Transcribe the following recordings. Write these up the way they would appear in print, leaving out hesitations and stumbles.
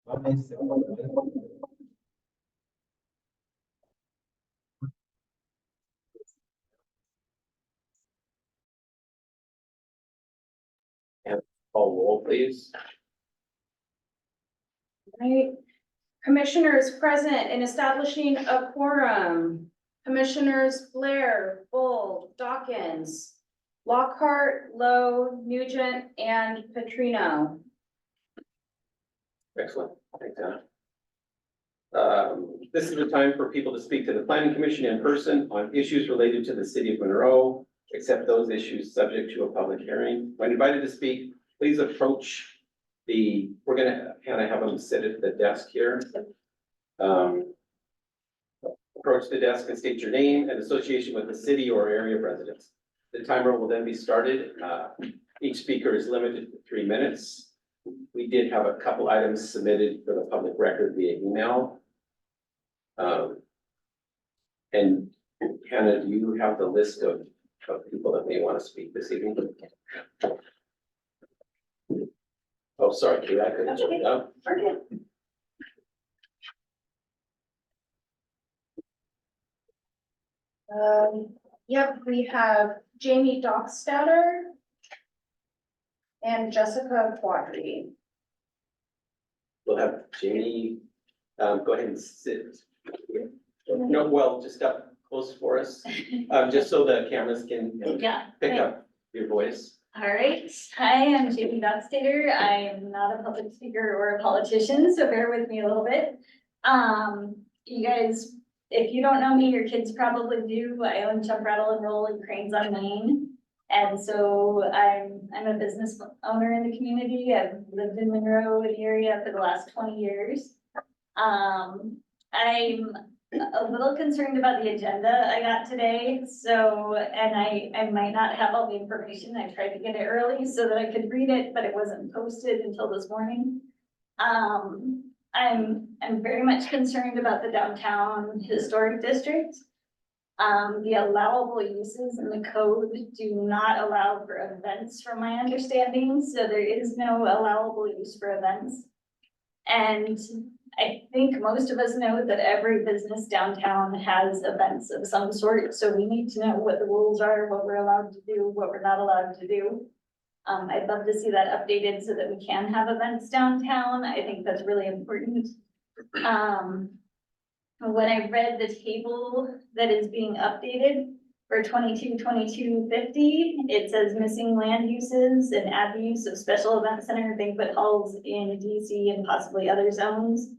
And call roll, please. Right. Commissioners present in establishing a quorum. Commissioners Blair, Bull, Dawkins, Lockhart, Lowe, Nugent, and Petrino. Excellent. Thanks, Anna. This is the time for people to speak to the planning commission in person on issues related to the city of Monroe, except those issues subject to a public hearing. When invited to speak, please approach we're gonna kind of have them sit at the desk here. Approach the desk and state your name and association with the city or area of residence. The timer will then be started. Each speaker is limited to 3 minutes. We did have a couple items submitted for the public record via email. And Hannah, do you have the list of people that may want to speak this evening? Oh, sorry, Kate, I couldn't. Okay. No? Yep, we have Jamie Dockstader and Jessica Quadri. We'll have Jamie, go ahead and sit. No, well, just up close for us, just so the cameras can Yeah. pick up your voice. All right. Hi, I'm Jakeh Dockstader. I am not a public speaker or a politician, so bear with me a little bit. You guys, if you don't know me, your kids probably do. I own Jump, Rattle, and Roll and Cranes on Main. And so I'm a business owner in the community. I've lived in Monroe, the area, for the last 20 years. I'm a little concerned about the agenda I got today, so, and I might not have all the information. I tried to get it early so that I could read it, but it wasn't posted until this morning. I'm very much concerned about the downtown historic district. The allowable uses in the code do not allow for events, from my understanding, so there is no allowable use for events. And I think most of us know that every business downtown has events of some sort, so we need to know what the rules are, what we're allowed to do, what we're not allowed to do. I'd love to see that updated so that we can have events downtown. I think that's really important. When I read the table that is being updated for 22-22-50, it says missing land uses and add the use of special event center banquet halls in DC and possibly other zones.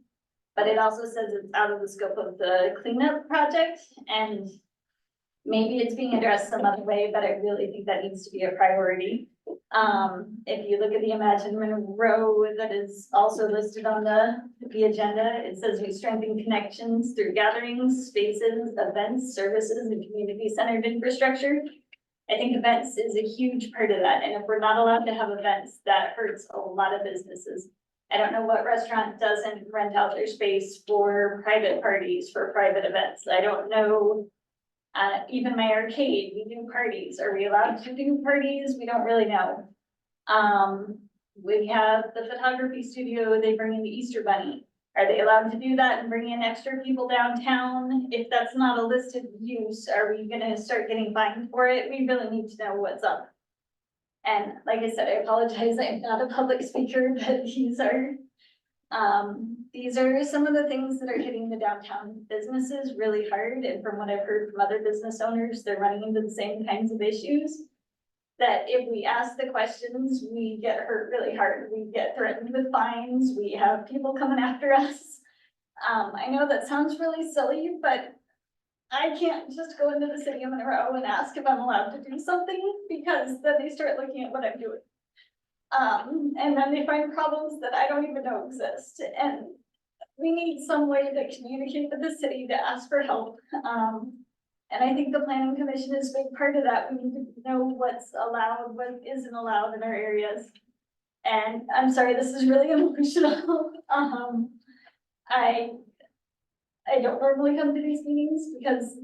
But it also says it's out of the scope of the cleanup project, and maybe it's being addressed some other way, but I really think that needs to be a priority. If you look at the Imagine Monroe that is also listed on the agenda, it says we strengthen connections through gatherings, spaces, events, services, and community-centered infrastructure. I think events is a huge part of that, and if we're not allowed to have events, that hurts a lot of businesses. I don't know what restaurant doesn't rent out their space for private parties, for private events. I don't know. Even my arcade, we do parties. Are we allowed to do parties? We don't really know. We have the photography studio, they bring in the Easter Bunny. Are they allowed to do that and bring in extra people downtown? If that's not a listed use, are we gonna start getting fined for it? We really need to know what's up. And like I said, I apologize, I'm not a public speaker, but these are some of the things that are hitting the downtown businesses really hard. And from what I've heard from other business owners, they're running into the same kinds of issues. That if we ask the questions, we get hurt really hard. We get threatened with fines. We have people coming after us. I know that sounds really silly, but I can't just go into the city of Monroe and ask if I'm allowed to do something, because then they start looking at what I'm doing. And then they find problems that I don't even know exist. And we need some way to communicate with the city to ask for help. And I think the planning commission is a big part of that. We need to know what's allowed, what isn't allowed in our areas. And I'm sorry, this is really emotional. I don't normally come to these meetings because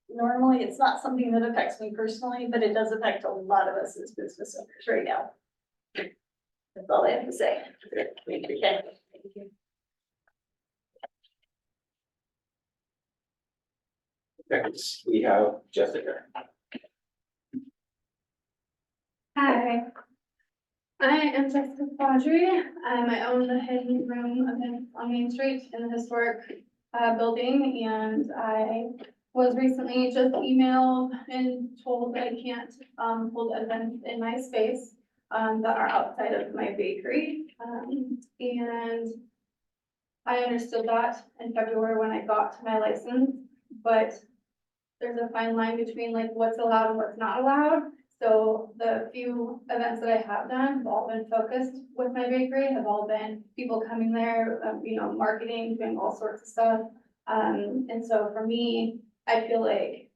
normally it's not something that affects me personally, but it does affect a lot of us as business owners right now. That's all I have to say. Okay, thank you. Okay. Thank you. Next, we have Jessica. Hi. I am Jessica Quadri. I own the hidden room event on Main Street in the historic building, and I was recently just emailed and told that I can't hold events in my space that are outside of my bakery. And I understood that in February when I got my license, but there's a fine line between like what's allowed and what's not allowed. So the few events that I have done have all been focused with my bakery, have all been people coming there, marketing, doing all sorts of stuff. And so for me, I feel like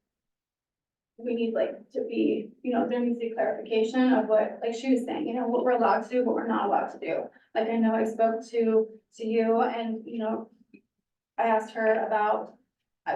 we need to be, there needs to be clarification of what, like she was saying, what we're allowed to do, what we're not allowed to do. Like I know I spoke to you and, I asked her about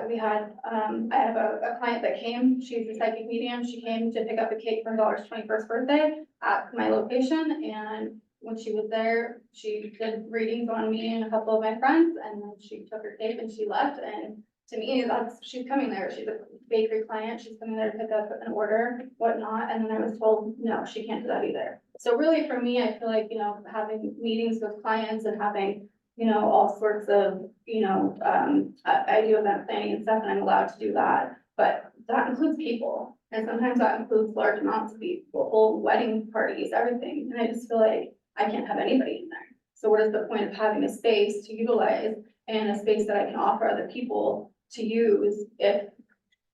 we had, I have a client that came, she's a psychic medium, she came to pick up a cake for her daughter's 21st birthday at my location, and when she was there, she did readings on me and a couple of my friends, and then she took her cake and she left, and to me, she's coming there, she's a bakery client, she's coming there to pick up an order, whatnot, and then I was told, no, she can't do that either. So really, for me, I feel like, having meetings with clients and having all sorts of, I do event planning and stuff and I'm allowed to do that, but that includes people. And sometimes that includes large amounts of people, whole wedding parties, everything. And I just feel like I can't have anybody in there. So what is the point of having a space to utilize and a space that I can offer other people to use if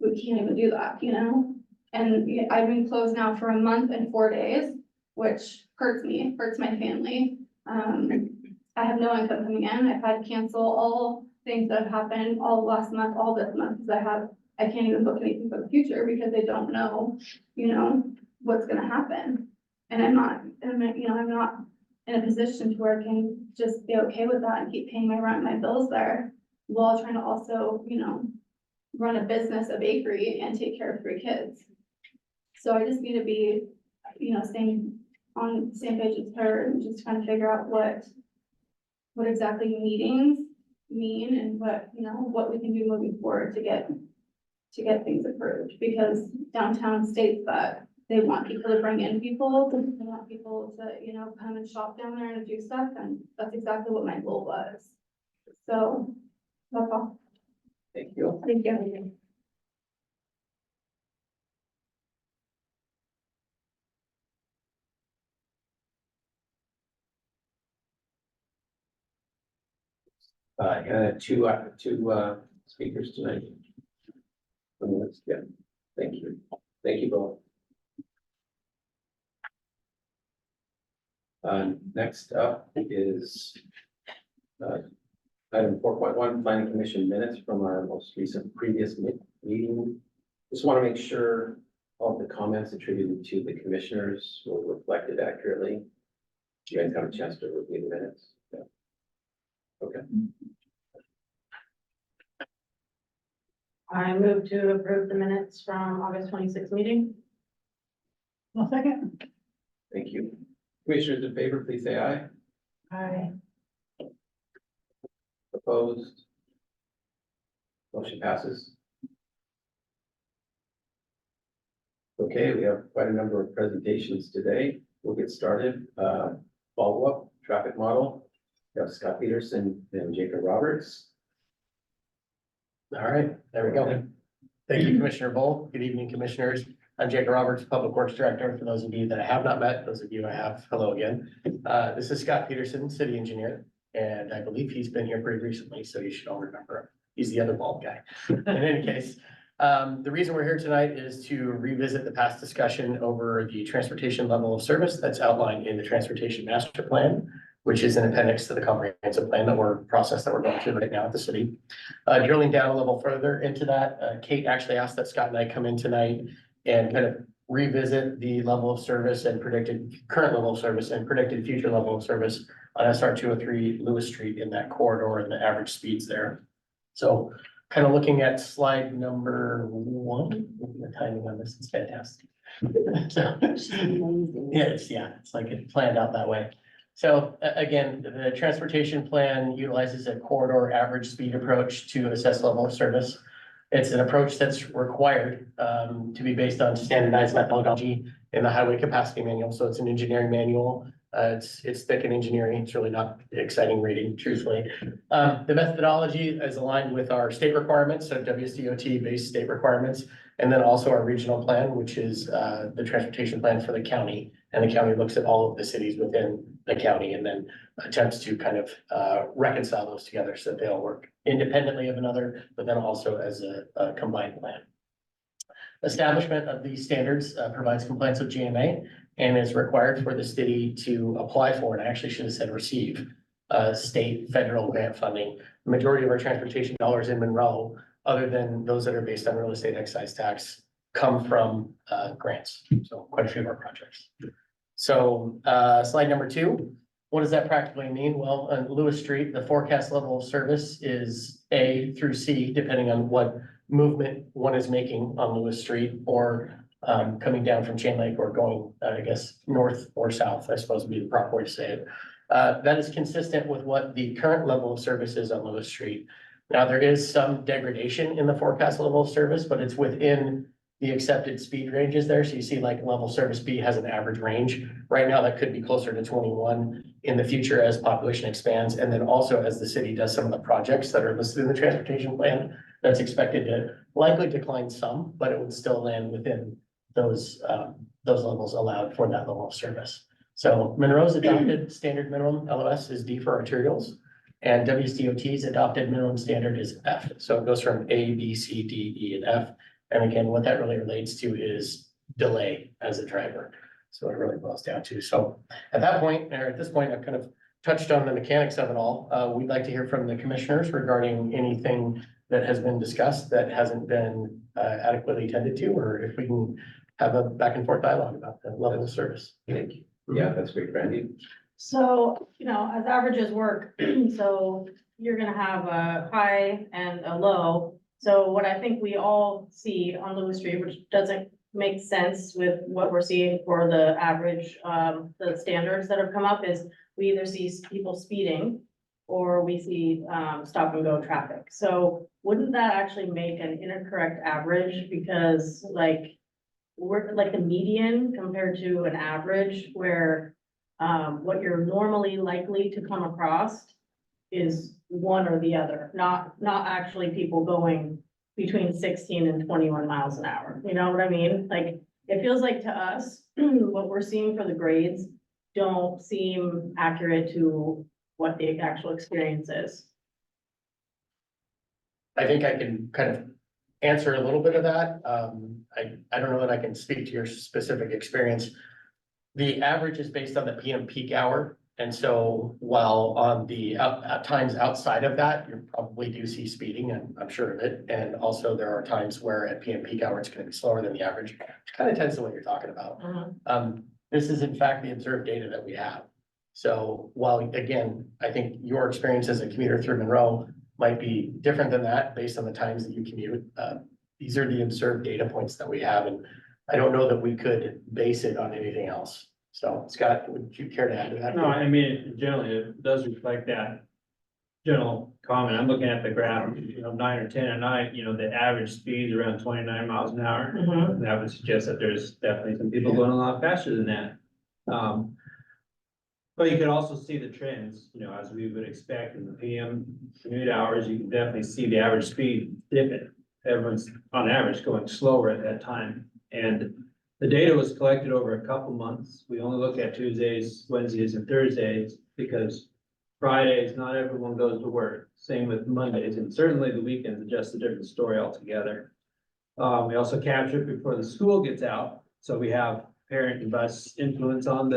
we can't even do that, And I've been closed now for a month and 4 days, which hurts me, hurts my family. I have no income coming in. I've had to cancel all things that have happened all last month, all this month, because I can't even book anything for the future because I don't know, what's gonna happen. And I'm not in a position to where I can just be okay with that and keep paying my rent, and my bills there, while trying to also, run a business, a bakery, and take care of 3 kids. So I just need to be, on the same page as her and just trying to figure out what exactly meetings mean and what we can do moving forward to get things approved, because downtown states that they want people to bring in people, they want people to, come and shop down there and do stuff, and that's exactly what my goal was. So, that's all. Thank you. Thank you. Two speakers tonight. Yeah, thank you. Thank you both. Next up is item 4.1, planning commission minutes from our most recent previous meeting. Just want to make sure all the comments attributed to the commissioners were reflected accurately. You guys have a chance to review the minutes? Yeah. Okay. I move to approve the minutes from August 26th meeting. Well, second. Thank you. Commissioners in favor, please say aye. Aye. Opposed? Motion passes. Okay, we have quite a number of presentations today. We'll get started. Follow-up traffic model. We have Scott Peterson and Jakeh Roberts. All right, there we go. Thank you, Commissioner Bull. Good evening, Commissioners. I'm Jakeh Roberts, Public Works Director. For those of you that I have not met, those of you I have, hello again. This is Scott Peterson, City Engineer, and I believe he's been here pretty recently, so you should all remember him. He's the other bald guy. In any case, the reason we're here tonight is to revisit the past discussion over the transportation level of service that's outlined in the Transportation Master Plan, which is an appendix to the comprehensive plan that we're going through right now at the city. Drilling down a level further into that, Kate actually asked that Scott and I come in tonight and kind of revisit the level of service and predicted current level of service and predicted future level of service on SR 203 Lewis Street in that corridor and the average speeds there. So kind of looking at slide number 1, the timing on this is fantastic. So, it's like it planned out that way. So again, the transportation plan utilizes a corridor average speed approach to assess level of service. It's an approach that's required to be based on standardized methodology in the highway capacity manual. So it's an engineering manual. It's thick in engineering. It's really not exciting reading, truthfully. The methodology is aligned with our state requirements, so WSDOT based state requirements, and then also our regional plan, which is the transportation plan for the county. And the county looks at all of the cities within the county and then attempts to kind of reconcile those together so that they all work independently of another, but then also as a combined plan. Establishment of these standards provides compliance with GMA and is required for the city to apply for, and I actually should have said receive, state, federal grant funding. The majority of our transportation dollars in Monroe, other than those that are based on real estate excise tax, come from grants. So quite a few of our projects. So slide number 2, what does that practically mean? Well, on Lewis Street, the forecast level of service is A through C, depending on what movement one is making on Lewis Street, or coming down from Chain Lake, or going, I guess, north or south, I suppose would be the proper way to say it. That is consistent with what the current level of service is on Lewis Street. Now, there is some degradation in the forecast level of service, but it's within the accepted speed ranges there. So you see like level service B has an average range. Right now, that could be closer to 21 in the future as population expands. And then also as the city does some of the projects that are listed in the transportation plan, that's expected to likely decline some, but it would still land within those levels allowed for that level of service. So Monroe's adopted standard minimum LOS is D for arterials, and WSDOT's adopted minimum standard is F. So it goes from A, B, C, D, E, and F. And again, what that really relates to is delay as a driver. So it really boils down to. So at that point, or at this point, I've kind of touched on the mechanics of it all. We'd like to hear from the commissioners regarding anything that has been discussed that hasn't been adequately attended to, or if we can have a back and forth dialogue about the level of service. Thank you. Yeah, that's great, Brandy. So, as averages work, so you're gonna have a high and a low. So what I think we all see on Lewis Street, which doesn't make sense with what we're seeing for the average, the standards that have come up, is we either see people speeding or we see stop and go traffic. So wouldn't that actually make an incorrect average? Because we're like the median compared to an average, where what you're normally likely to come across is one or the other, not actually people going between 16 and 21 miles an hour. You know what I mean? Like, it feels like to us, what we're seeing for the grades don't seem accurate to what the actual experience is. I think I can kind of answer a little bit of that. I don't know that I can speak to your specific experience. The average is based on the PM peak hour. And so while on the at times outside of that, you probably do see speeding, and I'm sure of it. And also there are times where at PM peak hour, it's going to be slower than the average, which kind of tends to what you're talking about. This is in fact the observed data that we have. So while again, I think your experience as a commuter through Monroe might be different than that based on the times that you commute. These are the observed data points that we have, and I don't know that we could base it on anything else. So Scott, would you care to add to that? No, I mean, generally, it does reflect that general comment. I'm looking at the graph, 9 or 10 at night, the average speed is around 29 miles an hour. And that would suggest that there's definitely some people going a lot faster than that. But you can also see the trends, as we would expect in the PM commute hours, you can definitely see the average speed dipping. Everyone's on average going slower at that time. And the data was collected over a couple months. We only look at Tuesdays, Wednesdays, and Thursdays because Fridays, not everyone goes to work. Same with Mondays, and certainly the weekends are just a different story altogether. We also capture it before the school gets out. So we have parent and bus influence on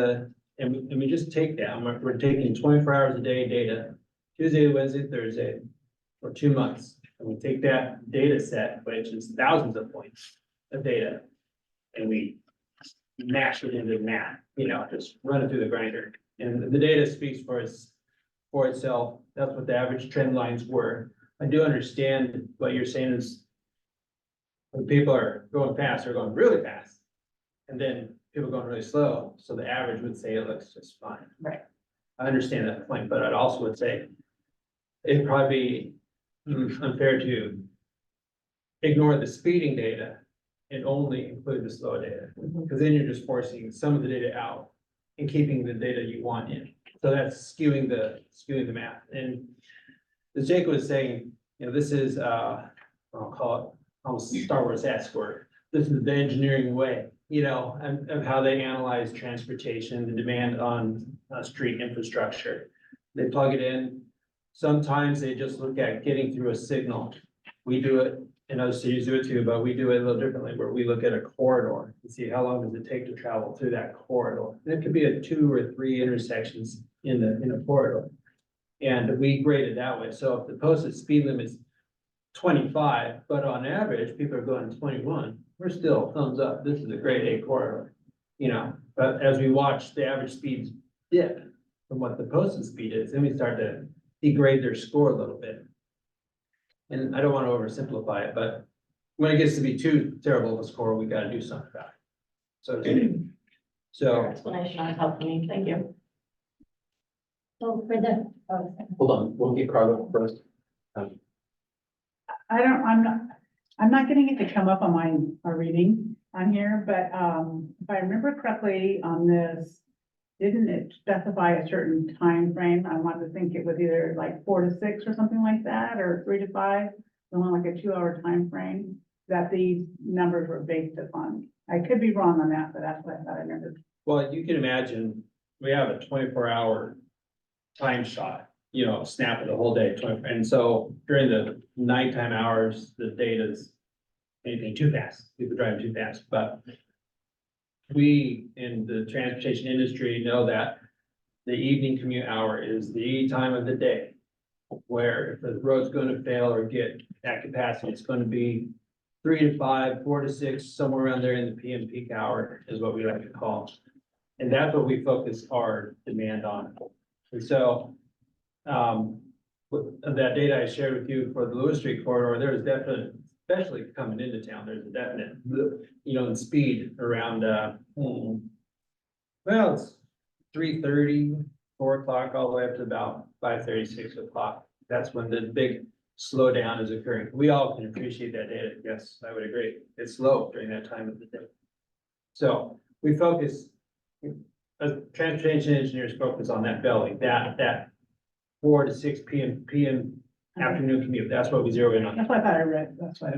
and we just take that. We're taking 24 hours a day data, Tuesday, Wednesday, Thursday, for 2 months. And we take that data set, which is thousands of points of data, and we mash it into math, just run it through the grinder. And the data speaks for itself. That's what the average trend lines were. I do understand what you're saying is when people are going fast, they're going really fast. And then people going really slow. So the average would say it looks just fine. Right. I understand that point, but I'd also would say it'd probably be unfair to ignore the speeding data and only include the slow data. Because then you're just forcing some of the data out and keeping the data you want in. So that's skewing the math. And as Jakeh was saying, you know, this is, I'll call it almost Star Wars escort. This is the engineering way, you know, of how they analyze transportation, the demand on street infrastructure. They plug it in. Sometimes they just look at getting through a signal. We do it, and other cities do it too, but we do it a little differently, where we look at a corridor and see how long does it take to travel through that corridor. And it could be a 2 or 3 intersections in a corridor. And we grade it that way. So if the posted speed limit is 25, but on average, people are going 21, we're still thumbs up. This is a grade A corridor, you know, but as we watch the average speeds dip from what the posted speed is, then we start to degrade their score a little bit. And I don't want to oversimplify it, but when it gets to be too terrible of a score, we got to do something about it. So to speak. Your So, explanation has helped me, thank you. So for the, Hold on, we'll get Carla first. I'm not getting it to come up on my reading on here, but, if I remember correctly on this, didn't it specify a certain time frame? I wanted to think it was either like 4 to 6 or something like that, or 3 to 5, something like a 2-hour time frame that these numbers were based upon. I could be wrong on that, but that's what I thought I remembered. well, you can imagine, we have a 24-hour time shot, you know, snap of the whole day, 24. And so during the nighttime hours, the data's anything too fast, people driving too fast, but we in the transportation industry know that the evening commute hour is the time of the day where if the road's going to fail or get at capacity, it's going to be 3 to 5, 4 to 6, somewhere around there in the PM peak hour is what we like to call. And that's what we focus our demand on. And so, with that data I shared with you for the Lewis Street corridor, there is definitely, especially coming into town, there's a definite, you know, in speed around, well, it's 3:30, 4 o'clock, all the way up to about 5:30, 6 o'clock. That's when the big slowdown is occurring. We all can appreciate that data. Yes, I would agree. It's slow during that time of the day. So we focus, as transportation engineers focus on that belly, that 4 to 6 PM afternoon commute. That's what we zero in on. That's what I thought I read, that's why.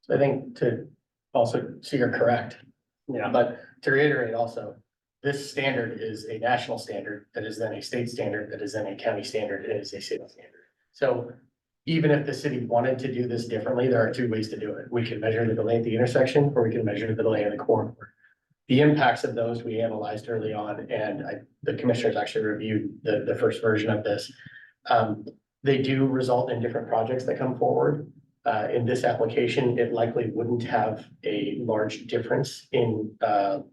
So I think to also, so you're correct, Yeah. but to reiterate also, this standard is a national standard that is then a state standard, that is then a county standard, it is a city standard. So even if the city wanted to do this differently, there are 2 ways to do it. We can measure the delay at the intersection, or we can measure the delay in the corridor. The impacts of those we analyzed early on, and the commissioners actually reviewed the first version of this. They do result in different projects that come forward. In this application, it likely wouldn't have a large difference in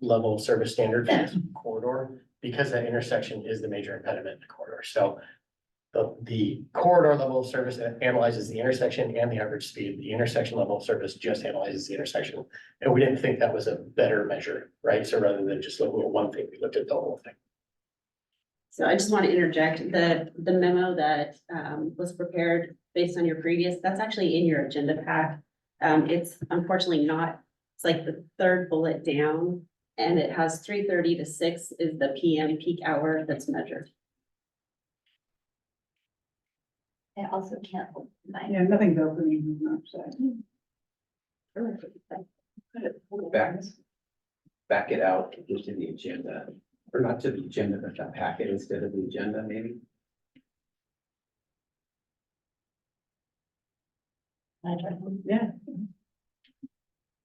level of service standard for this corridor, because that intersection is the major impediment in the corridor. So the corridor level of service analyzes the intersection and the average speed. The intersection level of service just analyzes the intersection. And we didn't think that was a better measure, right? So rather than just looking at one thing, we looked at the whole thing. So I just want to interject, the memo that was prepared based on your previous, that's actually in your agenda pack. It's unfortunately not, it's like the 3rd bullet down, and it has 3:30 to 6 is the PM peak hour that's measured. I also can't hold mine. Yeah, nothing's opening, so. Back it out into the agenda, or not to the agenda, but that packet instead of the agenda, maybe. Yeah.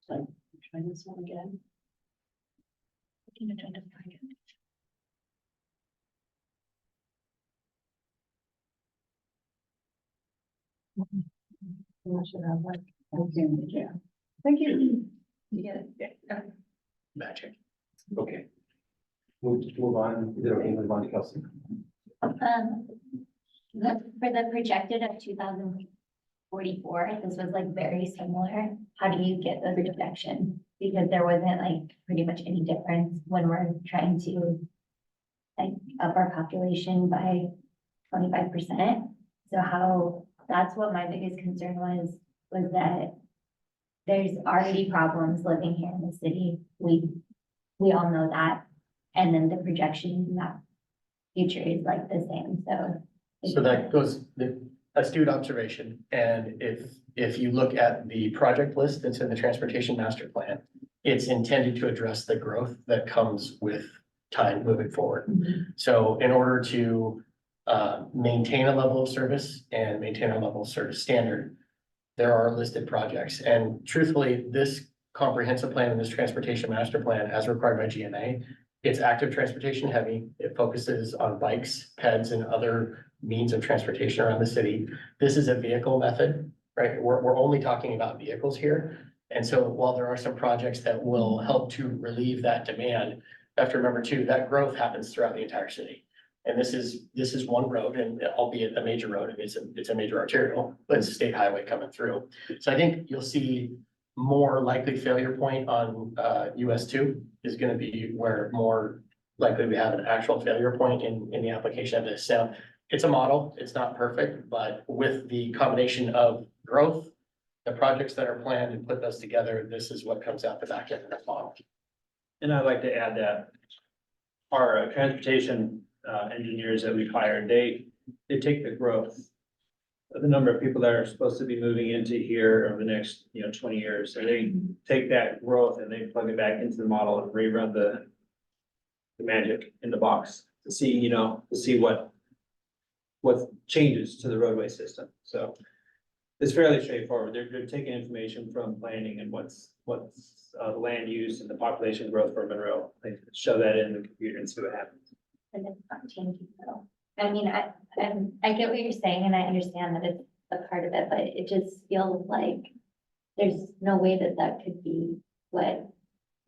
So try this one again. Okay, yeah. Thank you. Yeah. Magic. Okay. Move on, is it okay, move on to Kelsey? For the projected of 2044, this was like very similar. How do you get the projection? Because there wasn't like pretty much any difference when we're trying to like up our population by 25%. So how, that's what my biggest concern was that there's already problems living here in the city. We all know that. And then the projection in that future is like the same, so. So that goes, the astute observation, and if you look at the project list that's in the transportation master plan, it's intended to address the growth that comes with time moving forward. So in order to maintain a level of service and maintain a level of service standard, there are listed projects, and truthfully, this comprehensive plan and this transportation master plan, as required by GMA, it's active transportation heavy. It focuses on bikes, peds, and other means of transportation around the city. This is a vehicle method, right? We're only talking about vehicles here. And so while there are some projects that will help to relieve that demand, you have to remember too, that growth happens throughout the entire city. And this is one road, and albeit a major road, it's a major arterial, but it's a state highway coming through. So I think you'll see more likely failure point on US two is gonna be where more likely we have an actual failure point in the application of this. So it's a model, it's not perfect, but with the combination of growth, the projects that are planned and put those together, this is what comes out the back end of that model. And I'd like to add that our transportation engineers that we've hired, they take the growth of the number of people that are supposed to be moving into here over the next, 20 years. And they take that growth and they plug it back into the model and rerun the magic in the box to see, what changes to the roadway system. So it's fairly straightforward. They're taking information from planning and what's the land use and the population growth for Monroe. They show that in the computer and see what happens. And it's not changing at all. I mean, I get what you're saying and I understand that it's a part of it, but it just feels like there's no way that that could be what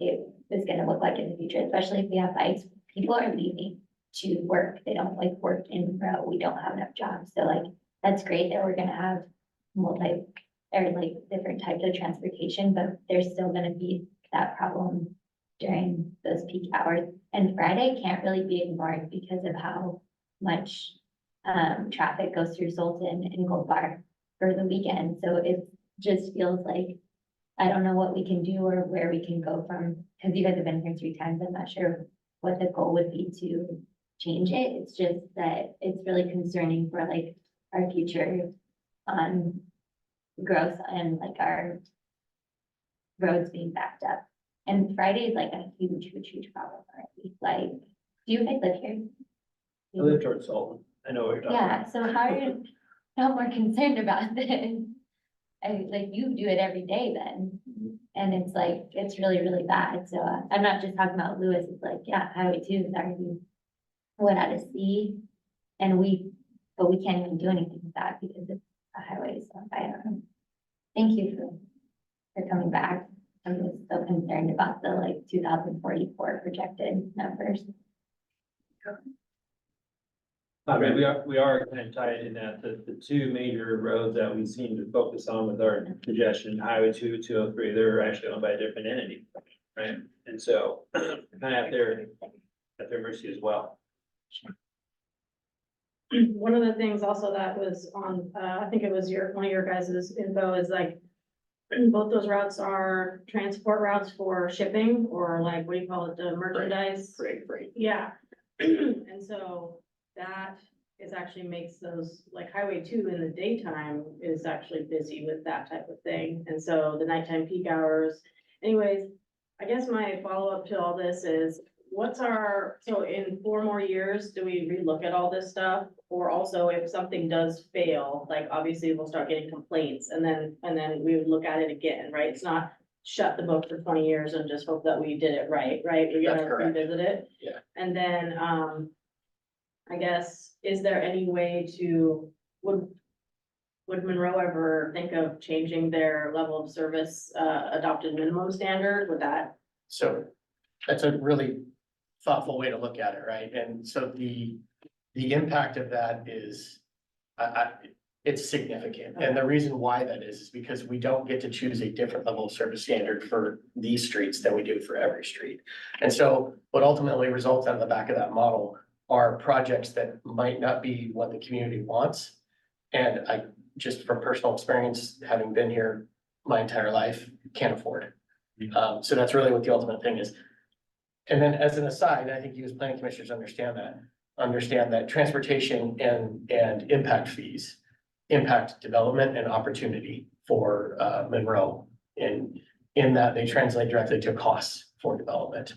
it is gonna look like in the future, especially if we have bikes. People are leaving to work. They don't like work in Monroe. We don't have enough jobs. So like, that's great that we're gonna have different types of transportation, but there's still gonna be that problem during those peak hours. And Friday can't really be ignored because of how much traffic goes through Sultan and Gold Bar for the weekend. So it just feels like, I don't know what we can do or where we can go from, because you guys have been here 3 times. I'm not sure what the goal would be to change it. It's just that it's really concerning for like our future on growth and like our roads being backed up. And Friday is like a huge problem already. Like, do you guys live here? I live towards Sultan. I know what you're talking about. Yeah, so how are you not more concerned about this? Like you do it every day then. And it's like, it's really bad. So I'm not just talking about Lewis. It's like, yeah, Highway 2 is already went out of sea. But we can't even do anything with that because it's a highway. So I don't know. Thank you for coming back. I'm just so concerned about the like 2044 projected numbers. I mean, we are kind of tied in that the 2 major roads that we seem to focus on with our congestion, Highway 2, 203, they're actually owned by a different entity, right? And so kind of at their mercy as well. One of the things also that was on, I think it was one of your guys' info is like, both those routes are transport routes for shipping or like, what do you call it, the merchandise? Great. Yeah, and so that is actually makes those, like Highway 2 in the daytime is actually busy with that type of thing. And so the nighttime peak hours, anyways, I guess my follow-up to all this is, so in 4 more years, do we relook at all this stuff? Or also if something does fail, like obviously we'll start getting complaints and then we would look at it again, right? It's not shut the book for 20 years and just hope that we did it right? We're That's gonna correct. revisit it. Yeah. And then, I guess, is there any way would Monroe ever think of changing their level of service, adopted minimum standard? Would that? So that's a really thoughtful way to look at it, right? And so the impact of that is, it's significant. And the reason why that is because we don't get to choose a different level of service standard for these streets than we do for every street. And so what ultimately results out of the back of that model are projects that might not be what the community wants. And I, just from personal experience, having been here my entire life, can't afford. So that's really what the ultimate thing is. And then as an aside, I think you as planning commissioners understand that transportation and impact fees impact development and opportunity for Monroe in that they translate directly to costs for development.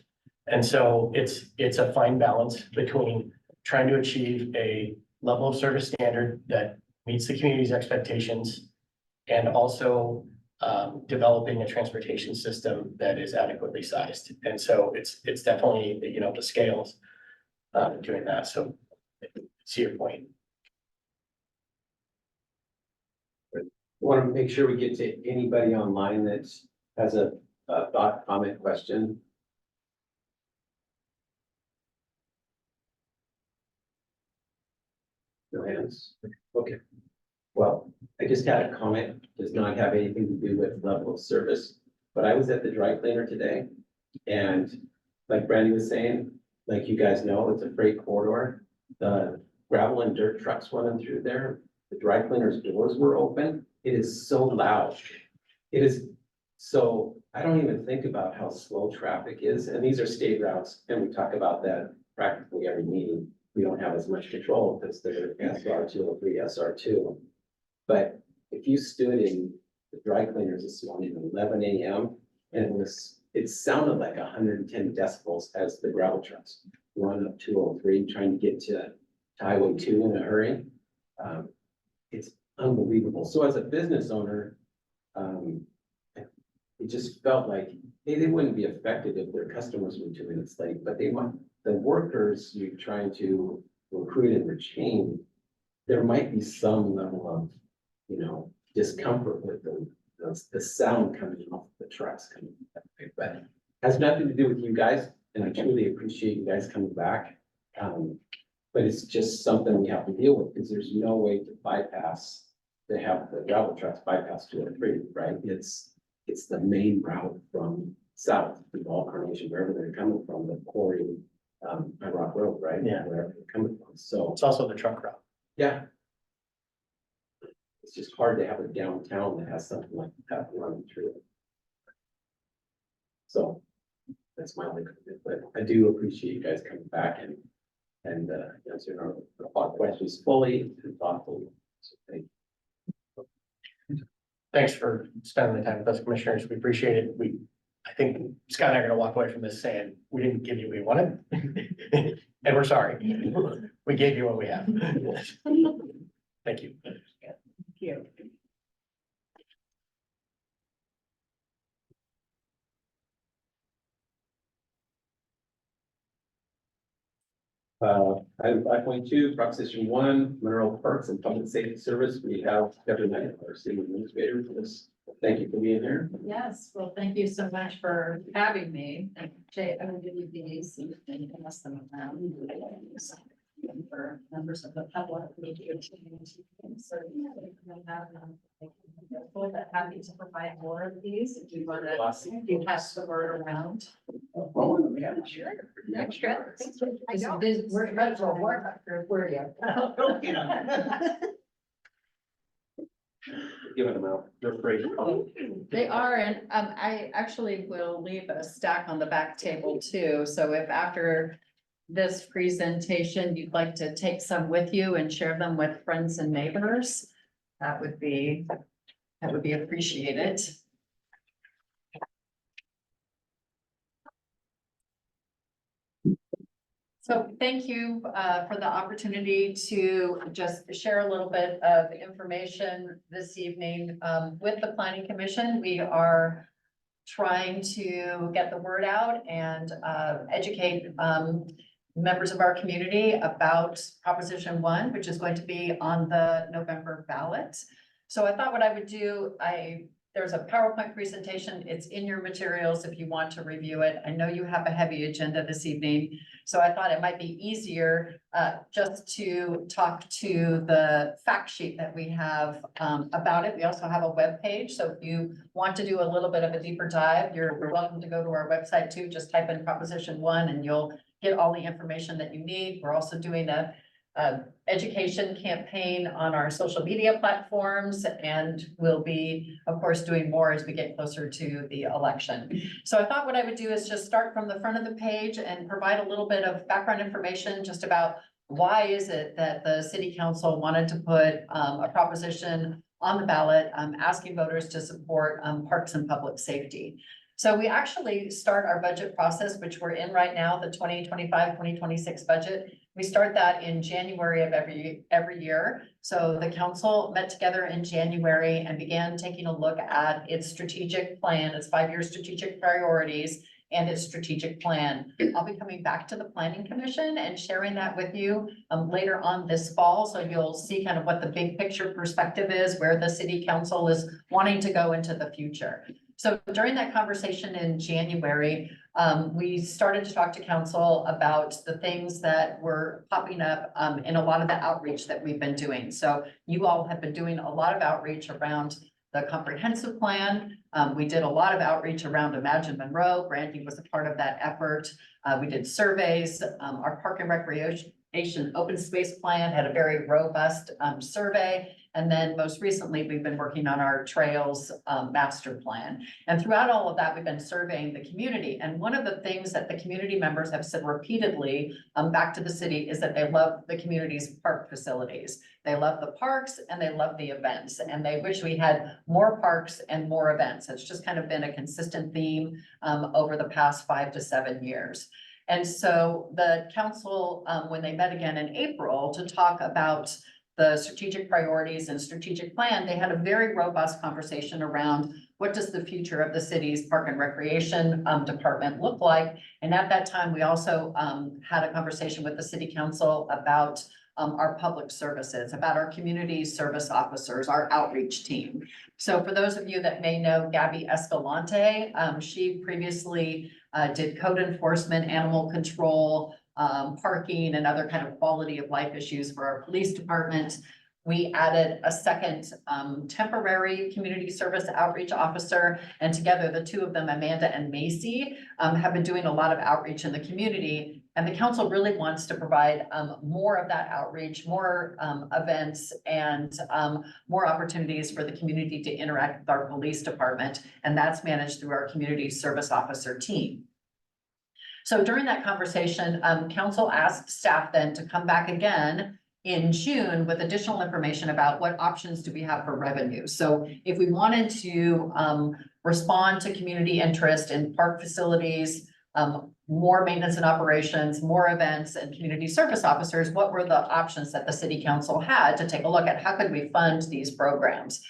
And so it's a fine balance between trying to achieve a level of service standard that meets the community's expectations and also developing a transportation system that is adequately sized. And so it's definitely, the scales doing that. So see your point. Want to make sure we get to anybody online that has a thought, comment, question. No hands. Okay. Well, I just had a comment, does not have anything to do with level of service, but I was at the dry cleaner today. And like Brandy was saying, like you guys know, it's a freight corridor. The gravel and dirt trucks running through there, the dry cleaner's doors were open. It is so loud. It is, so I don't even think about how slow traffic is. And these are state routes, and we talk about that practically every meeting. We don't have as much control because they're SR 203, SR 2. But if you stood in the dry cleaners this morning at 11 a.m. and it sounded like 110 decibels as the gravel trucks run up 203 trying to get to Highway 2 in a hurry. It's unbelievable. So as a business owner, it just felt like, hey, they wouldn't be affected if their customers were 2 minutes late, but they want the workers you're trying to recruit and retain. There might be some level of, discomfort with the sound coming off the trucks coming that way, but has nothing to do with you guys. And I truly appreciate you guys coming back. But it's just something we have to deal with because there's no way to have the gravel trucks bypass 203, right? It's the main route from south to Ball Carnation, wherever they're coming from, the quarry, by Rock Road, right? Yeah. Wherever they're coming from. So, It's also the truck route. yeah. It's just hard to have a downtown that has something like that running through it. So that's my only comment, but I do appreciate you guys coming back and answering our questions fully and thoughtfully. So thank you. Thanks for spending the time with us, commissioners. We appreciate it. I think Scott and I are gonna walk away from this saying, we didn't give you what we wanted. And we're sorry. We gave you what we have. Thank you. Thank you. Item 5.2, Proposition 1, Monroe Parks and Public Safety Service. We have Deborah Knight, our city administrator, for this. Thank you for being here. Yes, well, thank you so much for having me. And Jay, I will give you these and you can pass them around. For members of the public. So, happy to provide more of these if you want to pass the word around. Sure. Extra. We're ready for work after, were you? Giving them out. They're free. They are, and I actually will leave a stack on the back table too, so if after this presentation, you'd like to take some with you and share them with friends and neighbors, that would be appreciated. So thank you for the opportunity to just share a little bit of information this evening with the Planning Commission. We are trying to get the word out and educate members of our community about Proposition 1, which is going to be on the November ballot. So I thought what I would do, there's a PowerPoint presentation. It's in your materials if you want to review it. I know you have a heavy agenda this evening, so I thought it might be easier just to talk to the fact sheet that we have about it. We also have a web page, so if you want to do a little bit of a deeper dive, you're welcome to go to our website too. Just type in Proposition 1 and you'll get all the information that you need. We're also doing a education campaign on our social media platforms, and we'll be, of course, doing more as we get closer to the election. So I thought what I would do is just start from the front of the page and provide a little bit of background information just about why is it that the city council wanted to put a proposition on the ballot, asking voters to support parks and public safety. So we actually start our budget process, which we're in right now, the 2025-2026 budget. We start that in January of every year. So the council met together in January and began taking a look at its strategic plan, its 5-year strategic priorities, and its strategic plan. I'll be coming back to the Planning Commission and sharing that with you later on this fall. So you'll see kind of what the big picture perspective is, where the city council is wanting to go into the future. So during that conversation in January, we started to talk to council about the things that were popping up in a lot of the outreach that we've been doing. So you all have been doing a lot of outreach around the comprehensive plan. We did a lot of outreach around Imagine Monroe. Brandy was a part of that effort. We did surveys. Our park and recreation open space plan had a very robust survey. And then most recently, we've been working on our trails master plan. And throughout all of that, we've been surveying the community. And one of the things that the community members have said repeatedly back to the city is that they love the community's park facilities. They love the parks and they love the events, and they wish we had more parks and more events. It's just kind of been a consistent theme over the past 5 to 7 years. And so the council, when they met again in April to talk about the strategic priorities and strategic plan, they had a very robust conversation around what does the future of the city's park and recreation department look like. And at that time, we also had a conversation with the city council about our public services, about our community service officers, our outreach team. So for those of you that may know Gabby Escalante, she previously did code enforcement, animal control, parking, and other kind of quality of life issues for our police department. We added a second temporary community service outreach officer, and together the two of them, Amanda and Macy, have been doing a lot of outreach in the community. And the council really wants to provide more of that outreach, more events, and more opportunities for the community to interact with our police department. And that's managed through our community service officer team. So during that conversation, council asked staff then to come back again in June with additional information about what options do we have for revenue. So if we wanted to respond to community interest in park facilities, more maintenance and operations, more events, and community service officers, what were the options that the city council had to take a look at? How could we fund these programs?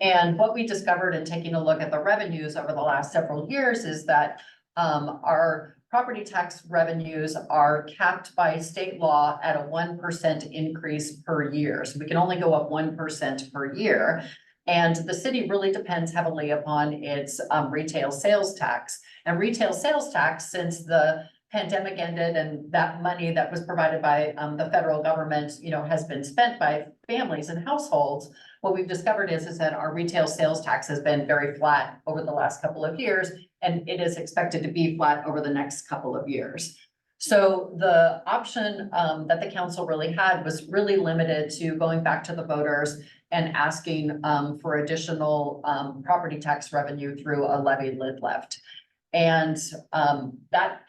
And what we discovered in taking a look at the revenues over the last several years is that our property tax revenues are capped by state law at a 1% increase per year. So we can only go up 1% per year. And the city really depends heavily upon its retail sales tax. And retail sales tax, since the pandemic ended and that money that was provided by the federal government, has been spent by families and households, what we've discovered is that our retail sales tax has been very flat over the last couple of years, and it is expected to be flat over the next couple of years. So the option that the council really had was really limited to going back to the voters and asking for additional property tax revenue through a levy lid left. And that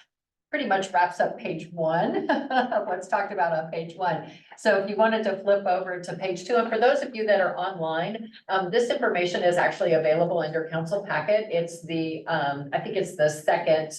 pretty much wraps up page 1 of what's talked about on page 1. So if you wanted to flip over to page 2, and for those of you that are online, this information is actually available in your council packet. It's the, I think it's the second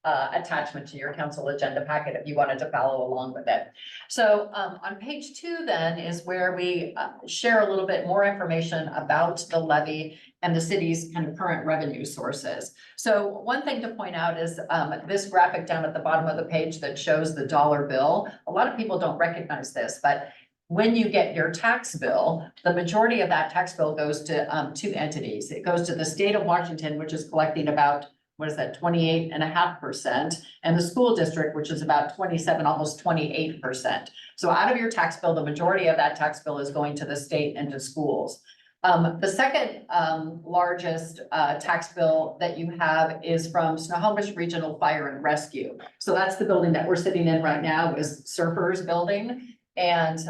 attachment to your council agenda packet if you wanted to follow along with it. So on page 2 then is where we share a little bit more information about the levy and the city's kind of current revenue sources. So one thing to point out is this graphic down at the bottom of the page that shows the dollar bill. A lot of people don't recognize this, but when you get your tax bill, the majority of that tax bill goes to 2 entities. It goes to the state of Washington, which is collecting about, 28.5%, and the school district, which is about 27, almost 28%. So out of your tax bill, the majority of that tax bill is going to the state and to schools. The second largest tax bill that you have is from Snohomish Regional Fire and Rescue. So that's the building that we're sitting in right now, is Surfers Building. And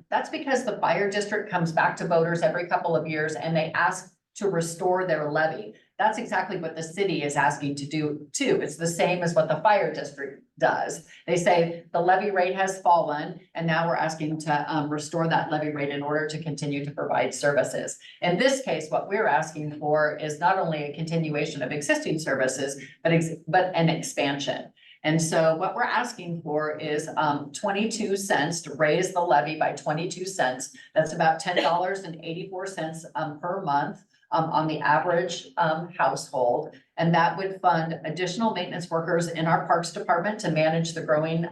that's because the fire district comes back to voters every couple of years and they ask to restore their levy. That's exactly what the city is asking to do too. It's the same as what the fire district does. They say the levy rate has fallen and now we're asking to restore that levy rate in order to continue to provide services. In this case, what we're asking for is not only a continuation of existing services, but an expansion. And so what we're asking for is 22 cents to raise the levy by 22 cents. That's about $10.84 per month on the average household. And that would fund additional maintenance workers in our parks department to manage the growing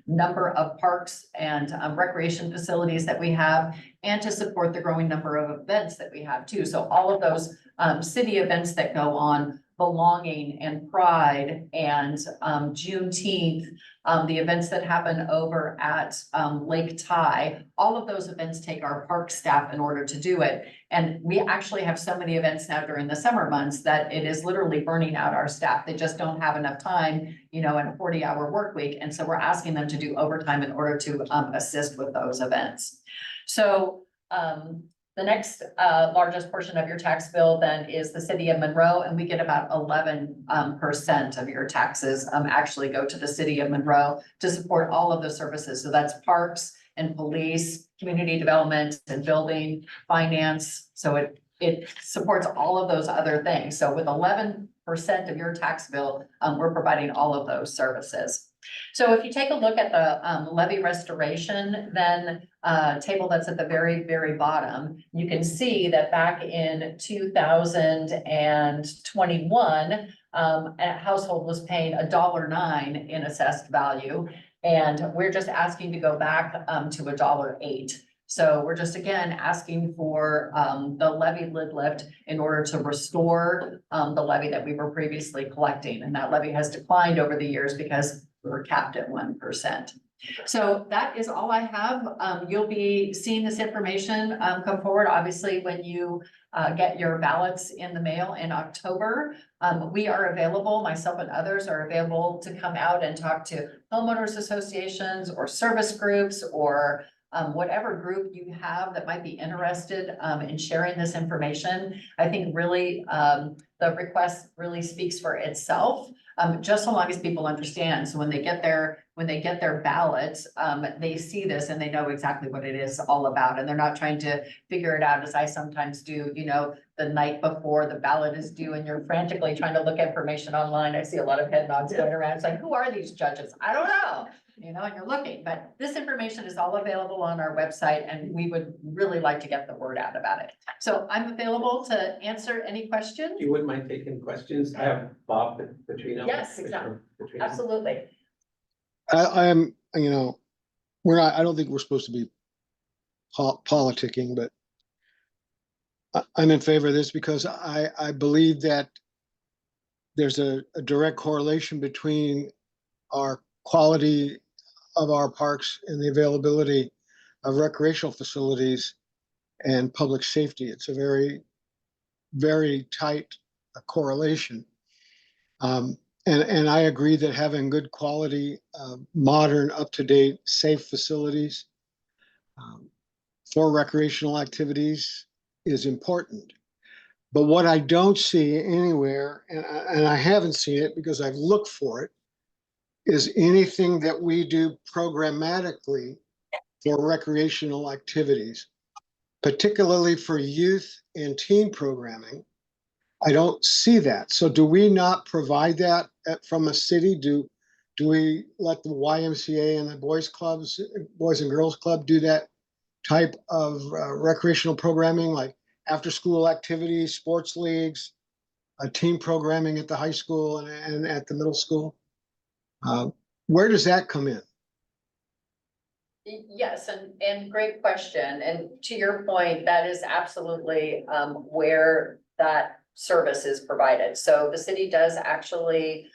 number of parks and recreation facilities that we have, and to support the growing number of events that we have too. So all of those city events that go on, Belonging and Pride and Juneteenth, the events that happen over at Lake Ty, all of those events take our park staff in order to do it. And we actually have so many events now during the summer months that it is literally burning out our staff. They just don't have enough time, you know, in a 40-hour work week. And so we're asking them to do overtime in order to assist with those events. So the next largest portion of your tax bill then is the city of Monroe, and we get about 11% of your taxes actually go to the city of Monroe to support all of the services. So that's parks and police, community development and building, finance. So it supports all of those other things. So with 11% of your tax bill, we're providing all of those services. So if you take a look at the levy restoration, then table that's at the very, very bottom, you can see that back in 2021, a household was paying $1.09 in assessed value. And we're just asking to go back to $1.08. So we're just, again, asking for the levy lid lift in order to restore the levy that we were previously collecting. And that levy has declined over the years because we're capped at 1%. So that is all I have. You'll be seeing this information come forward, obviously, when you get your ballots in the mail in October. We are available, myself and others are available to come out and talk to homeowners associations or service groups or whatever group you have that might be interested in sharing this information. I think really the request really speaks for itself, just so long as people understand. So when they get their ballots, they see this and they know exactly what it is all about. And they're not trying to figure it out, as I sometimes do, you know, the night before the ballot is due and you're frantically trying to look information online. I see a lot of head nods going around. It's like, who are these judges? I don't know. You know, and you're looking, but this information is all available on our website and we would really like to get the word out about it. So I'm available to answer any questions. You wouldn't mind taking questions? I have Bob Petrino. Yes, exactly. Absolutely. I am, you know, I don't think we're supposed to be politicking, but I'm in favor of this because I believe that there's a direct correlation between our quality of our parks and the availability of recreational facilities and public safety. It's a very, very tight correlation. And I agree that having good quality, modern, up-to-date, safe facilities for recreational activities is important. But what I don't see anywhere, and I haven't seen it because I've looked for it, is anything that we do programmatically for recreational activities, particularly for youth and teen programming. I don't see that. So do we not provide that from a city? Do we let the YMCA and the Boys and Girls Club do that type of recreational programming, like after school activities, sports leagues, team programming at the high school and at the middle school? Where does that come in? Yes, and great question. And to your point, that is absolutely where that service is provided. So the city does actually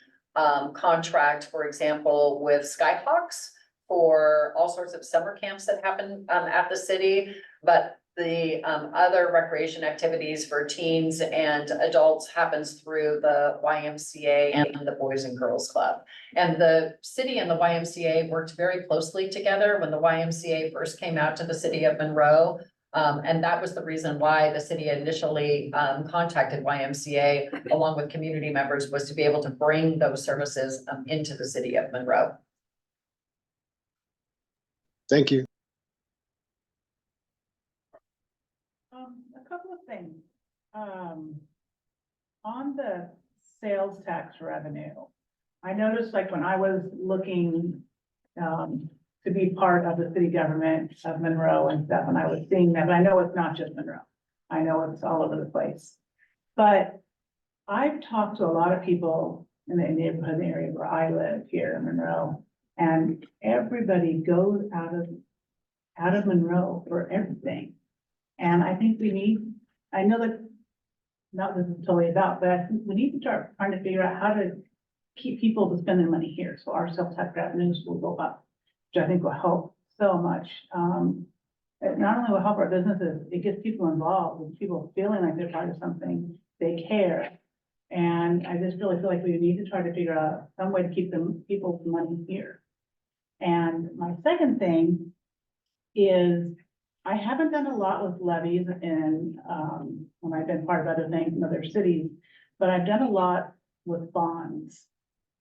contract, for example, with Skyhawks for all sorts of summer camps that happen at the city. But the other recreation activities for teens and adults happens through the YMCA and the Boys and Girls Club. And the city and the YMCA worked very closely together when the YMCA first came out to the city of Monroe. And that was the reason why the city initially contacted YMCA along with community members, was to be able to bring those services into the city of Monroe. Thank you. A couple of things. On the sales tax revenue, I noticed like when I was looking, to be part of the city government of Monroe and stuff, and I was seeing that, but I know it's not just Monroe. I know it's all over the place. But I've talked to a lot of people in the neighborhood area where I live here in Monroe, and everybody goes out of Monroe for everything. And I think we need, I know that, not this is totally about, but I think we need to start trying to figure out how to keep people to spend their money here, so our sales tax revenues will go up, which I think will help so much. It not only will help our businesses, it gets people involved, with people feeling like they're part of something, they care. And I just really feel like we need to try to figure out some way to keep people's money here. And my second thing is, I haven't done a lot with levies in, when I've been part of other things in other cities, but I've done a lot with bonds.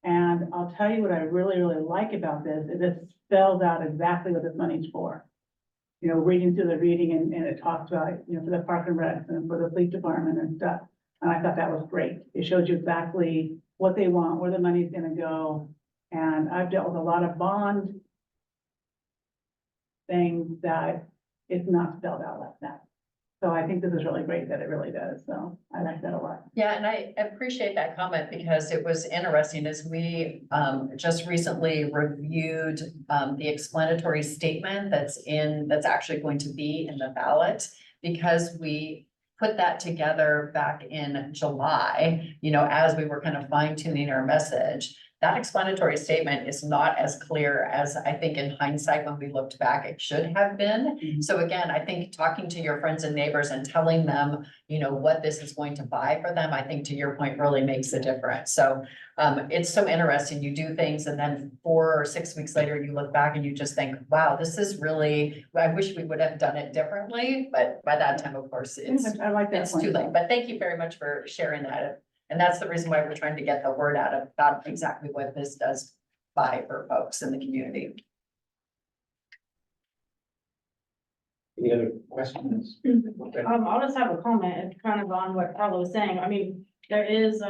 And I'll tell you what I really, really like about this, is it spells out exactly what this money's for. You know, reading through the reading and it talks about, you know, for the park and recs and for the police department and stuff. And I thought that was great. It shows you exactly what they want, where the money's gonna go. And I've dealt with a lot of bond things that it's not spelled out like that. So I think this is really great that it really does. So I like that a lot. Yeah, and I appreciate that comment because it was interesting as we just recently reviewed the explanatory statement that's actually going to be in the ballot, because we put that together back in July, you know, as we were kind of fine tuning our message. That explanatory statement is not as clear as I think in hindsight, when we looked back, it should have been. So again, I think talking to your friends and neighbors and telling them, you know, what this is going to buy for them, I think to your point really makes a difference. So it's so interesting. You do things and then 4 or 6 weeks later, you look back and you just think, wow, this is really, I wish we would have done it differently. But by that time, of course, I like that it's point. too late. But thank you very much for sharing that. And that's the reason why we're trying to get the word out about exactly what this does buy for folks in the community. Any other questions? I'll just have a comment, kind of on what Carla was saying. I mean, there is,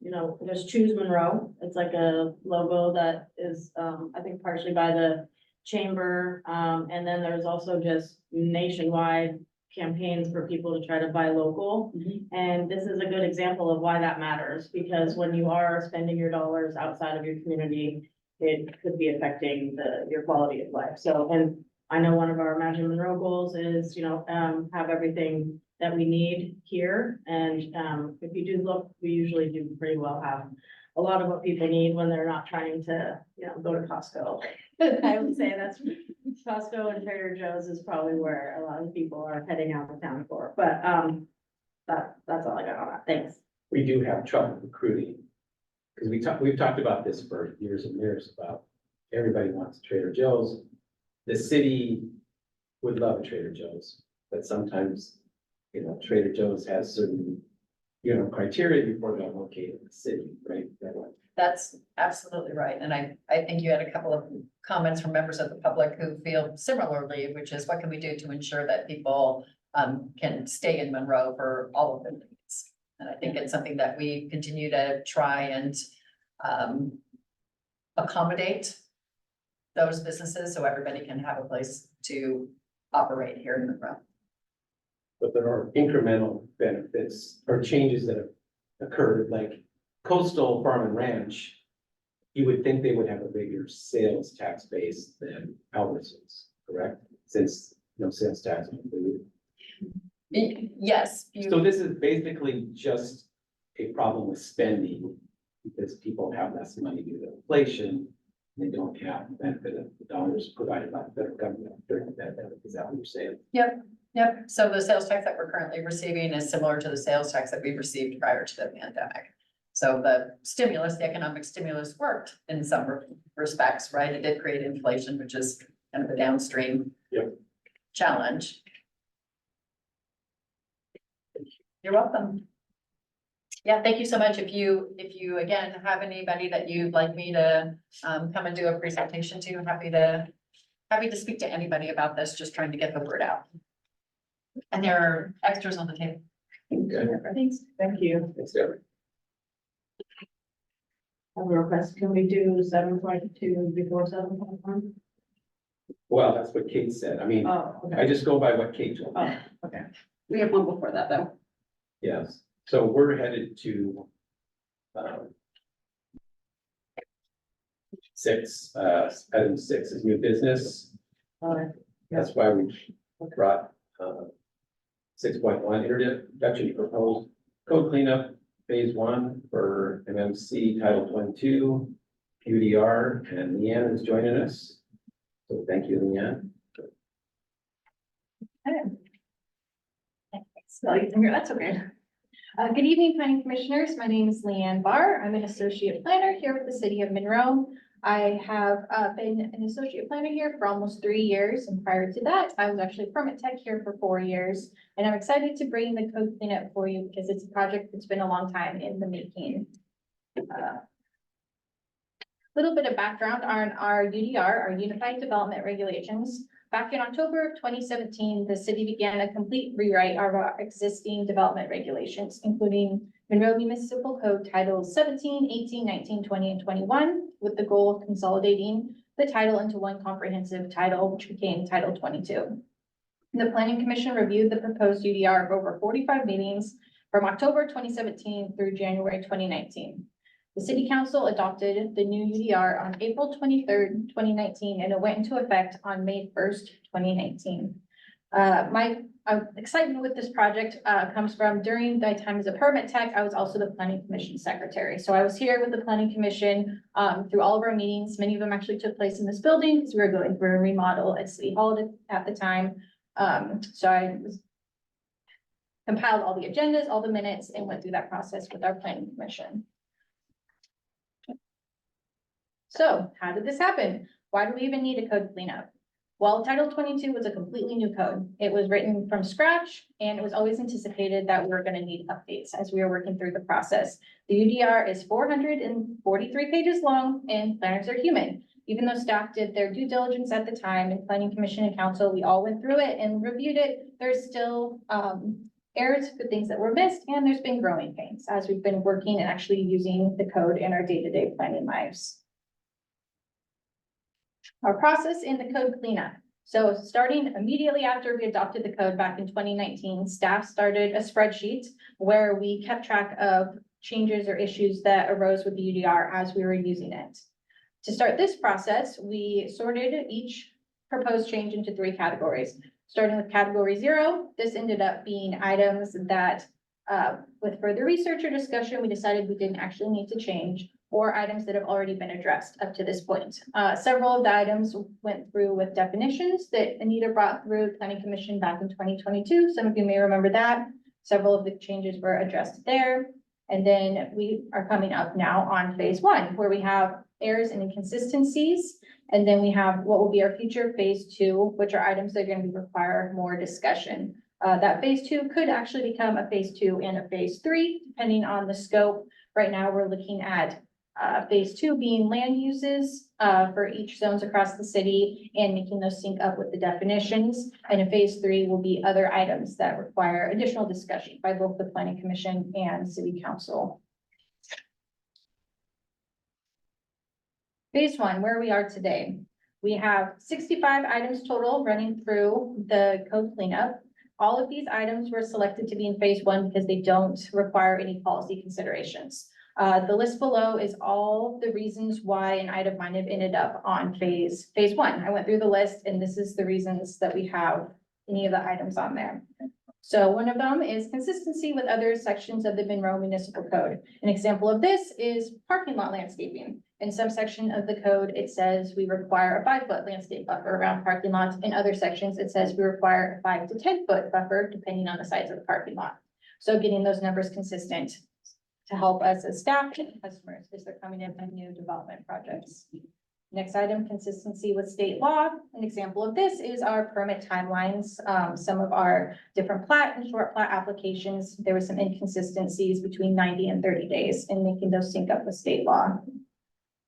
you know, there's Choose Monroe. It's like a logo that is, I think partially by the chamber. And then there's also just nationwide campaigns for people to try to buy local. And this is a good example of why that matters, because when you are spending your dollars outside of your community, it could be affecting your quality of life. So, and I know one of our Imagine Monroe goals is, you know, have everything that we need here. And if you do look, we usually do pretty well have a lot of what people need when they're not trying to, you know, go to Costco. I would say that's Costco and Trader Joe's is probably where a lot of people are heading out of town for, but that's all I got on that. Thanks. We do have trouble recruiting. Because we've talked about this for years and years about everybody wants Trader Joe's. The city would love a Trader Joe's, but sometimes, you know, Trader Joe's has certain, you know, criteria before they're located in the city, right? That way. That's absolutely right. And I think you had a couple of comments from members of the public who feel similarly, which is what can we do to ensure that people can stay in Monroe for all of their needs? And I think it's something that we continue to try and accommodate those businesses so everybody can have a place to operate here in Monroe. But there are incremental benefits or changes that have occurred, like Coastal Farm and Ranch. You would think they would have a bigger sales tax base than Albertsons, correct? Since no sales tax. Yes. So this is basically just a problem with spending because people have less money due to inflation. They don't have the benefit of the dollars provided by the federal government during the pandemic. Is that what you're saying? Yep, so the sales tax that we're currently receiving is similar to the sales tax that we received prior to the pandemic. So the stimulus, the economic stimulus worked in some respects, right? It did create inflation, which is kind of a downstream challenge. You're welcome. Yeah, thank you so much. If you again have anybody that you'd like me to come and do a presentation to, happy to speak to anybody about this, just trying to get the word out. And there are extras on the table. Thanks. Thank you. Thanks, Deborah. I have a request, can we do 7:22 before 7:21? Well, that's what Kate said. I mean, Oh, I okay. just go by what Kate told me. Oh, okay. We have one before that, though. Yes, so we're headed to item 6 is new business. All right. That's why we brought 6.1 introduction to proposed code cleanup phase 1 for MMC Title 22, UDR, and Leanne is joining us. So thank you, Leanne. That's okay. Good evening, planning commissioners. My name is Leigh Barr. I'm an associate planner here with the city of Monroe. I have been an associate planner here for almost 3 years, and prior to that, I was actually permit tech here for 4 years. And I'm excited to bring the code cleanup for you because it's a project that's been a long time in the making. Little bit of background on our UDR, our Unified Development Regulations. Back in October of 2017, the city began a complete rewrite of our existing development regulations, including Monroe Municipal Code Titles 17, 18, 19, 20, and 21, with the goal of consolidating the title into one comprehensive title, which became Title 22. The Planning Commission reviewed the proposed UDR of over 45 meetings from October 2017 through January 2019. The City Council adopted the new UDR on April 23rd, 2019, and it went into effect on May 1st, 2019. My excitement with this project comes from during my time as a permit tech, I was also the Planning Commission secretary. So I was here with the Planning Commission through all of our meetings. Many of them actually took place in this building because we were going through a remodel at City Hall at the time. So I compiled all the agendas, all the minutes, and went through that process with our Planning Commission. So how did this happen? Why do we even need a code cleanup? Well, Title 22 was a completely new code. It was written from scratch, and it was always anticipated that we were going to need updates as we were working through the process. The UDR is 443 pages long, and planners are human. Even though staff did their due diligence at the time, and Planning Commission and Council, we all went through it and reviewed it. There's still errors for things that were missed, and there's been growing pains as we've been working and actually using the code in our day-to-day planning lives. Our process in the code cleanup. So starting immediately after we adopted the code back in 2019, staff started a spreadsheet where we kept track of changes or issues that arose with the UDR as we were using it. To start this process, we sorted each proposed change into 3 categories. Starting with category 0, this ended up being items that with further research or discussion, we decided we didn't actually need to change, or items that have already been addressed up to this point. Several of the items went through with definitions that Anita brought through Planning Commission back in 2022. Some of you may remember that. Several of the changes were addressed there. And then we are coming up now on phase 1, where we have errors and inconsistencies. And then we have what will be our future phase 2, which are items that are going to require more discussion. That phase 2 could actually become a phase 2 and a phase 3, depending on the scope. Right now, we're looking at phase 2 being land uses for each zones across the city and making those sync up with the definitions. And in phase 3 will be other items that require additional discussion by both the Planning Commission and City Council. Phase 1, where we are today. We have 65 items total running through the code cleanup. All of these items were selected to be in phase 1 because they don't require any policy considerations. The list below is all the reasons why an item might have ended up on phase 1. I went through the list, and this is the reasons that we have any of the items on there. So one of them is consistency with other sections of the Monroe Municipal Code. An example of this is parking lot landscaping. In some section of the code, it says we require a 5-foot landscape buffer around parking lots. In other sections, it says we require a 5 to 10-foot buffer, depending on the size of the parking lot. So getting those numbers consistent to help us as staff and customers as they're coming in on new development projects. Next item, consistency with state law. An example of this is our permit timelines. Some of our different plat and short plat applications, there were some inconsistencies between 90 and 30 days in making those sync up with state law.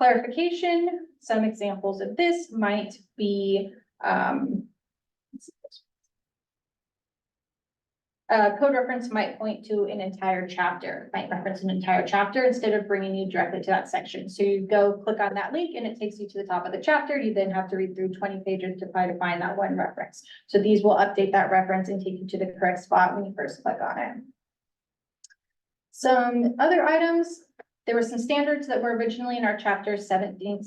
Clarification, some examples of this might be, code reference might point to an entire chapter, might reference an entire chapter instead of bringing you directly to that section. So you go click on that link and it takes you to the top of the chapter. You then have to read through 20 pages to try to find that one reference. So these will update that reference and take you to the correct spot when you first click on it. Some other items, there were some standards that were originally in our chapter 17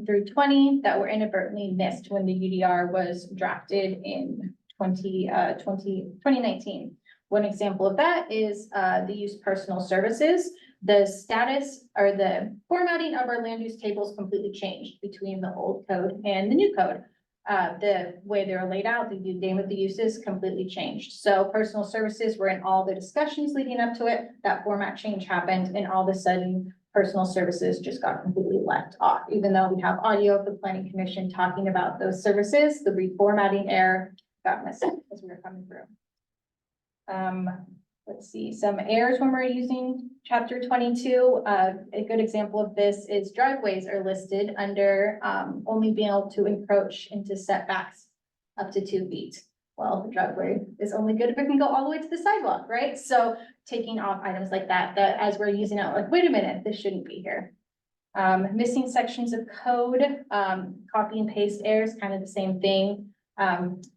through 20 that were inadvertently missed when the UDR was drafted in 2019. One example of that is the use personal services. The status or the formatting of our land use tables completely changed between the old code and the new code. The way they're laid out, the name of the uses completely changed. So personal services were in all the discussions leading up to it. That format change happened and all of a sudden personal services just got completely left off. Even though we have audio of the planning commission talking about those services, the reformatting error got missed as we were coming through. Let's see, some errors when we're using chapter 22. A good example of this is driveways are listed under only being able to encroach into setbacks up to 2 feet. Well, the driveway is only good if it can go all the way to the sidewalk, right? So taking off items like that, as we're using it, like, wait a minute, this shouldn't be here. Missing sections of code, copy and paste errors, kind of the same thing.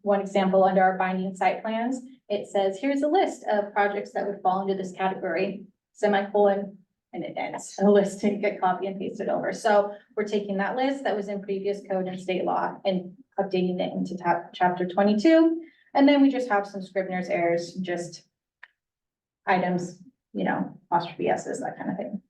One example under our binding site plans, it says, here's a list of projects that would fall into this category, semicolon, and it ends. A list didn't get copy and pasted over. So we're taking that list that was in previous code and state law and updating it into chapter 22. And then we just have some Scrivener's errors, just items, apostrophe S's, that kind of thing.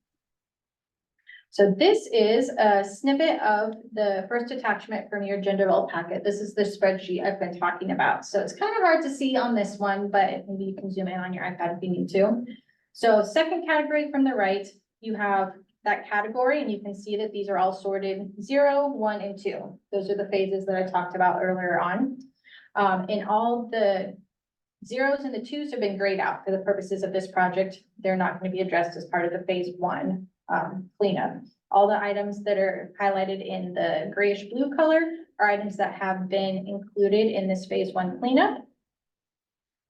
So this is a snippet of the first attachment from your agenda roll packet. This is the spreadsheet I've been talking about. So it's kind of hard to see on this one, but maybe you can zoom in on your iPad if you need to. So second category from the right, you have that category and you can see that these are all sorted 0, 1, and 2. Those are the phases that I talked about earlier on. And all the 0s and the 2s have been grayed out for the purposes of this project. They're not going to be addressed as part of the phase 1 cleanup. All the items that are highlighted in the grayish blue color are items that have been included in this phase 1 cleanup.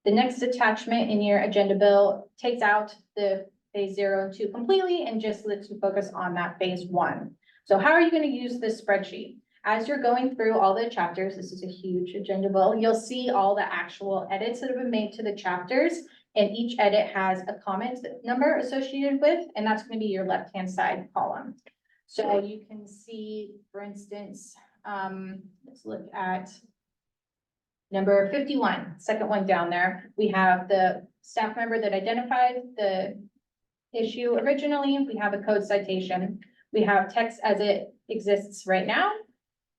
The next attachment in your agenda bill takes out the phase 0 and 2 completely and just lets you focus on that phase 1. So how are you going to use this spreadsheet? As you're going through all the chapters, this is a huge agenda bill, you'll see all the actual edits that have been made to the chapters. And each edit has a comment number associated with, and that's going to be your left-hand side column. So you can see, for instance, let's look at number 51, second one down there. We have the staff member that identified the issue originally. We have a code citation. We have text as it exists right now,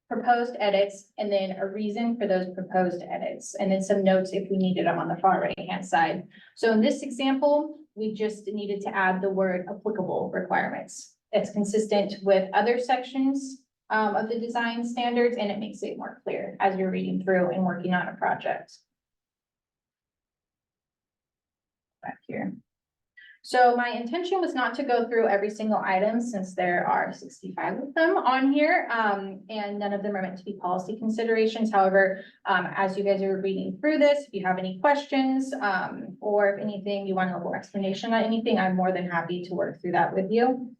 proposed edits, and then a reason for those proposed edits, and then some notes if we needed them on the far right-hand side. So in this example, we just needed to add the word applicable requirements. It's consistent with other sections of the design standards, and it makes it more clear as you're reading through and working on a project. Back here. So my intention was not to go through every single item since there are 65 of them on here, and none of them are meant to be policy considerations. However, as you guys are reading through this, if you have any questions, or if anything, you want a little explanation on anything, I'm more than happy to work through that with you.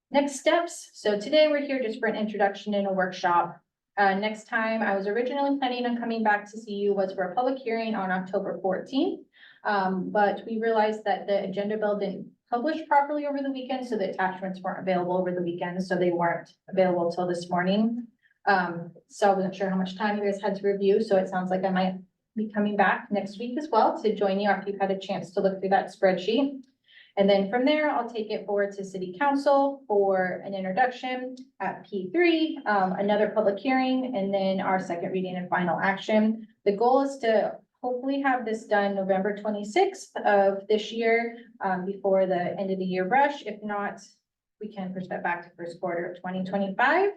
Next steps. So today we're here just for an introduction and a workshop. Next time I was originally planning on coming back to see you was for a public hearing on October 14th. But we realized that the agenda bill didn't publish properly over the weekend, so the attachments weren't available over the weekend, so they weren't available till this morning. So I wasn't sure how much time you guys had to review, so it sounds like I might be coming back next week as well to join you after you've had a chance to look through that spreadsheet. And then from there, I'll take it forward to city council for an introduction at P3, another public hearing, and then our second reading and final action. The goal is to hopefully have this done November 26th of this year, before the end of the year rush. If not, we can push that back to first quarter of 2025.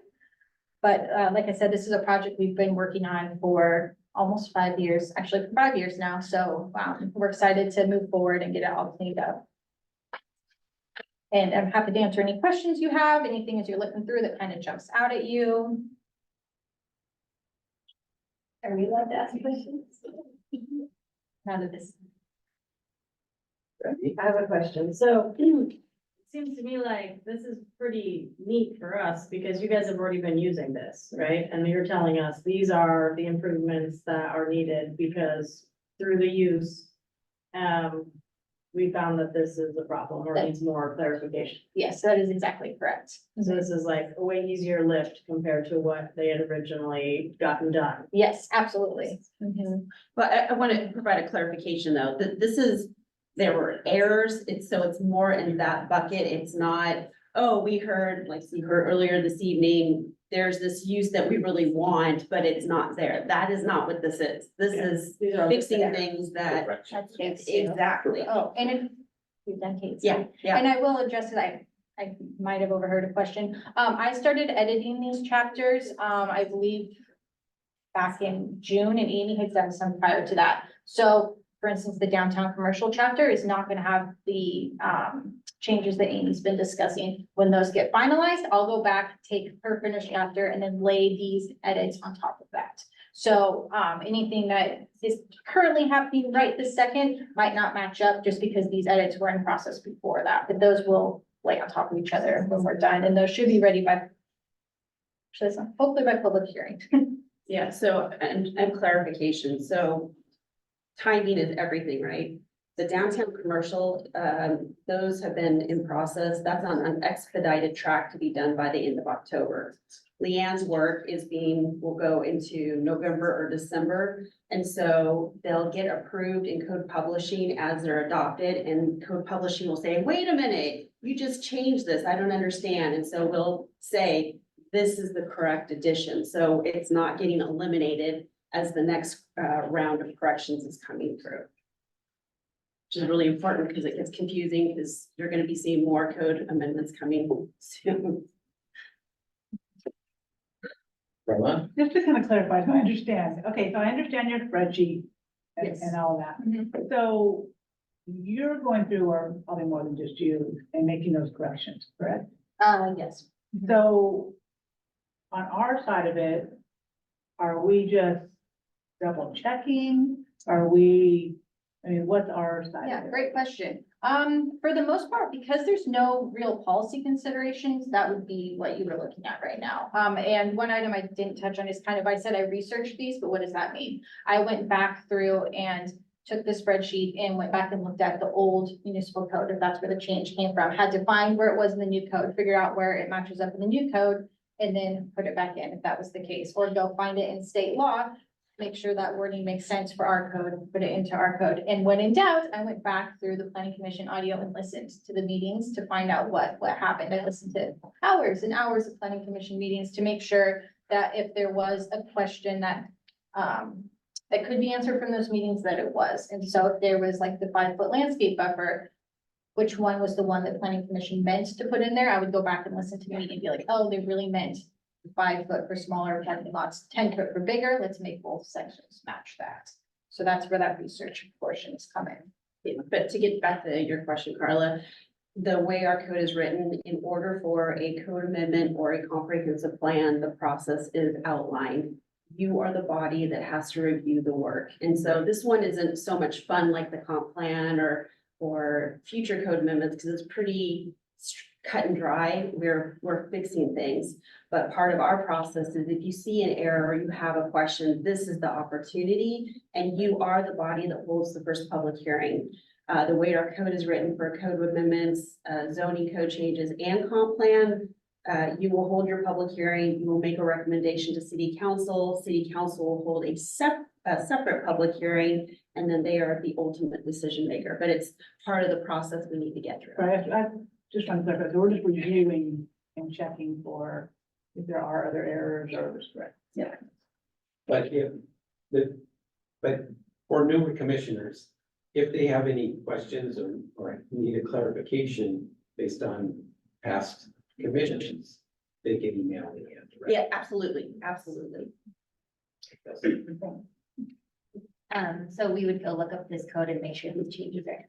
But like I said, this is a project we've been working on for almost 5 years, actually for 5 years now. So we're excited to move forward and get it all cleaned up. And I'm happy to answer any questions you have, anything as you're looking through that kind of jumps out at you. Are we allowed to ask questions? None of this. I have a question. So it seems to me like this is pretty neat for us because you guys have already been using this, right? And you're telling us these are the improvements that are needed because through the use, we found that this is a problem or needs more clarification. Yes, that is exactly correct. So this is like a way easier lift compared to what they had originally gotten done. Yes, absolutely. Mhm. But I want to provide a clarification though, that this is, there were errors, it's more in that bucket, it's not, oh, we heard, like you heard earlier this evening, there's this use that we really want, but it's not there. That is not what this is. This is These are fixing things that, That's yes. exactly. Oh, and if you've done Kate's. Yeah, yeah. And I will address it. I might have overheard a question. I started editing these chapters, I believe back in June, and Amy had done some prior to that. So for instance, the downtown commercial chapter is not gonna have the changes that Amy's been discussing. When those get finalized, I'll go back, take her finished chapter, and then lay these edits on top of that. So anything that is currently happening right this second might not match up just because these edits were in process before that, but those will lay on top of each other when we're done, and those should be ready by hopefully by public hearing. Yeah, so, and clarification, so timing is everything, right? The downtown commercial, those have been in process, that's on an expedited track to be done by the end of October. Leanne's work will go into November or December, and so they'll get approved in code publishing as they're adopted, and code publishing will say, wait a minute, you just changed this, I don't understand, and so we'll say, this is the correct addition, so it's not getting eliminated as the next round of corrections is coming through. Which is really important because it gets confusing because you're gonna be seeing more code amendments coming soon. Just to kind of clarify, so I understand, okay, so I understand your spreadsheet and, Yes. and all that. Mhm. So you're going through, or probably more than just you, and making those corrections, correct? Yes. So on our side of it, are we just double checking? Are we, I mean, what's our side Yeah, of it? great question. For the most part, because there's no real policy considerations, that would be what you were looking at right now. And one item I didn't touch on is kind of, I said I researched these, but what does that mean? I went back through and took the spreadsheet and went back and looked at the old municipal code, if that's where the change came from, had to find where it was in the new code, figure out where it matches up in the new code, and then put it back in if that was the case, or go find it in state law, make sure that wording makes sense for our code, put it into our code. And when in doubt, I went back through the planning commission audio and listened to the meetings to find out what happened. I listened to hours and hours of planning commission meetings to make sure that if there was a question that that could be answered from those meetings, that it was. And so if there was like the 5-foot landscape buffer, which one was the one that planning commission meant to put in there, I would go back and listen to the meeting and be like, oh, they really meant 5 foot for smaller parking lots, 10 foot for bigger, let's make both sections match that. So that's where that research portion is coming. Yeah, but to get back to your question, Carla, the way our code is written, in order for a code amendment or a comprehensive plan, the process is outlined. You are the body that has to review the work. And so this one isn't so much fun like the comp plan or future code amendments, because it's pretty cut and dry. We're fixing things. But part of our process is if you see an error or you have a question, this is the opportunity, and you are the body that holds the first public hearing. The way our code is written for code amendments, zoning code changes, and comp plan, you will hold your public hearing, you will make a recommendation to city council will hold a a separate public hearing, and then they are the ultimate decision maker, but it's part of the process we need to get through. Right, I just want to clarify, so we're just reviewing and checking for if there are other errors or, right? But but for newer commissioners, if they have any questions or need a clarification based on past commissions, they can email me. Yeah, absolutely, absolutely. So we would go look up this code and make sure these changes are.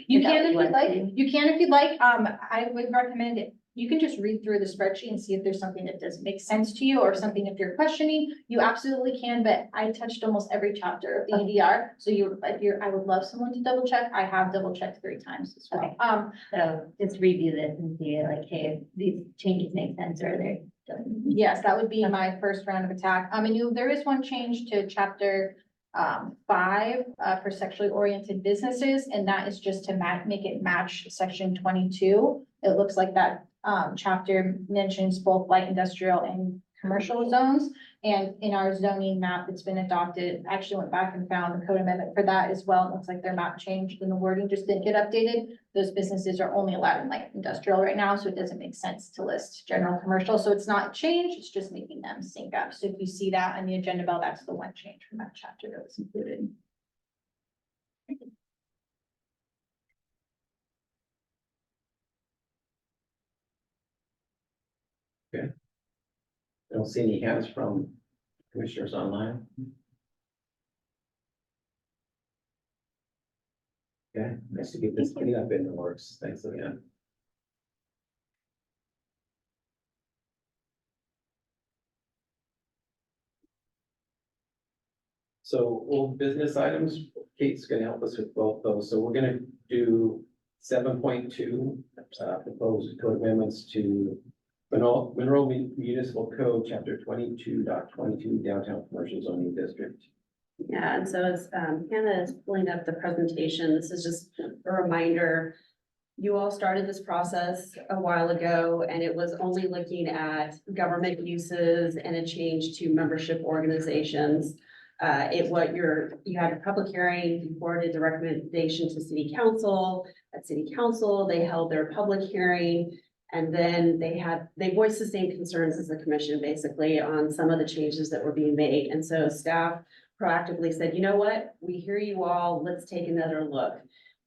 You Is that can what if you you'd want like, to do? you can if you'd like, I would recommend it. You can just read through the spreadsheet and see if there's something that doesn't make sense to you or something if you're questioning, you absolutely can, but I touched almost every chapter of the EDR. So I would love someone to double check. I have double checked 3 times as well. Okay. So just review this and see like, hey, if these changes make sense or they're. Yes, that would be my first round of attack. There is one change to chapter 5 for sexually oriented businesses, and that is just to make it match section 22. It looks like that chapter mentions both light industrial and commercial zones. And in our zoning map that's been adopted, I actually went back and found the code amendment for that as well. It looks like their map changed and the wording just didn't get updated. Those businesses are only allowed in light industrial right now, so it doesn't make sense to list general commercial. So it's not a change, it's just making them sync up. So if you see that on the agenda bell, that's the one change from that chapter that was included. I don't see any hands from commissioners online. Okay, nice to get this cleanup in the works. Thanks again. So old business items, Kate's gonna help us with both those. So we're gonna do 7.2, proposed code amendments to Monroe Municipal Code, chapter 22.22, downtown commercial zoning district. Yeah, and so as Hannah is pulling up the presentation, this is just a reminder. You all started this process a while ago, and it was only looking at government uses and a change to membership organizations. You had a public hearing, you forwarded the recommendation to city council. At city council, they held their public hearing. And then they voiced the same concerns as the commission, basically, on some of the changes that were being made. And so staff proactively said, you know what, we hear you all, let's take another look.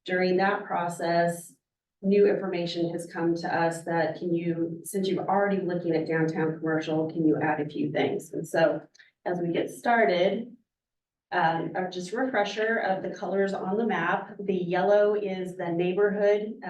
During that process, new information has come to us that since you're already looking at downtown commercial, can you add a few things? And so as we get started, just a refresher of the colors on the map. The yellow is the neighborhood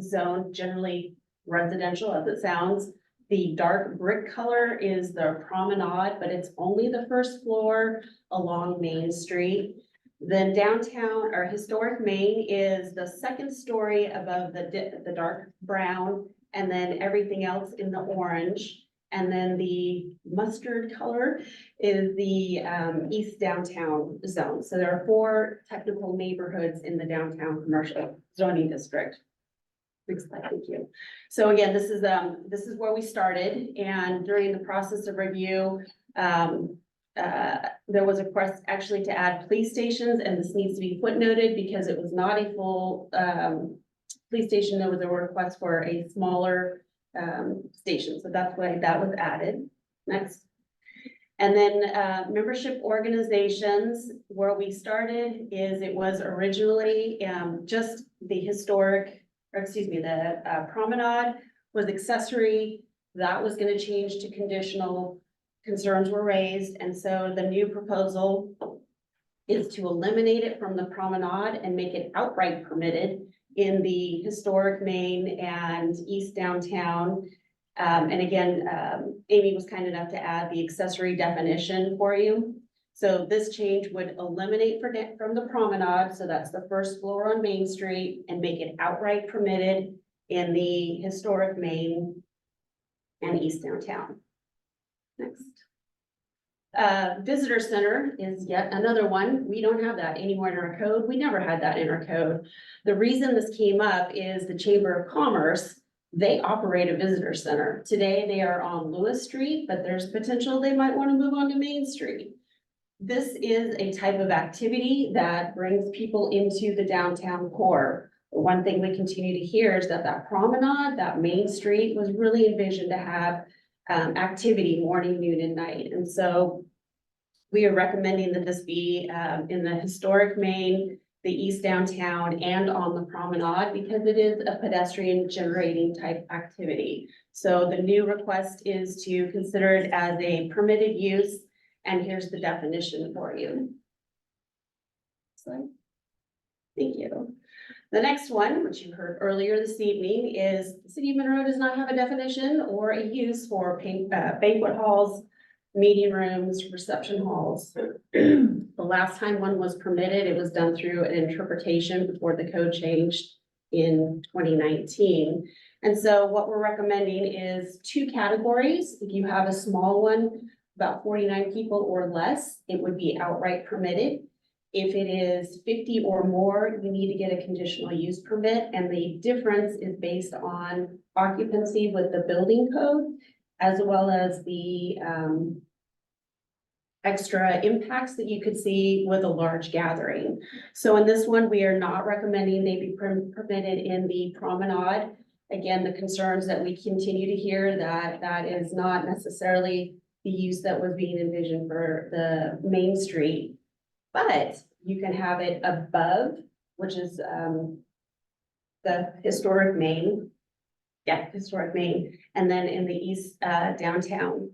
zone, generally residential as it sounds. The dark brick color is the promenade, but it's only the first floor along Main Street. Then downtown or historic Main is the second story above the dark brown, and then everything else in the orange. And then the mustard color is the east downtown zone. So there are 4 technical neighborhoods in the downtown commercial zoning district. Next slide, thank you. So again, this is where we started, and during the process of review, there was a request actually to add police stations, and this needs to be footnoted because it was not a full police station. There was a request for a smaller station, so that's why that was added. Next. And then membership organizations, where we started is it was originally just the historic, or excuse me, the promenade was accessory. That was going to change to conditional. Concerns were raised, and so the new proposal is to eliminate it from the promenade and make it outright permitted in the historic Main and East Downtown. And again, Amy was kind enough to add the accessory definition for you. So this change would eliminate from the promenade, so that's the first floor on Main Street, and make it outright permitted in the historic Main and East Downtown. Next. Visitor center is yet another one. We don't have that anywhere in our code. We never had that in our code. The reason this came up is the Chamber of Commerce, they operate a visitor center. Today they are on Lewis Street, but there's potential they might want to move on to Main Street. this is a type of activity that brings people into the downtown core. One thing we continue to hear is that that promenade, that main street was really envisioned to have activity morning, noon, and night. And so we are recommending that this be in the historic main, the east downtown, and on the promenade, because it is a pedestrian generating type activity. So the new request is to consider it as a permitted use, and here's the definition for you. Slide. Thank you. The next one, which you heard earlier this evening, is the city of Monroe does not have a definition or a use for banquet halls, meeting rooms, reception halls. The last time one was permitted, it was done through an interpretation before the code changed in 2019. And so what we're recommending is 2 categories. If you have a small one, about 49 people or less, it would be outright permitted. If it is 50 or more, you need to get a conditional use permit, and the difference is based on occupancy with the building code, as well as the extra impacts that you could see with a large gathering. So in this one, we are not recommending they be permitted in the promenade. Again, the concerns that we continue to hear that that is not necessarily the use that was being envisioned for the main street. But you can have it above, which is the historic main. Yeah, historic main, and then in the east downtown.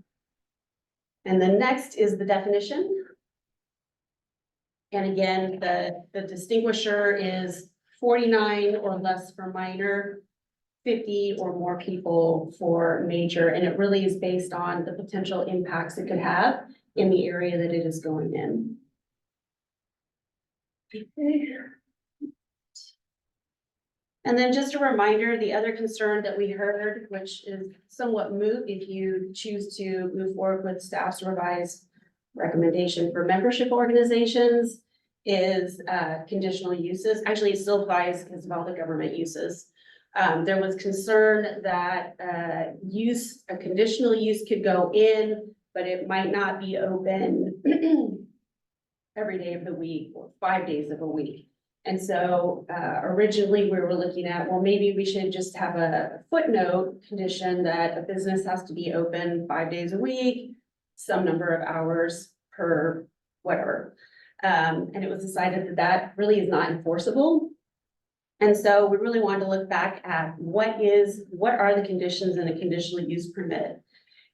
And then next is the definition. And again, the distinguisher is 49 or less for minor, 50 or more people for major, and it really is based on the potential impacts it could have in the area that it is going in. And then just a reminder, the other concern that we heard, which is somewhat moot if you choose to move forward with staff's revised recommendation for membership organizations, is conditional uses. Actually, it still applies because of all the government uses. There was concern that a conditional use could go in, but it might not be open every day of the week or 5 days of a week. And so originally we were looking at, well, maybe we should just have a footnote condition that a business has to be open 5 days a week, some number of hours per whatever. And it was decided that that really is not enforceable. And so we really wanted to look back at what are the conditions in a conditional use permit.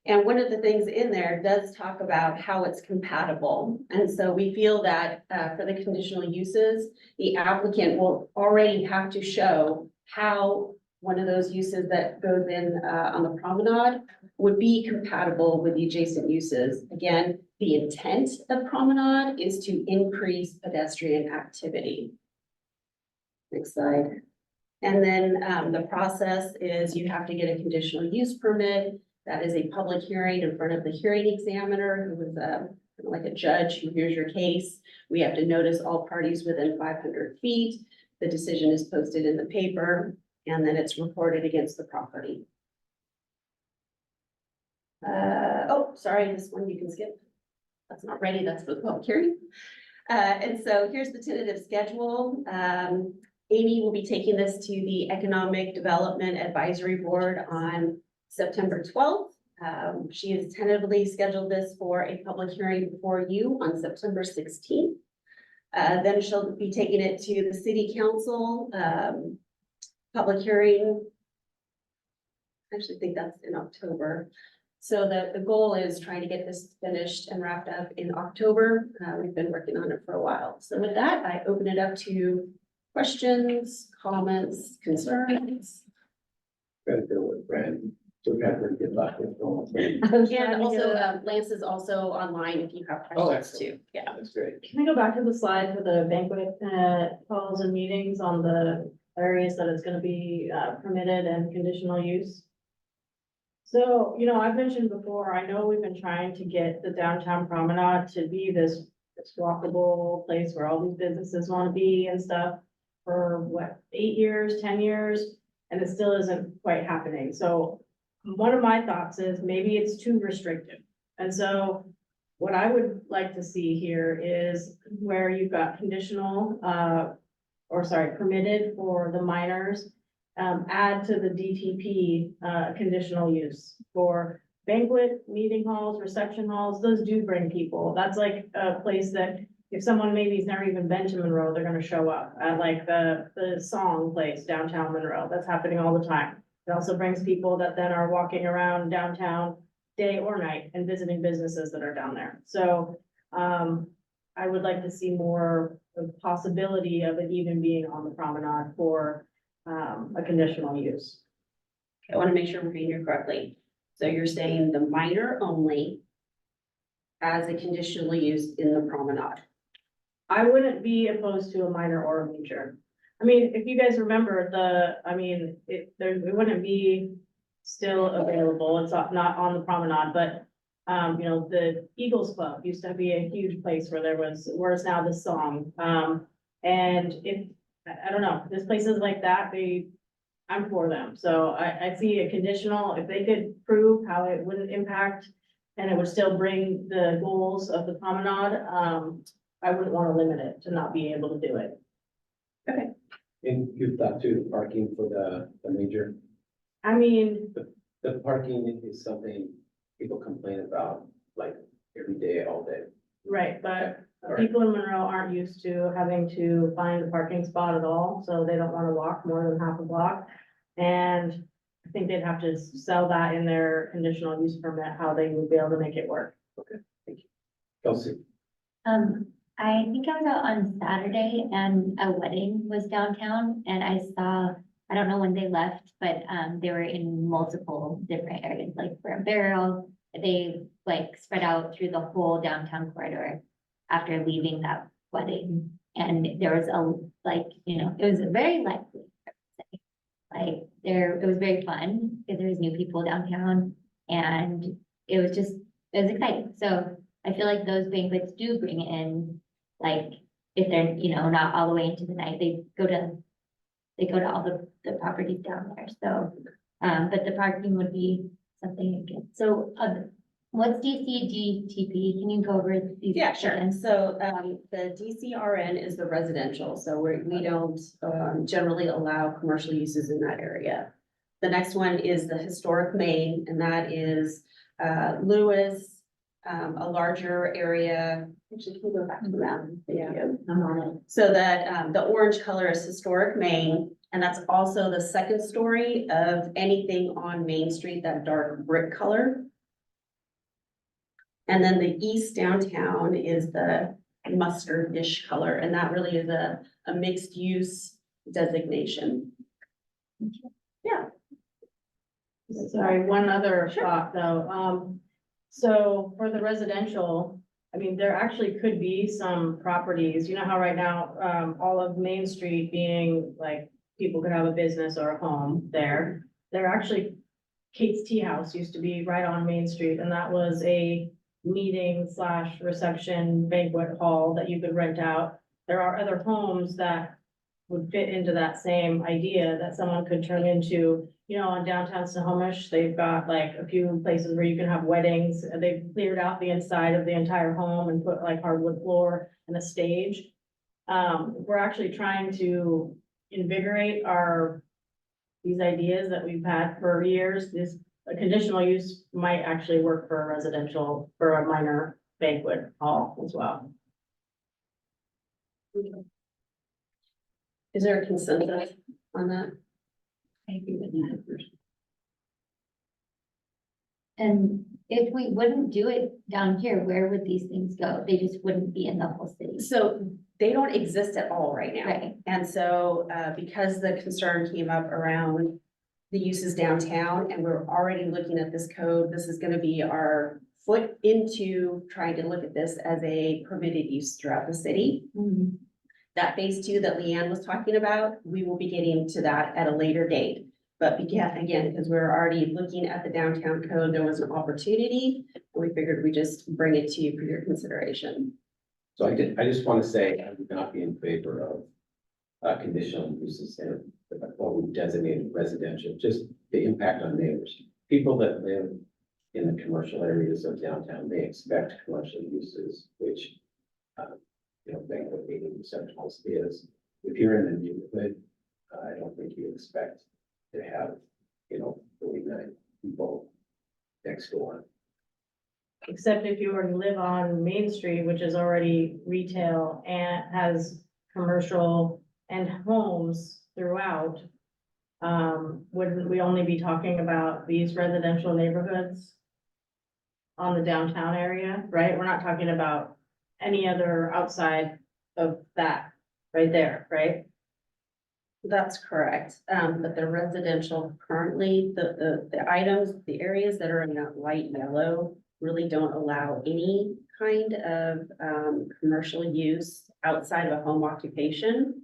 And one of the things in there does talk about how it's compatible. And so we feel that for the conditional uses, the applicant will already have to show how one of those uses that goes in on the promenade would be compatible with the adjacent uses. Again, the intent of promenade is to increase pedestrian activity. Next slide. And then the process is you have to get a conditional use permit. That is a public hearing in front of the hearing examiner, who is like a judge who hears your case. We have to notice all parties within 500 feet. The decision is posted in the paper, and then it's reported against the property. Oh, sorry, this one you can skip. That's not ready, that's for the public hearing. And so here's the tentative schedule. Amy will be taking this to the Economic Development Advisory Board on September 12th. She has tentatively scheduled this for a public hearing before you on September 16th. Then she'll be taking it to the City Council, public hearing. I actually think that's in October. So the goal is trying to get this finished and wrapped up in October. We've been working on it for a while. So with that, I open it up to questions, comments, concerns. Good, with Brad. So we have to get back with And also, Lance is also online if you have questions too. Yeah. That's great. Can I go back to the slide for the banquet halls and meetings on the areas that it's gonna be permitted and conditional use? So, you know, I've mentioned before, I know we've been trying to get the downtown promenade to be this walkable place where all these businesses wanna be and stuff for what, 8 years, 10 years, and it still isn't quite happening. So one of my thoughts is maybe it's too restrictive. And so what I would like to see here is where you've got conditional, permitted for the minors. Add to the DTP, conditional use for banquet, meeting halls, reception halls, those do bring people. That's like a place that if someone maybe's never even been to Monroe, they're gonna show up at like the song place downtown Monroe. That's happening all the time. It also brings people that then are walking around downtown day or night and visiting businesses that are down there. So, I would like to see more of possibility of it even being on the promenade for, a conditional use. I want to make sure we're reading you correctly. So you're saying the minor only as a conditional use in the promenade. I wouldn't be opposed to a minor or a major. I mean, if you guys remember it wouldn't be still available. It's not on the promenade, but the Eagles Club used to be a huge place where's now the song. And if, I don't know, there's places like that, I'm for them. So I see a conditional, if they could prove how it wouldn't impact and it would still bring the goals of the promenade, I wouldn't want to limit it to not being able to do it. And you've thought through the parking for the major, I mean, the parking is something people complain about like every day, all day. right, but All right. people in Monroe aren't used to having to find a parking spot at all, so they don't want to walk more than half a block. And I think they'd have to sell that in their conditional use permit, how they would be able to make it work. Kelsey, I think I was out on Saturday and a wedding was downtown and I saw, I don't know when they left, but they were in multiple different areas, like for a barrel. They like spread out through the whole downtown corridor after leaving that wedding. And there was it was very lively, I would say. Like it was very fun because there was new people downtown and it was exciting. So I feel like those banquets do bring in, like, if they're, not all the way into the night, they go to all the properties down there, so, but the parking would be something again. So, what's DCGTP? Can you go over these? Yeah, sure. again? So, the DCRN is the residential, so we don't, generally allow commercial uses in that area. The next one is the historic main, and that is, Lewis, a larger area. Actually, can we go back to the map? Thank you. I'm on it. So that, the orange color is historic Main, and that's also the second story of anything on Main Street, that dark brick color. And then the east downtown is the mustardish color, and that really is a mixed use designation. Yeah. Sorry, one other Sure. thought though. So for the residential, I mean, there actually could be some properties, you know how right now, all of Main Street being like, people could have a business or a home there. They're actually, Kate's Tea House used to be right on Main Street, and that was a meeting / reception banquet hall that you could rent out. There are other homes that would fit into that same idea that someone could turn into, on downtown Snohomish, they've got like a few places where you can have weddings. They've cleared out the inside of the entire home and put like hardwood floor and a stage. We're actually trying to invigorate these ideas that we've had for years. A conditional use might actually work for a residential, for a minor banquet hall as well. Is there a consensus on that? I agree with that. And if we wouldn't do it down here, where would these things go? They just wouldn't be in the whole city. So they don't exist at all right now. Right. And so, because the concern came up around the uses downtown, and we're already looking at this code, this is gonna be our foot into trying to look at this as a permitted use throughout the city. Mhm. That phase 2 that Leanne was talking about, we will be getting to that at a later date. But again, because we're already looking at the downtown code, there was an opportunity, and we figured we just bring it to you for your consideration. so I just want to say I would not be in favor of conditional uses and what we designated residential, just the impact on neighbors. People that live in the commercial areas of downtown may expect commercial uses, which, banquet meeting sometimes is. If you're in a neighborhood, I don't think you expect to have, 49 people next door. Except if you were to live on Main Street, which is already retail and has commercial and homes throughout. Wouldn't we only be talking about these residential neighborhoods? On the downtown area, right? We're not talking about any other outside of that right there, right? That's correct, but the residential currently, the items, the areas that are in that light yellow really don't allow any kind of, commercial use outside of a home occupation.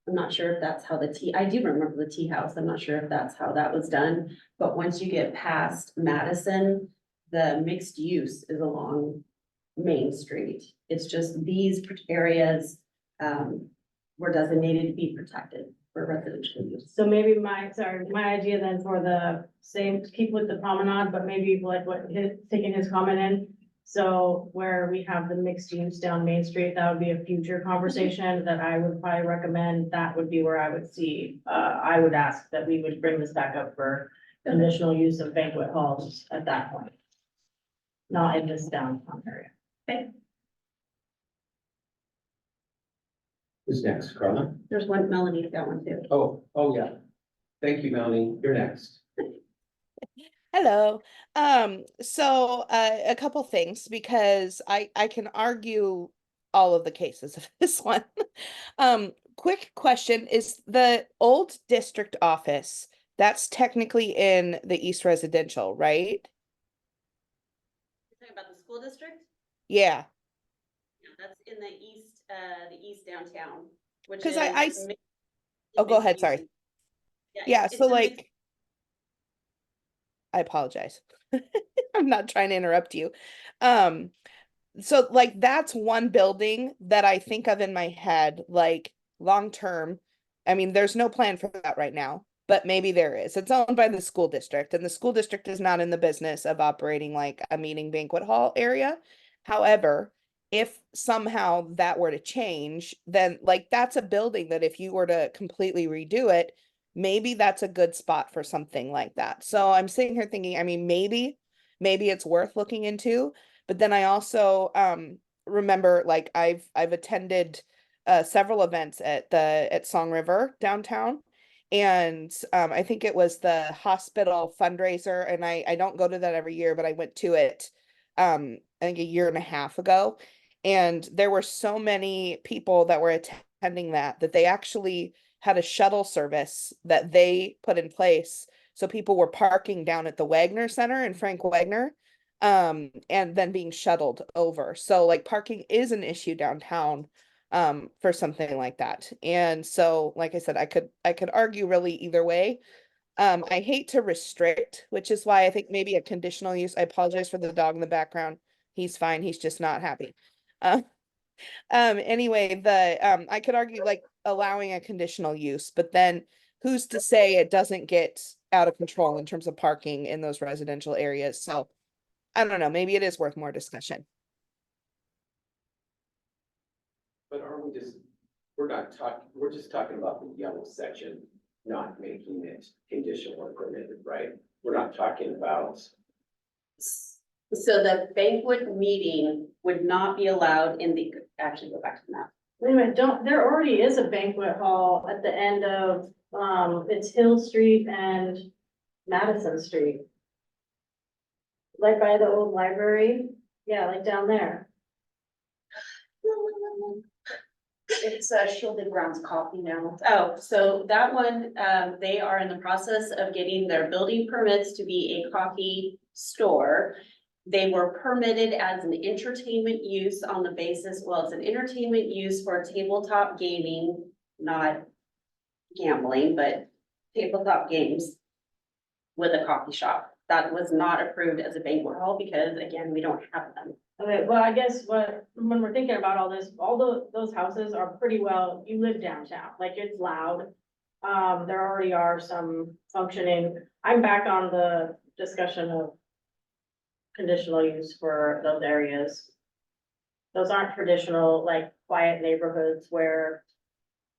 I'm not sure if that's how I do remember the tea house, I'm not sure if that's how that was done, but once you get past Madison, the mixed use is along Main Street. It's just these areas, were designated to be protected for residential use. So maybe my idea then for the same, keep with the promenade, but maybe like taking his comment in. So where we have the mixed use down Main Street, that would be a future conversation that I would probably recommend. That would be where I would see, I would ask that we would bring this back up for conditional use of banquet halls at that point. Not in this downtown area. Who's next, Carla? There's one, Melanie's got one too. Oh, yeah. Thank you, Melanie. You're next. Hello. A couple things because I can argue all of the cases of this one. Quick question, is the old district office, that's technically in the East Residential, right? You're talking about the school district? Yeah, Yeah, that's in the east downtown, which 'Cause is. oh, go ahead, mixed sorry. use. Yeah, it's so a mixed- like, I apologize. I'm not trying to interrupt you. So like that's one building that I think of in my head, like long term. I mean, there's no plan for that right now, but maybe there is. It's owned by the school district, and the school district is not in the business of operating like a meeting banquet hall area. However, if somehow that were to change, then like that's a building that if you were to completely redo it, maybe that's a good spot for something like that. So I'm sitting here thinking, I mean, maybe it's worth looking into. But then I also remember like I've attended several events at Song River downtown. And I think it was the hospital fundraiser, and I don't go to that every year, but I went to it I think a year and a half ago. And there were so many people that were attending that they actually had a shuttle service that they put in place. So people were parking down at the Wagner Center in Frank Wagner, and then being shuttled over. So like parking is an issue downtown for something like that. And so like I said, I could argue really either way. I hate to restrict, which is why I think maybe a conditional use. I apologize for the dog in the background. He's fine. He's just not happy. Anyway, I could argue like allowing a conditional use, but then who's to say it doesn't get out of control in terms of parking in those residential areas? So I don't know, maybe it is worth more discussion. But we're just talking about the yellow section, not making it conditional or permitted, right? We're not talking about, So the banquet meeting would not be allowed actually go back to the map. Wait a minute, there already is a banquet hall at the end of, it's Hill Street and Madison Street. Like by the old library, yeah, like down there. It's Shielded Grounds Coffee now. Oh, so that one, they are in the process of getting their building permits to be a coffee store. They were permitted as an entertainment use on the basis, well, it's an entertainment use for tabletop gaming, not gambling, but tabletop games with a coffee shop. That was not approved as a banquet hall because again, we don't have them. Okay, well, I guess when we're thinking about all this, those houses are pretty well, you live downtown, like it's loud. There already are some functioning, I'm back on the discussion of conditional use for those areas. Those aren't traditional, like, quiet neighborhoods where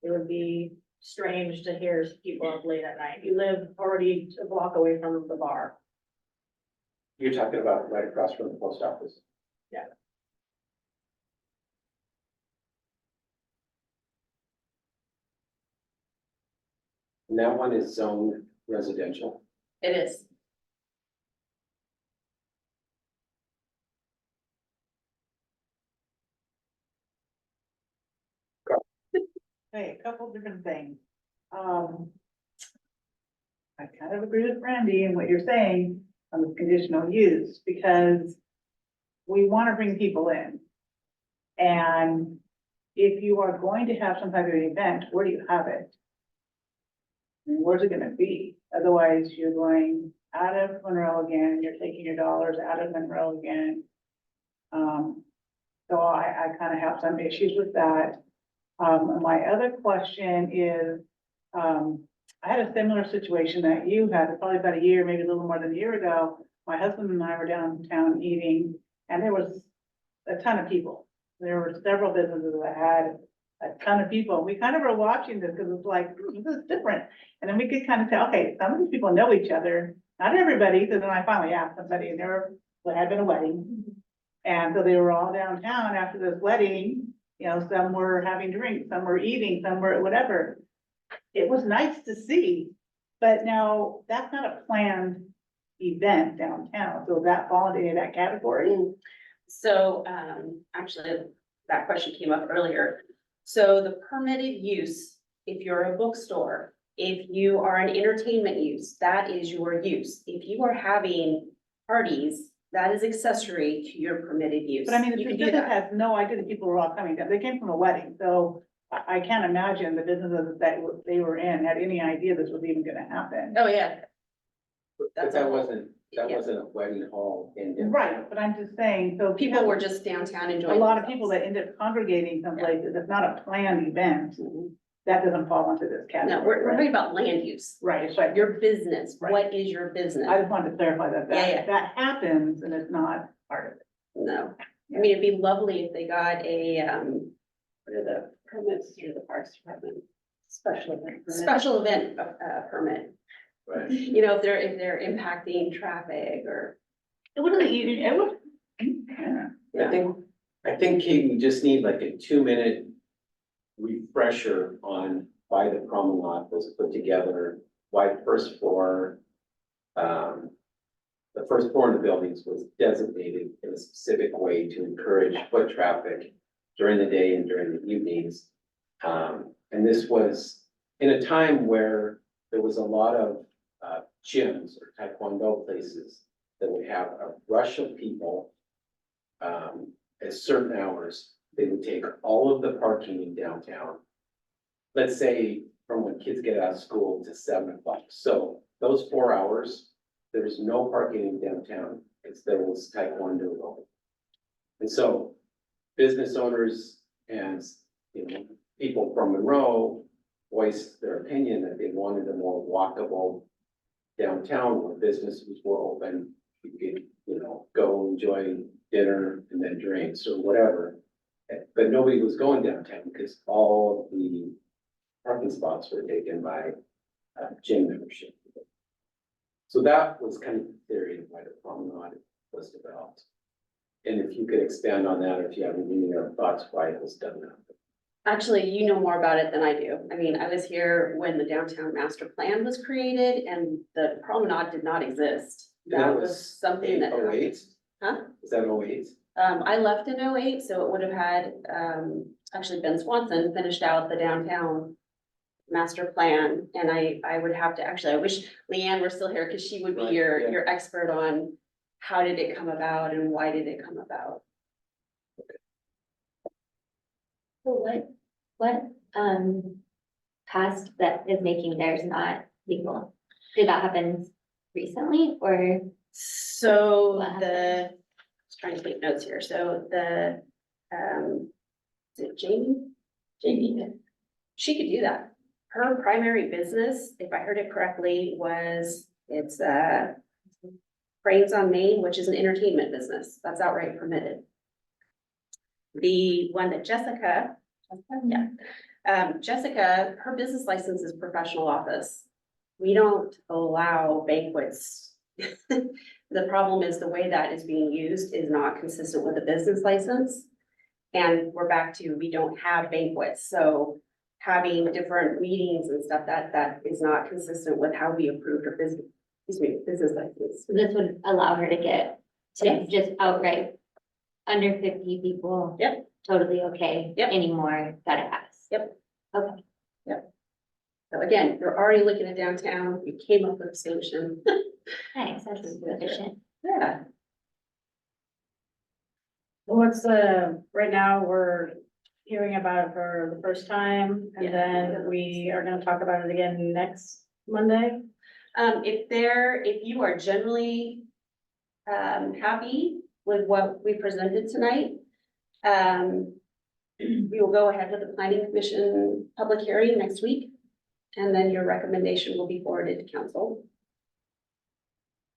it would be strange to hear people up late at night. You live already a block away from the bar. You're talking about right across from the post office. Yeah. And that one is zoned residential. It is. Okay, a couple different things. I kind of agree with Randy and what you're saying on the conditional use, because we want to bring people in. And if you are going to have some type of event, where do you have it? And where's it gonna be? Otherwise, you're going out of Monroe again, you're taking your dollars out of Monroe again. So I kind of have some issues with that. And my other question is, I had a similar situation that you had, probably about a year, maybe a little more than a year ago. My husband and I were downtown eating, and there was a ton of people. There were several businesses that had a ton of people. We kind of were watching this because it's like, this is different. And then we could kind of say, okay, some of these people know each other, not everybody. So then I finally asked somebody, and there had been a wedding. And so they were all downtown after this wedding. You know, some were having drinks, some were eating, some were whatever. It was nice to see, but now that's not a planned event downtown. So that fall into that category. So, actually, that question came up earlier. So the permitted use, if you're a bookstore, if you are an entertainment use, that is your use. If you are having parties, that is accessory to your permitted use. But I mean, You the can do business that. has no idea that people were all coming down. They came from a wedding, so I can't imagine the businesses that they were in had any idea this was even gonna happen. Oh, yeah. But That's that a- wasn't yeah. a wedding hall in. Right, but I'm just saying, so People were just downtown a enjoying. lot of people that end up congregating someplace, it's not a planned event, Mhm. that doesn't fall into this No, category. we're right? talking about land use, Right, it's like, your business. Right. What is your business? I just wanted to clarify that, Yeah, yeah. that happens and it's not part of it. No, I mean, it'd be lovely if they got a, what are the permits through the Parks Department? Special event. Special event, permit, Right. you know, if they're impacting traffic or. It wouldn't even, it would. Yeah. I think, Kate, we just need like a 2-minute refresher on why the promenade was put together, why the first floor in the buildings was designated in a specific way to encourage foot traffic during the day and during the evenings. And this was in a time where there was a lot of gyms or taekwondo places that would have a rush of people. At certain hours, they would take all of the parking in downtown. Let's say from when kids get out of school to 7 o'clock. So those 4 hours, there's no parking in downtown. There was taekwondo going. And so business owners and, people from Monroe voiced their opinion that they wanted a more walkable downtown where businesses were open. You could, go enjoy dinner and then drinks or whatever. But nobody was going downtown because all of the parking spots were taken by gym membership. So that was kind of the theory of why the promenade was developed. And if you could expand on that, or if you have any other thoughts why it was done that. Actually, you know more about it than I do. I mean, I was here when the downtown master plan was created and the promenade did not exist. That was something that. 08? Huh? Is that 08? I left in 08, so it would have had, actually Ben Swanson finished out the downtown master plan. And I would have to, actually, I wish Leanne were still here because she would be Right, your, yeah. your expert on how did it come about and why did it come about? So what, passed that is making theirs not legal? Did that happen recently or? So What the, just trying to take notes here, so the, is it Jamie? Jamie, she could do that. Her primary business, if I heard it correctly, was, it's, Cranes on Main, which is an entertainment business, that's outright permitted. The one that Jessica, Jessica, her business license is professional office. We don't allow banquets. The problem is the way that is being used is not consistent with the business license. And we're back to, we don't have banquets, so having different meetings and stuff, that is not consistent with how we approved her business, business license. So this would allow her to get to Yes. just outright under 50 people. Yep. Totally okay. Yep. Anymore, gotta ask. Yep. Okay. So again, you're already looking at downtown, you came up with a solution. Nice, that's efficient. Yeah. What's right now, we're hearing about it for the first time, and Yeah. then we are gonna talk about it again next Monday. If you are generally happy with what we presented tonight, we will go ahead with the planning commission public hearing next week. And then your recommendation will be forwarded to council.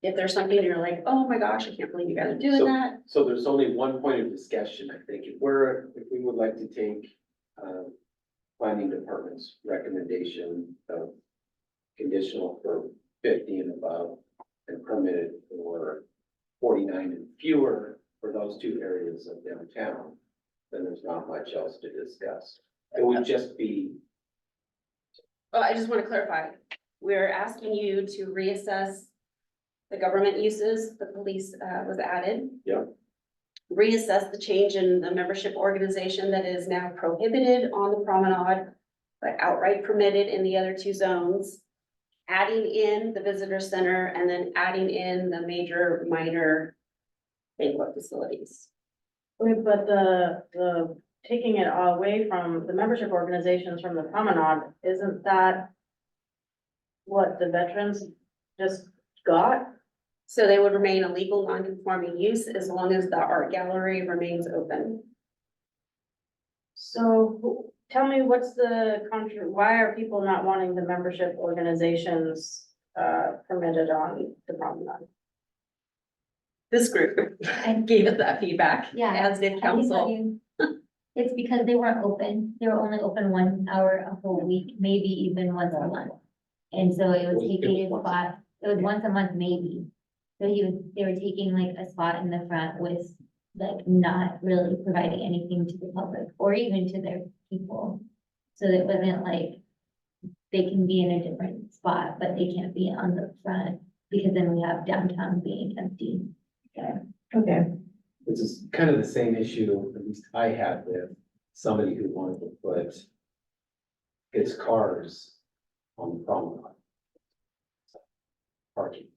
If there's something you're like, oh my gosh, I can't believe you guys are doing that. So there's only one point of discussion, I think. If we would like to take, planning department's recommendation of conditional for 50 and above and permitted for 49 and fewer for those two areas of downtown, then there's not much else to discuss. It would just be, Well, I just want to clarify, we're asking you to reassess the government uses, the police was added. Yeah. Reassess the change in the membership organization that is now prohibited on the promenade, but outright permitted in the other two zones. Adding in the visitor center and then adding in the major minor banquet facilities. Wait, but the taking it all away from the membership organizations from the promenade, isn't that what the veterans just got? So they would remain a legal non-conforming use as long as the art gallery remains open. So tell me, what's the why are people not wanting the membership organizations permitted on the promenade? This group gave us that feedback, Yeah. as did I can tell council. you, it's because they weren't open. They were only open 1 hour a whole week, maybe even once a month. And so it was taking a spot, it was once a month maybe. So they were taking like a spot in the front with like not really providing anything to the public or even to their people. So it wasn't like they can be in a different spot, but they can't be on the front because then we have downtown being empty. Okay. this is kind of the same issue, at least I had with somebody who wanted to put his cars on the promenade. Parking.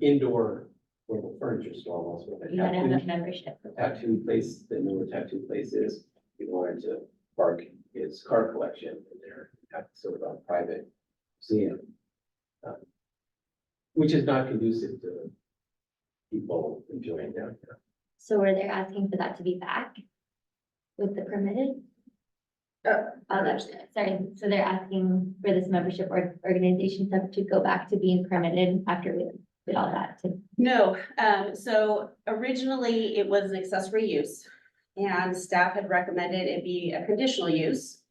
Indoor, where the furniture store was, where You the gotta have a tattoo, membership. tattoo place, the newer tattoo place is. He wanted to park his car collection in there, have sort of a private museum. Which is not conducive to people enjoying downtown. So were they asking for that to be back with the permitted? Oh, that's, sorry, so they're asking for this membership or organization stuff to go back to being permitted after we did all that to. No, so originally it was an accessory use and staff had recommended it be a conditional use.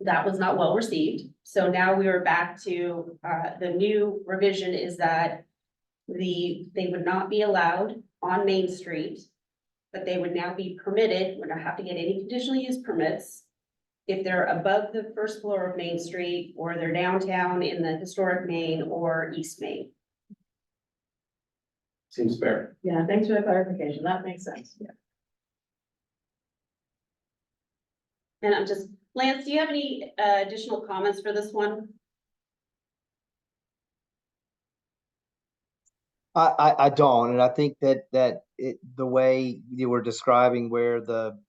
That was not well received. So now we are back to, the new revision is that they would not be allowed on Main Street, but they would now be permitted, would not have to get any conditional use permits if they're above the first floor of Main Street or they're downtown in the historic Main or East Main. Seems fair. Yeah, thanks for the clarification. That makes sense. And I'm just, Lance, do you have any additional comments for this one? I don't, and I think that the way you were describing where the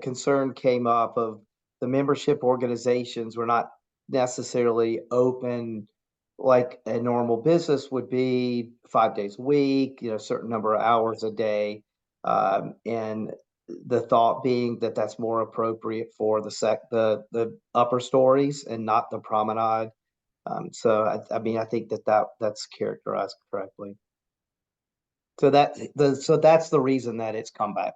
concern came up of the membership organizations were not necessarily open like a normal business would be 5 days a week, a certain number of hours a day. And the thought being that that's more appropriate for the upper stories and not the promenade. So I mean, I think that's characterized correctly. So that's the reason that it's come back.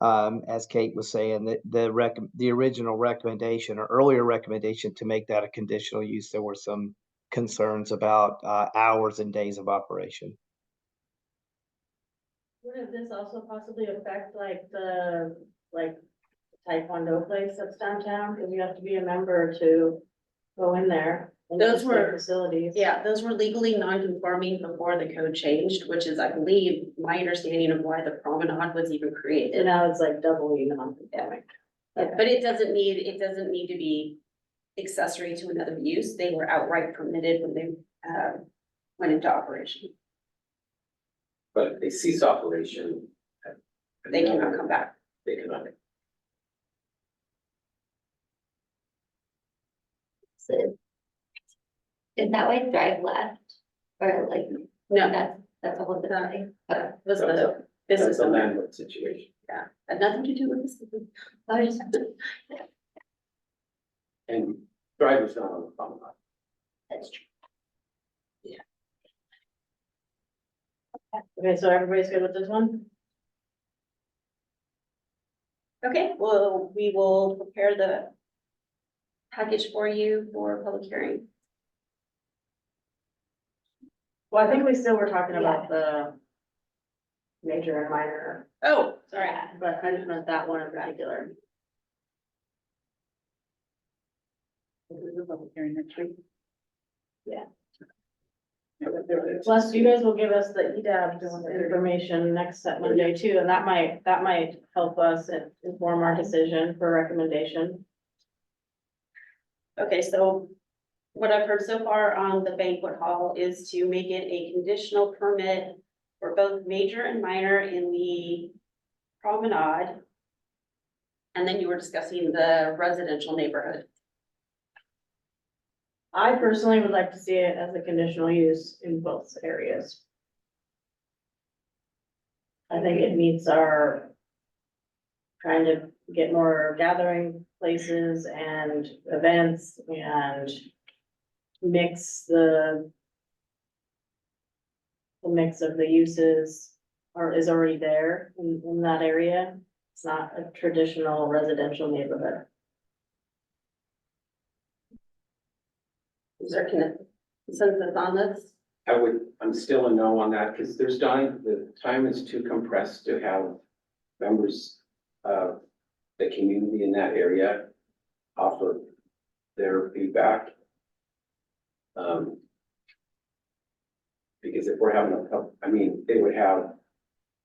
As Kate was saying, the original recommendation or earlier recommendation to make that a conditional use, there were some concerns about, hours and days of operation. Wouldn't this also possibly affect like the, Taekwondo place that's downtown, because you have to be a member to go in there? and Those use their were- Facilities. Yeah, those were legally non-conforming before the code changed, which is, I believe, my understanding of why the promenade was even And created. now it's like doubly non-conforming. But it doesn't need to be accessory to another use. They were outright permitted when they, went into operation. But if they cease operation. They cannot come back. They cannot. So is that why Thrive left? Or like, No, that's a whole different thing? Okay. was the That's business a owner. landlord situation. Had nothing to do with this. I was just, And driver's not on the promenade. that's true. Okay, so everybody's good with this one? Okay, well, we will prepare the package for you for public hearing. Well, I think we still were talking about the major and minor, Oh, sorry. but I just meant that one in particular. This is a public hearing next week. Plus, you guys will give us the EDAB information next Monday too, and that might help us inform our decision for recommendation. Okay, so what I've heard so far on the banquet hall is to make it a conditional permit for both major and minor in the promenade. And then you were discussing the residential neighborhood. I personally would like to see it as a conditional use in both areas. I think it meets our trying to get more gathering places and events and mix the mix of the uses is already there in that area. It's not a traditional residential neighborhood. Is there consensus on this? I'm still a no on that, because the time is too compressed to have members of the community in that area offer their feedback. Because if we're having they would have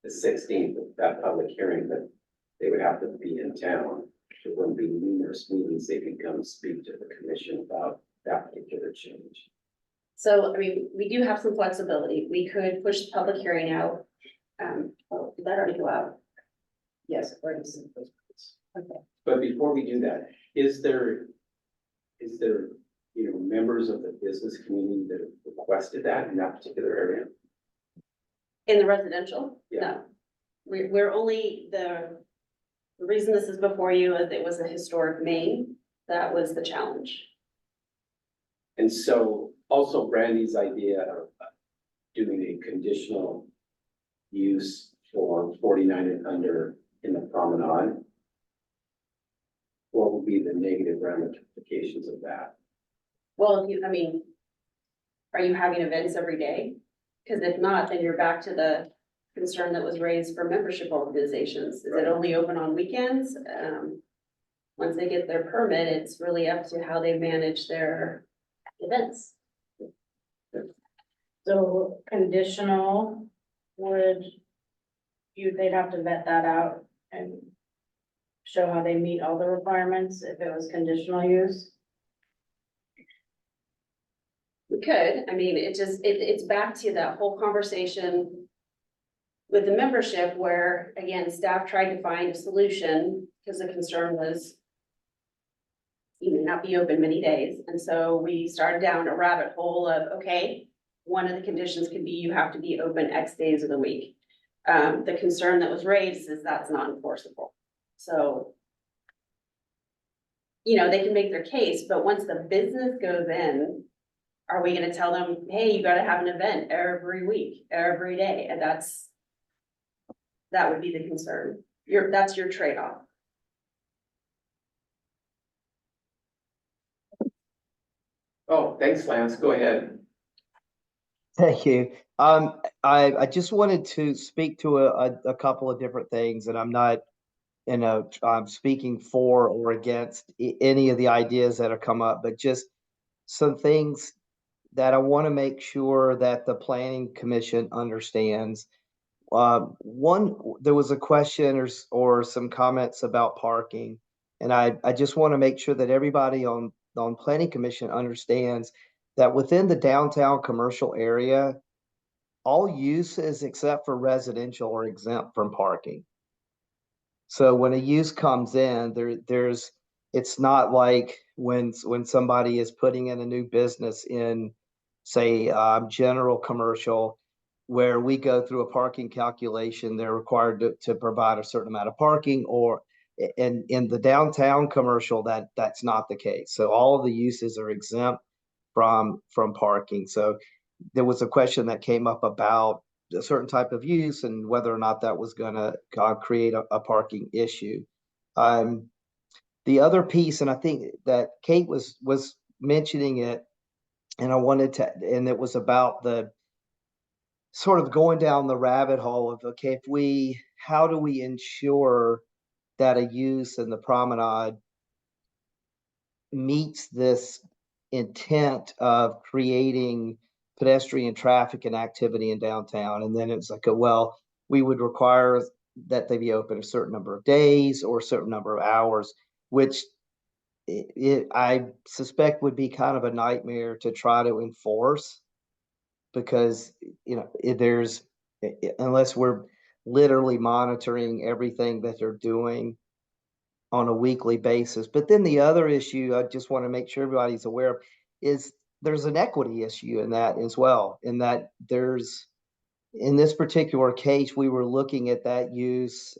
the 16th of that public hearing, but they would have to be in town. There wouldn't be numerous meetings they could come speak to the commission about that particular change. So, we do have some flexibility. We could push the public hearing out. Did that already go out? Yes, already seen those. Okay. But before we do that, is there, members of the business community that have requested that in that particular area? In the residential? Yeah. No. We're only, the reason this is before you is it was a historic main. That was the challenge. And so also Brandy's idea of doing a conditional use for 49 and under in the promenade. What would be the negative ramifications of that? Well, are you having events every day? Because if not, then you're back to the concern that was raised for membership organizations. Is it only open on weekends? Once they get their permit, it's really up to how they manage their events. So conditional they'd have to vet that out and show how they meet all the requirements if it was conditional use. We could, it's back to that whole conversation with the membership where, again, staff tried to find a solution because the concern was you may not be open many days. And so we started down a rabbit hole of, okay, one of the conditions could be you have to be open X days of the week. The concern that was raised is that's not enforceable. So, they can make their case, but once the business goes in, are we gonna tell them, hey, you gotta have an event every week, every day, and that would be the concern. That's your trade-off. Oh, thanks, Lance. Go ahead. Thank you. I just wanted to speak to a couple of different things, and I'm not, I'm speaking for or against any of the ideas that have come up, but just some things that I want to make sure that the planning commission understands. One, there was a question or some comments about parking, and I just want to make sure that everybody on planning commission understands that within the downtown commercial area, all uses except for residential are exempt from parking. So when a use comes in, it's not like when somebody is putting in a new business in, say, general commercial, where we go through a parking calculation, they're required to provide a certain amount of parking, or in the downtown commercial, that's not the case. So all of the uses are exempt from parking. So there was a question that came up about a certain type of use and whether or not that was gonna create a parking issue. The other piece, and I think that Kate was mentioning it, and I wanted to, and it was about the sort of going down the rabbit hole of, okay, how do we ensure that a use in the promenade meets this intent of creating pedestrian traffic and activity in downtown? And then it's like, well, we would require that they be open a certain number of days or a certain number of hours, which I suspect would be kind of a nightmare to try to enforce, because, there's, unless we're literally monitoring everything that they're doing on a weekly basis. But then the other issue I just want to make sure everybody's aware of is there's an equity issue in that as well, in that in this particular case, we were looking at that use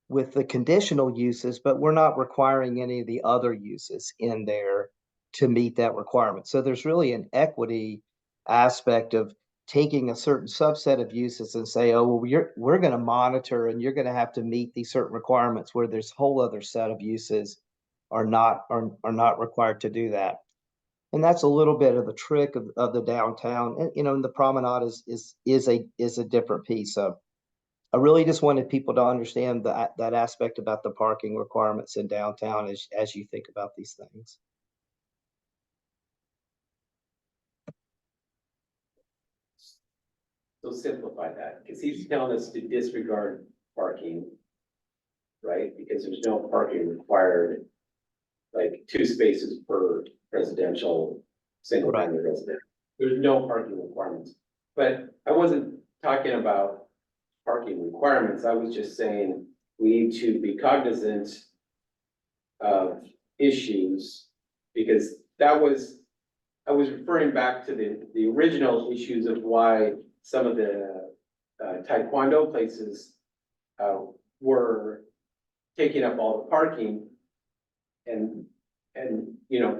with the conditional uses, but we're not requiring any of the other uses in there to meet that requirement. So there's really an equity aspect of taking a certain subset of uses and say, oh, well, we're going to monitor and you're going to have to meet these certain requirements, where there's a whole other set of uses are not required to do that. And that's a little bit of the trick of the downtown. And, and the promenade is a different piece. So I really just wanted people to understand that aspect about the parking requirements in downtown as you think about these things. So simplify that, because he's telling us to disregard parking, right? Because there's no parking required, like 2 spaces per residential, single family resident. There's no parking requirements. But I wasn't talking about parking requirements. I was just saying we need to be cognizant of issues, because I was referring back to the original issues of why some of the taekwondo places were taking up all the parking, and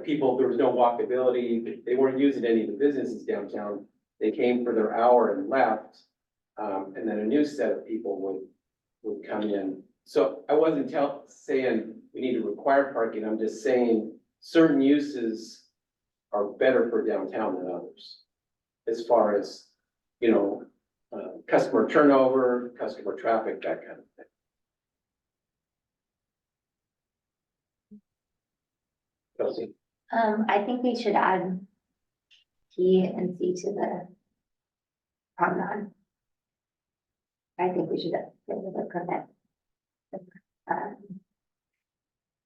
people, there was no walkability. They weren't using any of the businesses downtown. They came for their hour and left, and then a new set of people would come in. So I wasn't saying we need to require parking. I'm just saying certain uses are better for downtown than others, as far as, customer turnover, customer traffic, that kind of thing. Kelsey? I think we should add P and C to the promenade. I think we should look at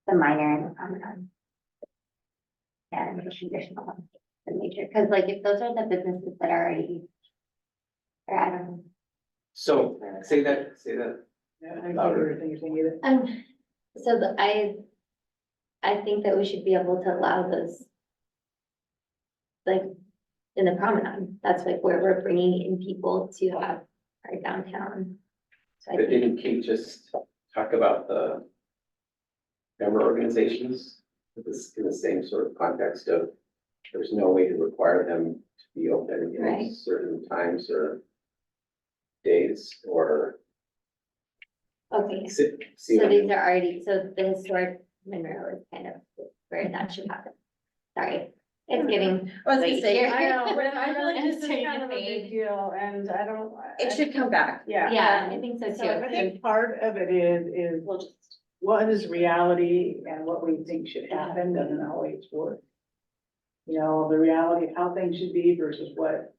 the minor and the promenade. And the traditional, the major, because like if those are the businesses that are already, or I don't know. So say that. Yeah, I agree with everything you're saying either. So I think that we should be able to allow those, like, in the promenade. That's like where we're bringing in people to have our downtown. So I But think, didn't Kate just talk about the member organizations in the same sort of context of there's no way to require them to be open in Right. certain times or days or. Okay, See so what I these mean? are already, so the historic Monroe is kind of where that should happen. Sorry, it's getting I was gonna late say, here. I know, but I feel like And this is starting kind to of a fade. big deal and I don't. It should come back. Yeah. Yeah, I think so So I too. think part of it is We'll just. what is reality and what we think should happen doesn't always work. You know, the reality of how things should be versus what.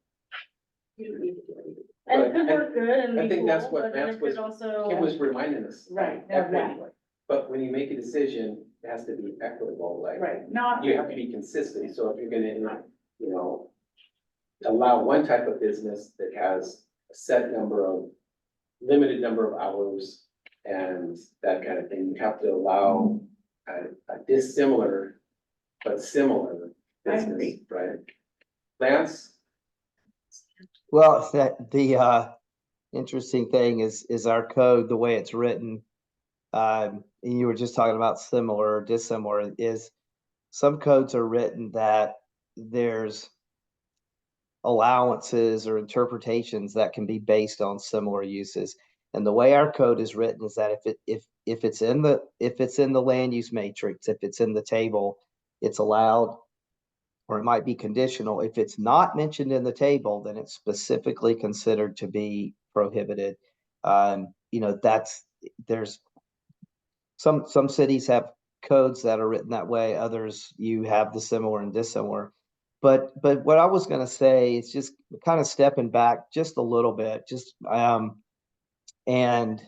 You don't need to do anything. And it could work good and I be think cool, that's what but then Vance it was- could also. Kim was reminding us. Right, Equity. exactly, But when you make a decision, it has to be equitable, like. right, not. You have to be consistent, so if you're gonna, you know, allow one type of business that has a set number of, limited number of hours and that kind of thing, you have to allow a dissimilar but similar I business, agree. right? Lance? Well, the interesting thing is our code, the way it's written, and you were just talking about similar or dissimilar, is some codes are written that there's allowances or interpretations that can be based on similar uses. And the way our code is written is that if it's in the land use matrix, if it's in the table, it's allowed, or it might be conditional. If it's not mentioned in the table, then it's specifically considered to be prohibited. You know, there's some cities have codes that are written that way. Others, you have the similar and dissimilar. But what I was going to say is just kind of stepping back just a little bit, and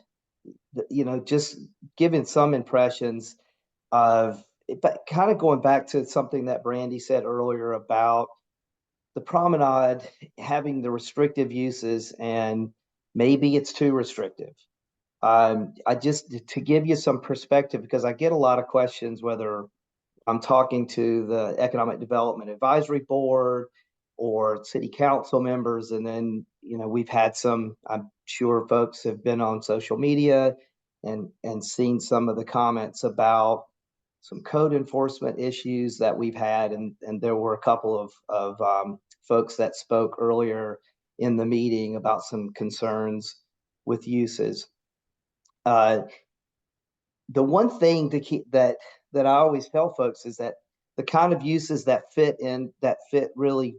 you know, just giving some impressions of, but kind of going back to something that Brandy said earlier about the promenade having the restrictive uses, and maybe it's too restrictive. I just, to give you some perspective, because I get a lot of questions, whether I'm talking to the Economic Development Advisory Board or city council members, and then, you know, we've had some, I'm sure folks have been on social media and seen some of the comments about some code enforcement issues that we've had, and there were a couple of folks that spoke earlier in the meeting about some concerns with uses. The one thing to keep that I always tell folks is that the kind of uses that fit really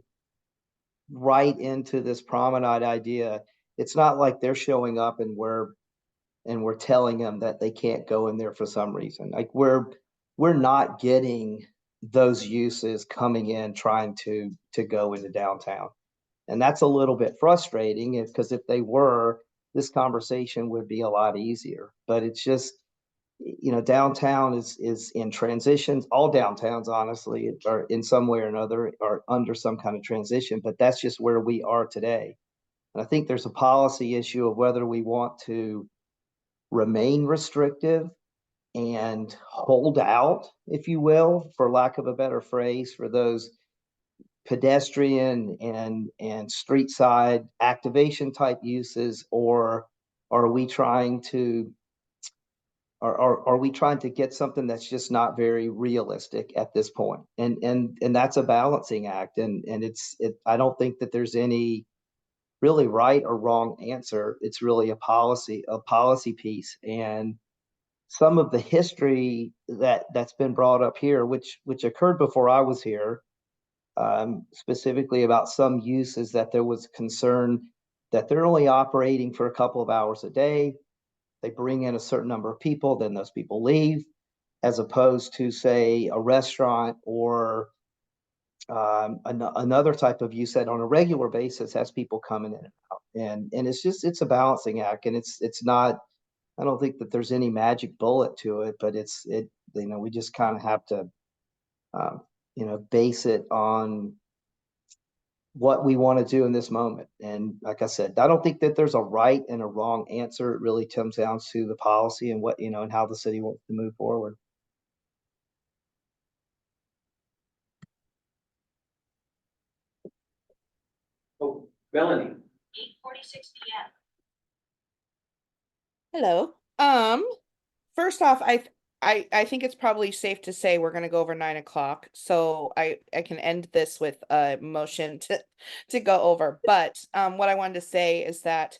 right into this promenade idea, it's not like they're showing up and we're telling them that they can't go in there for some reason. Like we're not getting those uses coming in trying to go into downtown. And that's a little bit frustrating, because if they were, this conversation would be a lot easier. But it's just, you know, downtown is in transitions. All downtowns, honestly, are in some way or another are under some kind of transition, but that's just where we are today. And I think there's a policy issue of whether we want to remain restrictive and hold out, if you will, for lack of a better phrase, for those pedestrian and street side activation type uses, or are we trying to are we trying to get something that's just not very realistic at this point? And that's a balancing act, and I don't think that there's any really right or wrong answer. It's really a policy piece. And some of the history that's been brought up here, which occurred before I was here, specifically about some uses, that there was concern that they're only operating for a couple of hours a day. They bring in a certain number of people, then those people leave, as opposed to, say, a restaurant or another type of use that on a regular basis has people coming in and out. And it's a balancing act, and it's not, I don't think that there's any magic bullet to it, but you know, we just kind of have to, you know, base it on what we want to do in this moment. And like I said, I don't think that there's a right and a wrong answer. It really comes down to the policy and what, you know, and how the city wants to move forward. Oh, Melanie? 8:46 p.m. Hello. First off, I think it's probably safe to say we're gonna go over 9 o'clock, so I can end this with a motion to go over. But what I wanted to say is that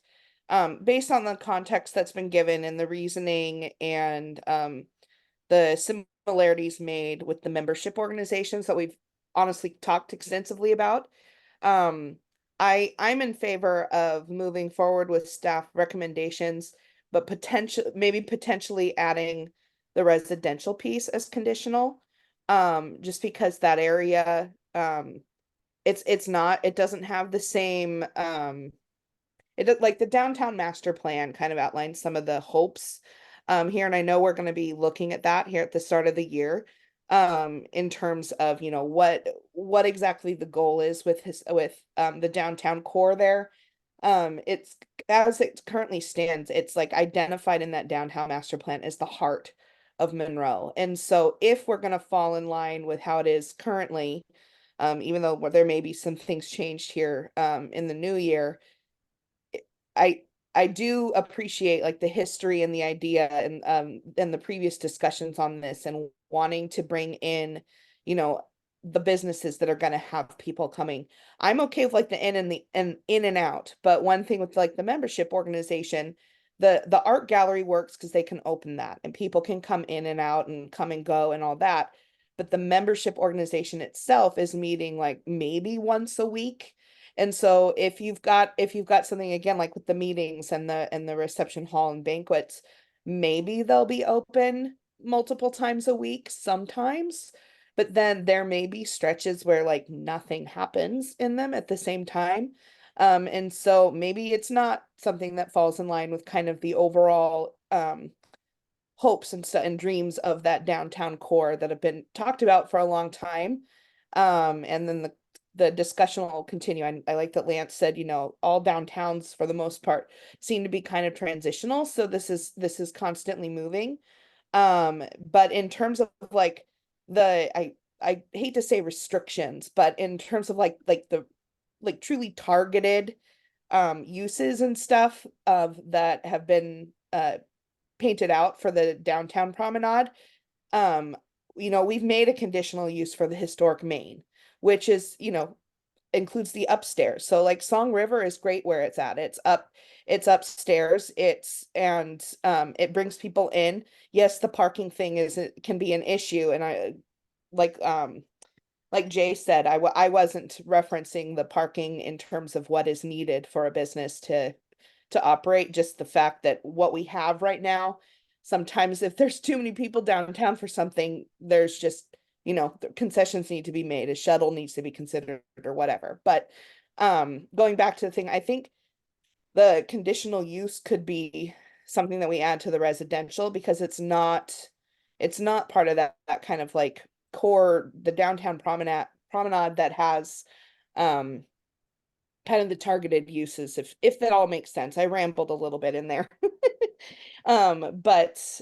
based on the context that's been given and the reasoning and the similarities made with the membership organizations that we've honestly talked extensively about, I'm in favor of moving forward with staff recommendations, but potentially adding the residential piece as conditional. Just because that area, it doesn't have the same, like the downtown master plan kind of outlines some of the hopes here, and I know we're going to be looking at that here at the start of the year, in terms of, what exactly the goal is with the downtown core there. It's, as it currently stands, it's like identified in that downtown master plan as the heart of Monroe. And so if we're going to fall in line with how it is currently, even though there may be some things changed here in the new year, I I do appreciate like the history and the idea and the previous discussions on this and wanting to bring in, you know, the businesses that are going to have people coming. I'm okay with like the in and out, but one thing with like the membership organization, the art gallery works because they can open that and people can come in and out and come and go and all that. But the membership organization itself is meeting like maybe once a week. And so if you've got something again like with the meetings and the reception hall and banquets, maybe they'll be open multiple times a week sometimes, but then there may be stretches where like nothing happens in them at the same time. And so maybe it's not something that falls in line with kind of the overall hopes and dreams of that downtown core that have been talked about for a long time. And then the discussion will continue. I like that Lance said, all downtowns for the most part seem to be kind of transitional. So this is constantly moving. But in terms of like I hate to say restrictions, but in terms of like the truly targeted uses and stuff of that have been painted out for the downtown promenade, we've made a conditional use for the historic main, which is, includes the upstairs. So like Song River is great where it's at. It's upstairs. It brings people in. Yes, the parking thing can be an issue. And I like Jay said, I wasn't referencing the parking in terms of what is needed for a business to operate, just the fact that what we have right now, sometimes if there's too many people downtown for something, there's just, concessions need to be made, a shuttle needs to be considered or whatever. But going back to the thing, I think the conditional use could be something that we add to the residential because it's not part of that kind of like core, the downtown promenade that has kind of the targeted uses, if that all makes sense. I rambled a little bit in there. But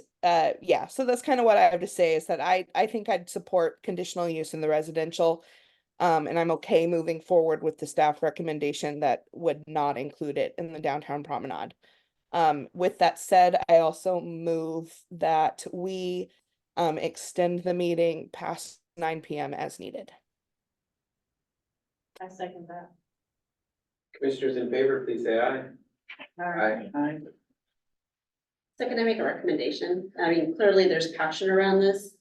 yeah, so that's kind of what I have to say is that I think I'd support conditional use in the residential. And I'm okay moving forward with the staff recommendation that would not include it in the downtown promenade. With that said, I also move that we extend the meeting past 9 p.m. as needed. I second that. Commissioners in favor, please say aye. Aye. So can I make a recommendation? I mean, clearly there's passion around this.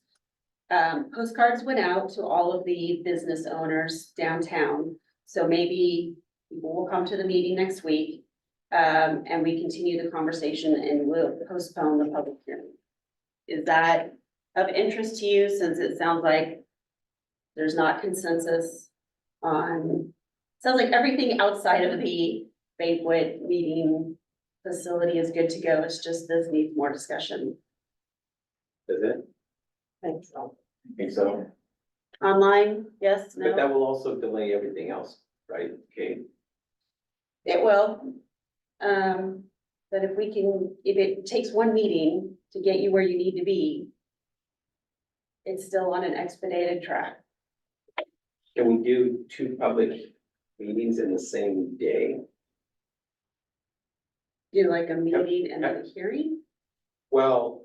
Postcards went out to all of the business owners downtown. So maybe people will come to the meeting next week. And we continue the conversation and we'll postpone the public hearing. Is that of interest to you, since it sounds like there's not consensus on, sounds like everything outside of the banquet meeting facility is good to go. It's just this needs more discussion. Does it? Thanks. I think so. Online, yes, But no, that will also delay everything else, right? Okay. it will. But if it takes one meeting to get you where you need to be, it's still on an expedited track. Can we do 2 public meetings in the same day? Do like a meeting and then a hearing? Well,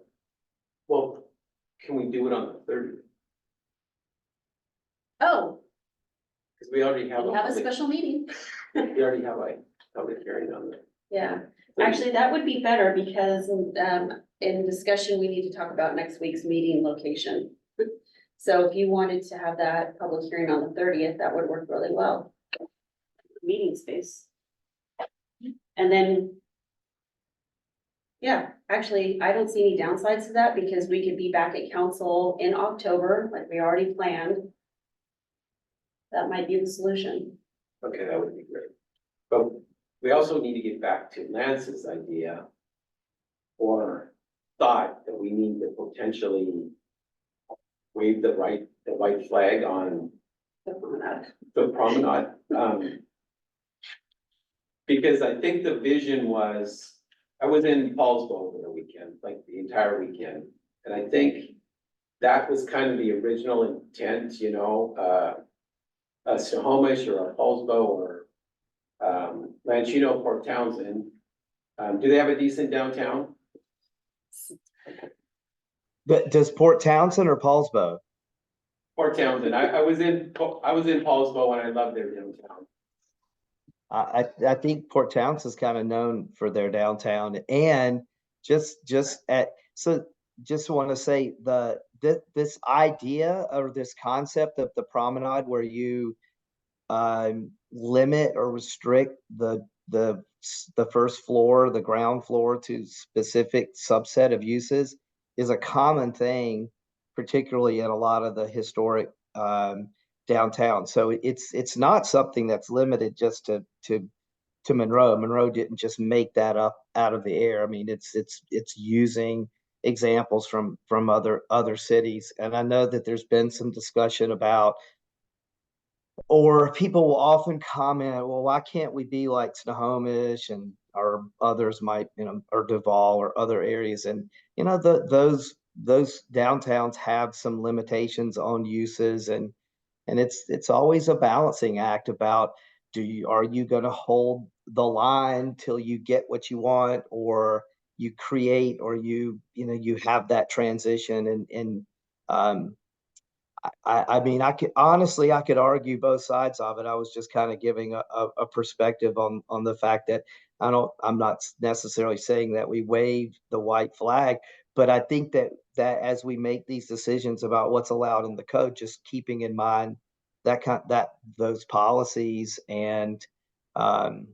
can we do it on the 30th? Oh, Because we already have. we have a special meeting. We already have a public hearing on that. Yeah, actually, that would be better because, in discussion, we need to talk about next week's meeting location. So if you wanted to have that public hearing on the 30th, that would work really well. Meeting space. And then. Yeah, actually, I don't see any downsides to that because we could be back at council in October, like we already planned. That might be the solution. Okay, that would be great. But we also need to get back to Lance's idea or thought that we need to potentially wave the white flag on the promenade. Because I think the vision was, I was in Paulsville over the weekend, like the entire weekend. And I think that was kind of the original intent, you know, a Snohomish or a Paulsville or Lanchino, Port Townsend. Do they have a decent downtown? But does Port Townsend or Paulsbo? Port Townsend. I was in Paulsville and I loved their downtown. I think Port Townsend's kind of known for their downtown and just want to say this idea or this concept of the promenade where you limit or restrict the first floor, the ground floor to specific subset of uses is a common thing, particularly in a lot of the historic downtown. So it's not something that's limited just to Monroe. Monroe didn't just make that up out of the air. I mean, it's using examples from other cities. And I know that there's been some discussion about, or people will often comment, well, why can't we be like Snohomish and or others might, you know, or Duval or other areas? And, you know, those downtowns have some limitations on uses and it's always a balancing act about are you going to hold the line till you get what you want, or you create, or you have that transition and I mean, I could argue both sides of it. I was just kind of giving a perspective on the fact that I'm not necessarily saying that we wave the white flag, but I think that as we make these decisions about what's allowed in the code, just keeping in mind those policies and, kind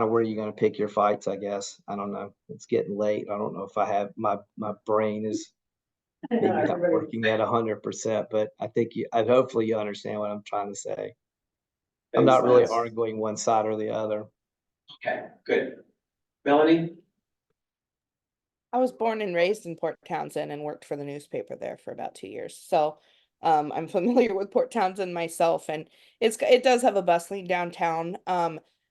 of where you're going to pick your fights, I guess. I don't know. It's getting late. I don't know if I have my brain is maybe not working at 100%, but I think hopefully you understand what I'm trying to say. I'm not really arguing one side or the other. Okay, good. Melanie? I was born and raised in Port Townsend and worked for the newspaper there for about 2 years. So I'm familiar with Port Townsend myself, and it does have a bustling downtown.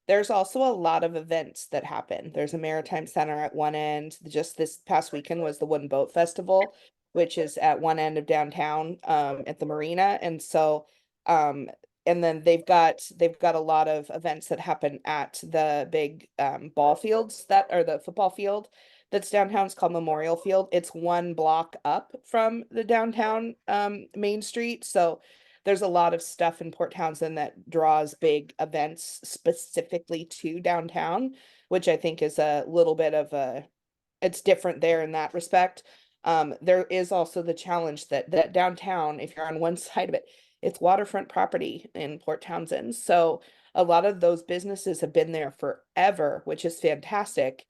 There's also a lot of events that happen. There's a maritime center at one end. Just this past weekend was the Wooden Boat Festival, which is at one end of downtown, at the marina. And so, and then they've got a lot of events that happen at the big ball fields that are the football field that's downtown. It's called Memorial Field. It's one block up from the downtown Main Street. So there's a lot of stuff in Port Townsend that draws big events specifically to downtown, which I think is a little bit of it's different there in that respect. There is also the challenge that downtown, if you're on one side of it, it's waterfront property in Port Townsend. So a lot of those businesses have been there forever, which is fantastic.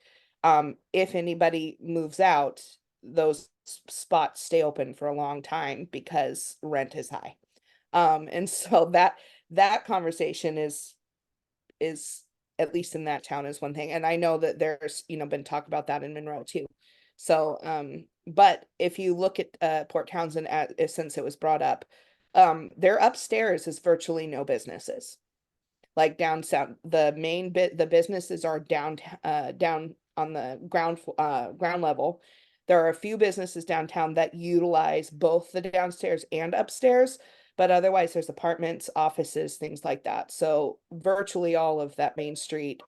If anybody moves out, those spots stay open for a long time because rent is high. And so that conversation is at least in that town is one thing. And I know that there's, been talk about that in Monroe too. So, but if you look at Port Townsend since it was brought up, their upstairs is virtually no businesses. Like down south, the businesses are down on the ground level. There are a few businesses downtown that utilize both the downstairs and upstairs, but otherwise there's apartments, offices, things like that. So virtually all of that Main Street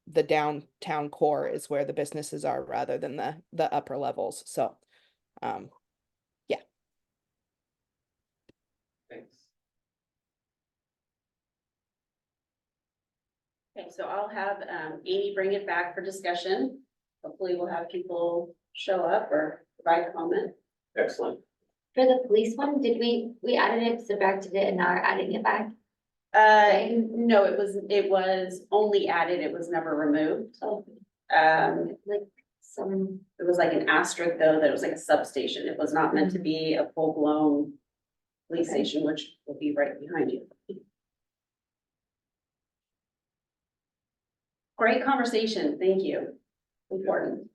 the downtown core is where the businesses are rather than the upper levels. So, Thanks. Okay, so I'll have Amy bring it back for discussion. Hopefully we'll have people show up or provide comment. Excellent. For the police one, did we added it, subtracted it, and now we're adding it back? No, it was only added, it was never removed. Oh, Like some, it was like an asterisk though, that it was like a substation. It was not meant to be a full-blown police Okay. station, which will be right behind you. Great conversation, thank you. Important.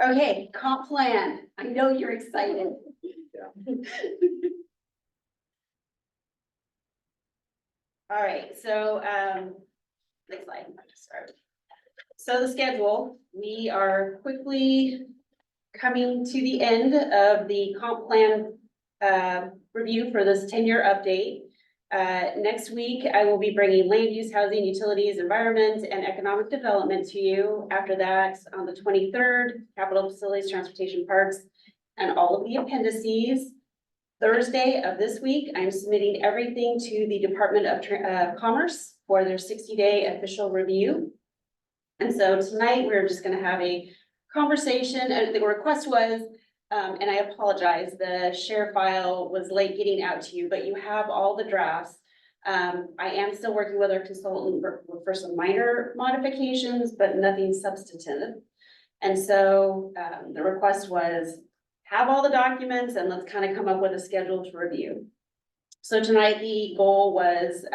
Okay, comp plan. I know you're excited. All right, so, next slide. Sorry. So the schedule, we are quickly coming to the end of the comp plan review for this 10-year update. Next week, I will be bringing land use, housing, utilities, environment, and economic development to you. After that, on the 23rd, capital facilities, transportation, parks, and all of the appendices. Thursday of this week, I'm submitting everything to the Department of Commerce for their 60-day official review. And so tonight, we're just gonna have a conversation, and the request was, and I apologize, the share file was late getting out to you, but you have all the drafts. I am still working with our consultant for some minor modifications, but nothing substantive. And so the request was have all the documents and let's kind of come up with a schedule to review. So tonight, the goal was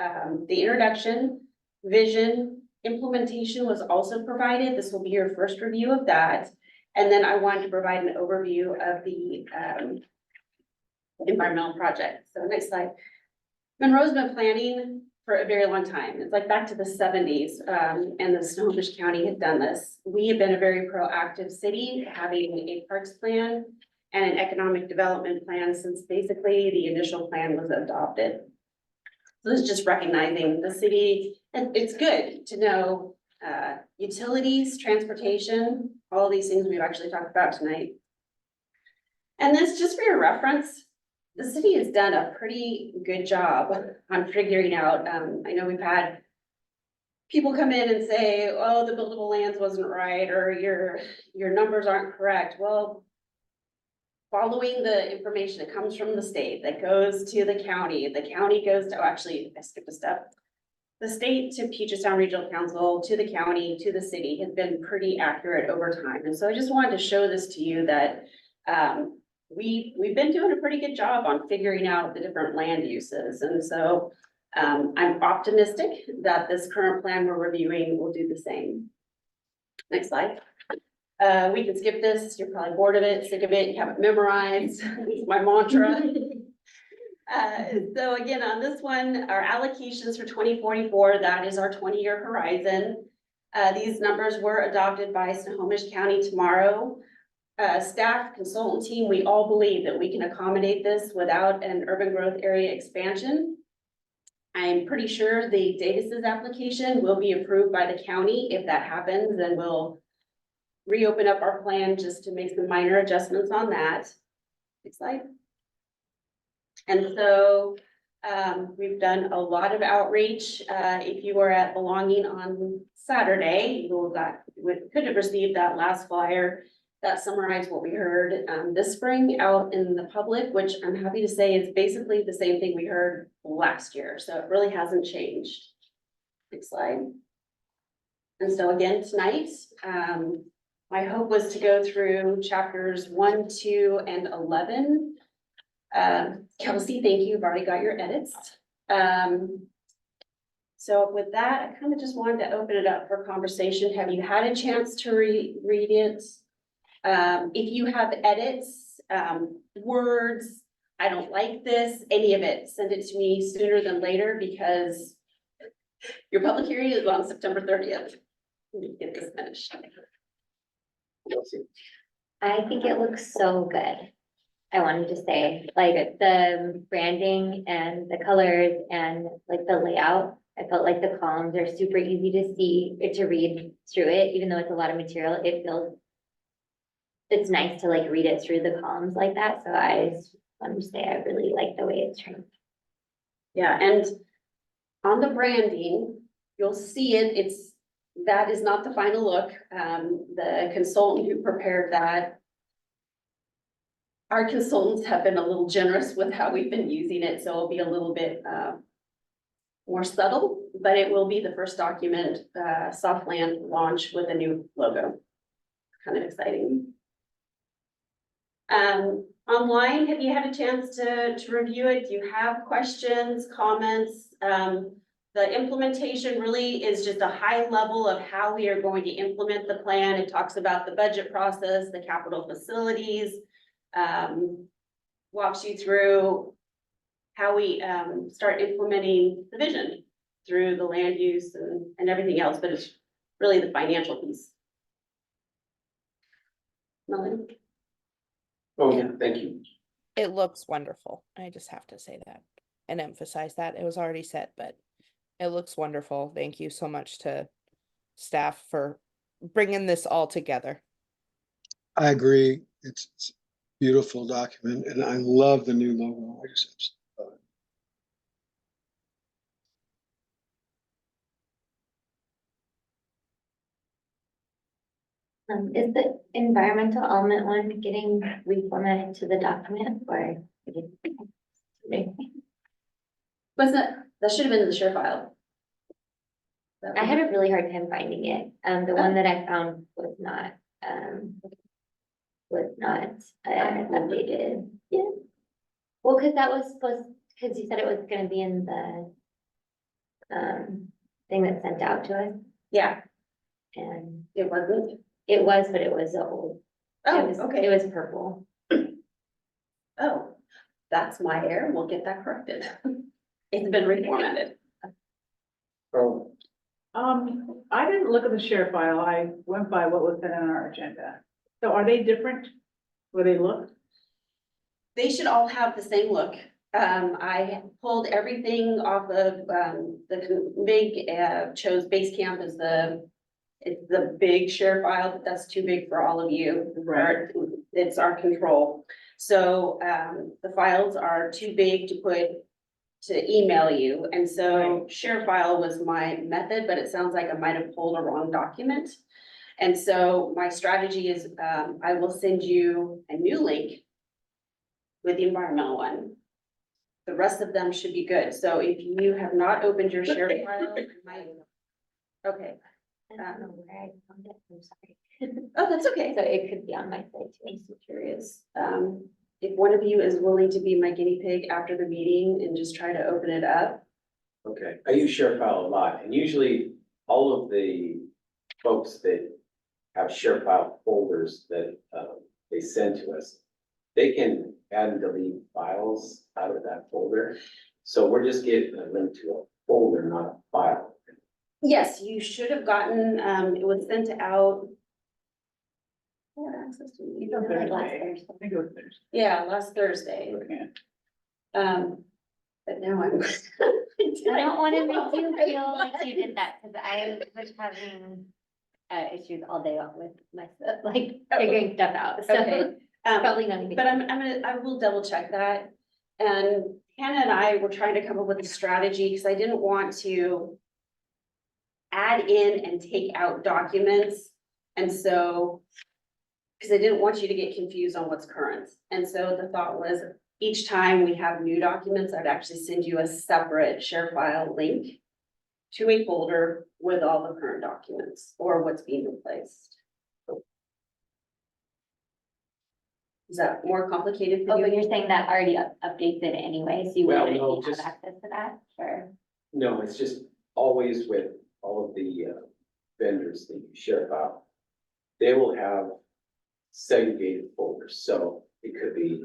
the introduction, vision, implementation was also provided. This will be your first review of that. And then I wanted to provide an overview of the environmental project. So next slide. Monroe's been planning for a very long time. It's like back to the 70s, and the Snohomish County had done this. We have been a very proactive city, having a parks plan and an economic development plan since basically the initial plan was adopted. So this is just recognizing the city, and it's good to know utilities, transportation, all these things we've actually talked about tonight. And this, just for your reference, the city has done a pretty good job on figuring out, I know we've had people come in and say, oh, the buildable lands wasn't right, or your numbers aren't correct. Well, following the information that comes from the state, that goes to the county goes to, oh, actually, I skipped a step. The state to Puget Sound Regional Council, to the county, to the city has been pretty accurate over time. And so I just wanted to show this to you that we've been doing a pretty good job on figuring out the different land uses. And so I'm optimistic that this current plan we're reviewing will do the same. Next slide. We can skip this. You're probably bored of it, sick of it, you have it memorized. It's my mantra. So again, on this one, our allocations for 2044, that is our 20-year horizon. These numbers were adopted by Snohomish County tomorrow. Staff, consultant team, we all believe that we can accommodate this without an urban growth area expansion. I'm pretty sure the Davis's application will be approved by the county. If that happens, then we'll reopen up our plan just to make some minor adjustments on that. Next slide. And so we've done a lot of outreach. If you were at Belonging on Saturday, you could have received that last flyer that summarized what we heard this spring out in the public, which I'm happy to say is basically the same thing we heard last year. So it really hasn't changed. Next slide. And so again, tonight, my hope was to go through chapters 1, 2, and 11. Kelsey, thank you. You've already got your edits. So with that, I kind of just wanted to open it up for conversation. Have you had a chance to read it? If you have edits, words, I don't like this, any of it, send it to me sooner than later because your public hearing is on September 30th. Get this finished. I think it looks so good. I wanted to say, like, the branding and the colors and like the layout I felt like the columns are super easy to see, to read through it, even though it's a lot of material, it feels. It's nice to like read it through the columns like that, so I just want to say I really like the way it's turned. Yeah, and on the branding, you'll see it, that is not the final look. The consultant who prepared that. Our consultants have been a little generous with how we've been using it, so it'll be a little bit, more subtle, but it will be the first document, soft land launch with a new logo. Kind of exciting. Online, have you had a chance to review it? Do you have questions, comments? The implementation really is just a high level of how we are going to implement the plan. It talks about the budget process, the capital facilities, walks you through how we start implementing the vision through the land use and everything else, but it's really the financial piece. Melanie? Oh, yeah, thank you. It looks wonderful. I just have to say that and emphasize that. It was already said, but it looks wonderful. Thank you so much to staff for bringing this all together. I agree. It's a beautiful document and I love the new logo. I just love it. Is the environmental element one getting reformatted to the document or? Was that should have been in the share file. I had a really hard time finding it. The one that I found was not updated. Yeah. Well, cause that was cause you said it was gonna be in the thing that sent out to us Yeah, and it wasn't. it was, but it was old. Oh, It was- okay. It was purple. Oh, that's my error. We'll get that corrected. It's been reformatted. Oh, I didn't look at the share file. I went by what was set on our agenda. So are they different? Will they look? They should all have the same look. I pulled everything off of, the big, chose Basecamp as it's the big share file, but that's too big for all of you. Right. It's our control. So, the files are too big to email you. And so share file was my method, but it sounds like I might have pulled a wrong document. And so my strategy is, I will send you a new link with the environmental one. The rest of them should be good. So if you have not opened your share file, okay. I don't know where I found it. I'm sorry. Oh, that's okay. So it could be on my site too. I'm so curious. If one of you is willing to be my guinea pig after the meeting and just try to open it up. okay. I use ShareFile a lot, and usually all of the folks that have ShareFile folders that they send to us, they can add and delete files out of that folder. So we're just getting a link to a folder, not a file. Yes, you should have gotten, it was sent out. I had access to it. Thursday. I think it was Thursday. Yeah, last Thursday. Okay. But now I'm. I don't want to make you feel like you did that, because I was having issues all day long with my stuff, like figuring stuff out, so Okay. probably not even. But I will double check that. And Hannah and I were trying to come up with a strategy, because I didn't want to add in and take out documents. And so, because I didn't want you to get confused on what's current. And so the thought was, each time we have new documents, I'd actually send you a separate share file link to a folder with all the current documents or what's being replaced. Is that more complicated for Oh, you? but you're saying that already updates it anyway, so you Well, wouldn't no, have just- access to that, or? No, it's just always with all of the vendors that use ShareFile. They will have segregated folders, so it could be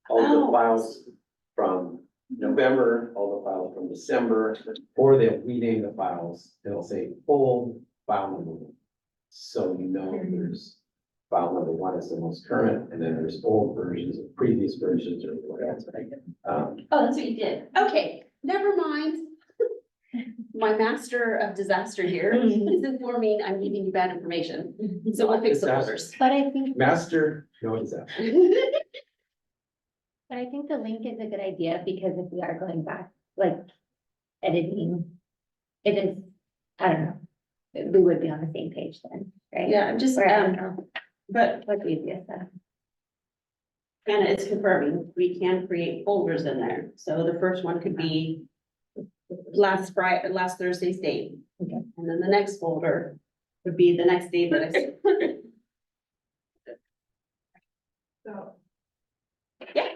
all of Oh. the files from November, all the files from December, or they'll rename the files, they'll say old file number one. So you know there's file number one is the most current, and then there's old versions of previous versions or whatever. Oh, that's what you did. Okay, never mind. my master of disaster here is informing I'm giving you bad information. So we'll fix the folders. But I think, Master, no, it's that. but I think the link is a good idea because if we are going back, like editing, it is, I don't know. We would be on the same page then, right? Yeah, I'm just, Or I don't know, but what's easiest then. Anna is confirming we can create folders in there. So the first one could be last Thursday's date. Okay. And then the next folder would be the next day that I said. So. Yeah.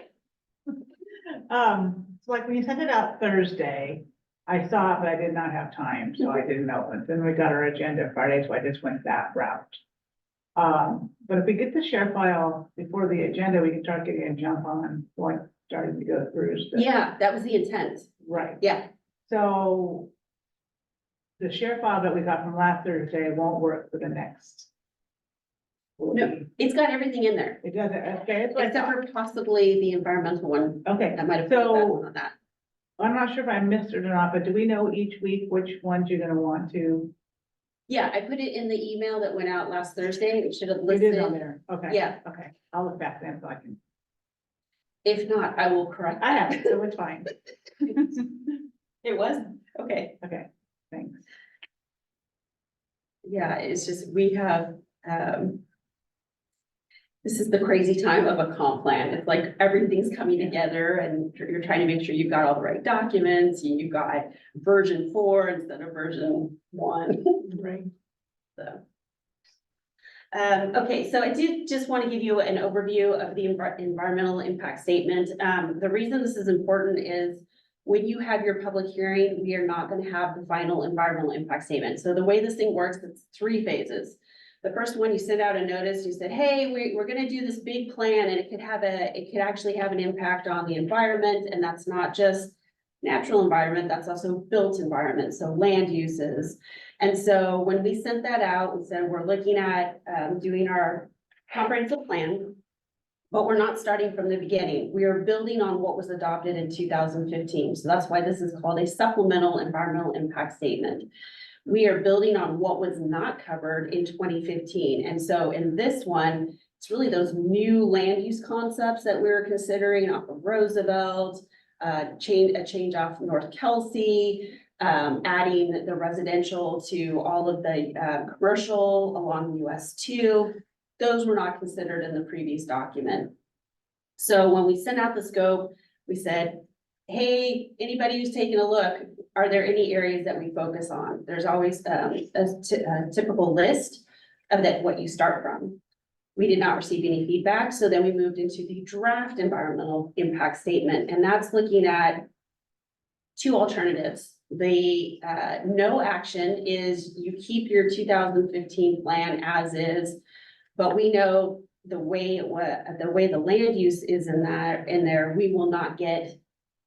So like when you sent it out Thursday, I saw it, but I did not have time, so I didn't open. Then we got our agenda Friday, so I just went that route. But if we get the share file before the agenda, we can start getting a jump on what starting to go through stuff. Yeah, that was the intent. Right. Yeah. So the share file that we got from last Thursday won't work for the next. No, it's got everything in there, It doesn't, okay, it's like, except for possibly the environmental one. okay, I might have put that so one on that. I'm not sure if I missed it or not, but do we know each week which ones you're gonna want to? Yeah, I put it in the email that went out last Thursday. It should have It is on listed. there, okay. Yeah. Okay, I'll look back then so I can, If not, I will correct. I have that. it, so it's fine. It was, okay. Okay, thanks. Yeah, it's just, we have, this is the crazy time of a comp plan. It's like everything's coming together and you're trying to make sure you've got all the right documents. You've got version 4 instead of version 1. Right. So. Okay, so I did just want to give you an overview of the environmental impact statement. The reason this is important is when you have your public hearing, we are not going to have the final environmental impact statement. So the way this thing works, it's 3 phases. The first one, you send out a notice, you said, hey, we're gonna do this big plan and it could actually have an impact on the environment. And that's not just natural environment, that's also built environment, so land uses. And so when we sent that out, we said, we're looking at doing our comprehensive plan, but we're not starting from the beginning. We are building on what was adopted in 2015. So that's why this is called a supplemental environmental impact statement. We are building on what was not covered in 2015. And so in this one, it's really those new land use concepts that we were considering off of Roosevelt, a change off North Kelsey, adding the residential to all of the commercial along US 2. Those were not considered in the previous document. So when we sent out the scope, we said, hey, anybody who's taking a look, are there any areas that we focus on? There's always a typical list of what you start from. We did not receive any feedback, so then we moved into the draft environmental impact statement, and that's looking at 2 alternatives. The no action is you keep your 2015 plan as is, but we know the way the land use is in there, we will not get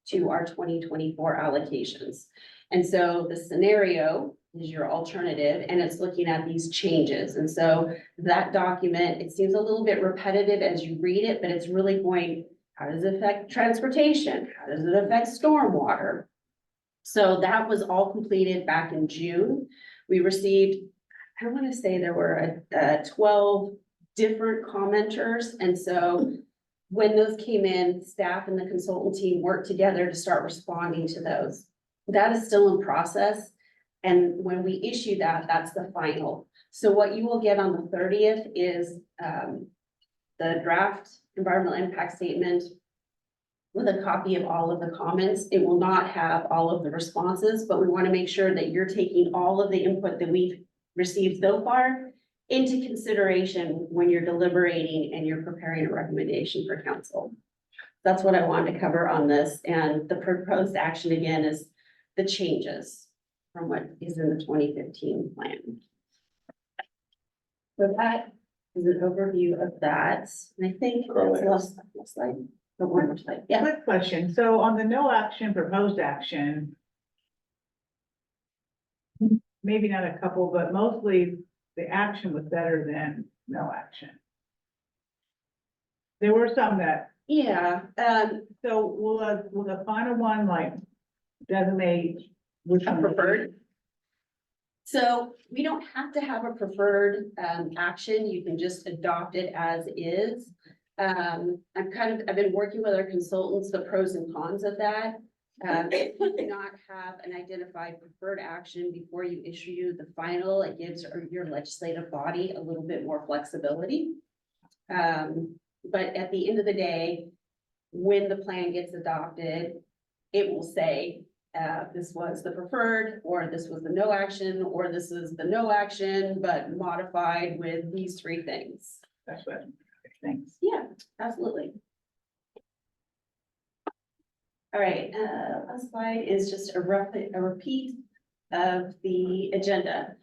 to our 2024 allocations. And so the scenario is your alternative, and it's looking at these changes. And so that document, it seems a little bit repetitive as you read it, but it's really going, how does it affect transportation? How does it affect stormwater? So that was all completed back in June. We received, I want to say there were 12 different commenters. And so when those came in, staff and the consultant team worked together to start responding to those. That is still in process. And when we issue that, that's the final. So what you will get on the 30th is the draft environmental impact statement with a copy of all of the comments. It will not have all of the responses, but we want to make sure that you're taking all of the input that we've received so far into consideration when you're deliberating and you're preparing a recommendation for council. That's what I wanted to cover on this. And the proposed action again is the changes from what is in the 2015 plan. So that is an overview of that. And I think that's the last slide. Oh, one more slide. Yeah. Quick question. So on the no action, proposed action, maybe not a couple, but mostly the action was better than no action. There were some that, Yeah. so will the final one like designate Which A one? preferred. So we don't have to have a preferred action. You can just adopt it as is. I've been working with our consultants, the pros and cons of that. If you do not have an identified preferred action before you issue the final, it gives your legislative body a little bit more flexibility. But at the end of the day, when the plan gets adopted, it will say, this was the preferred, or this was the no action, or this is the no action, but modified with these three things. That's what, thanks. Yeah, absolutely. All right, last slide is just a repeat of the agenda.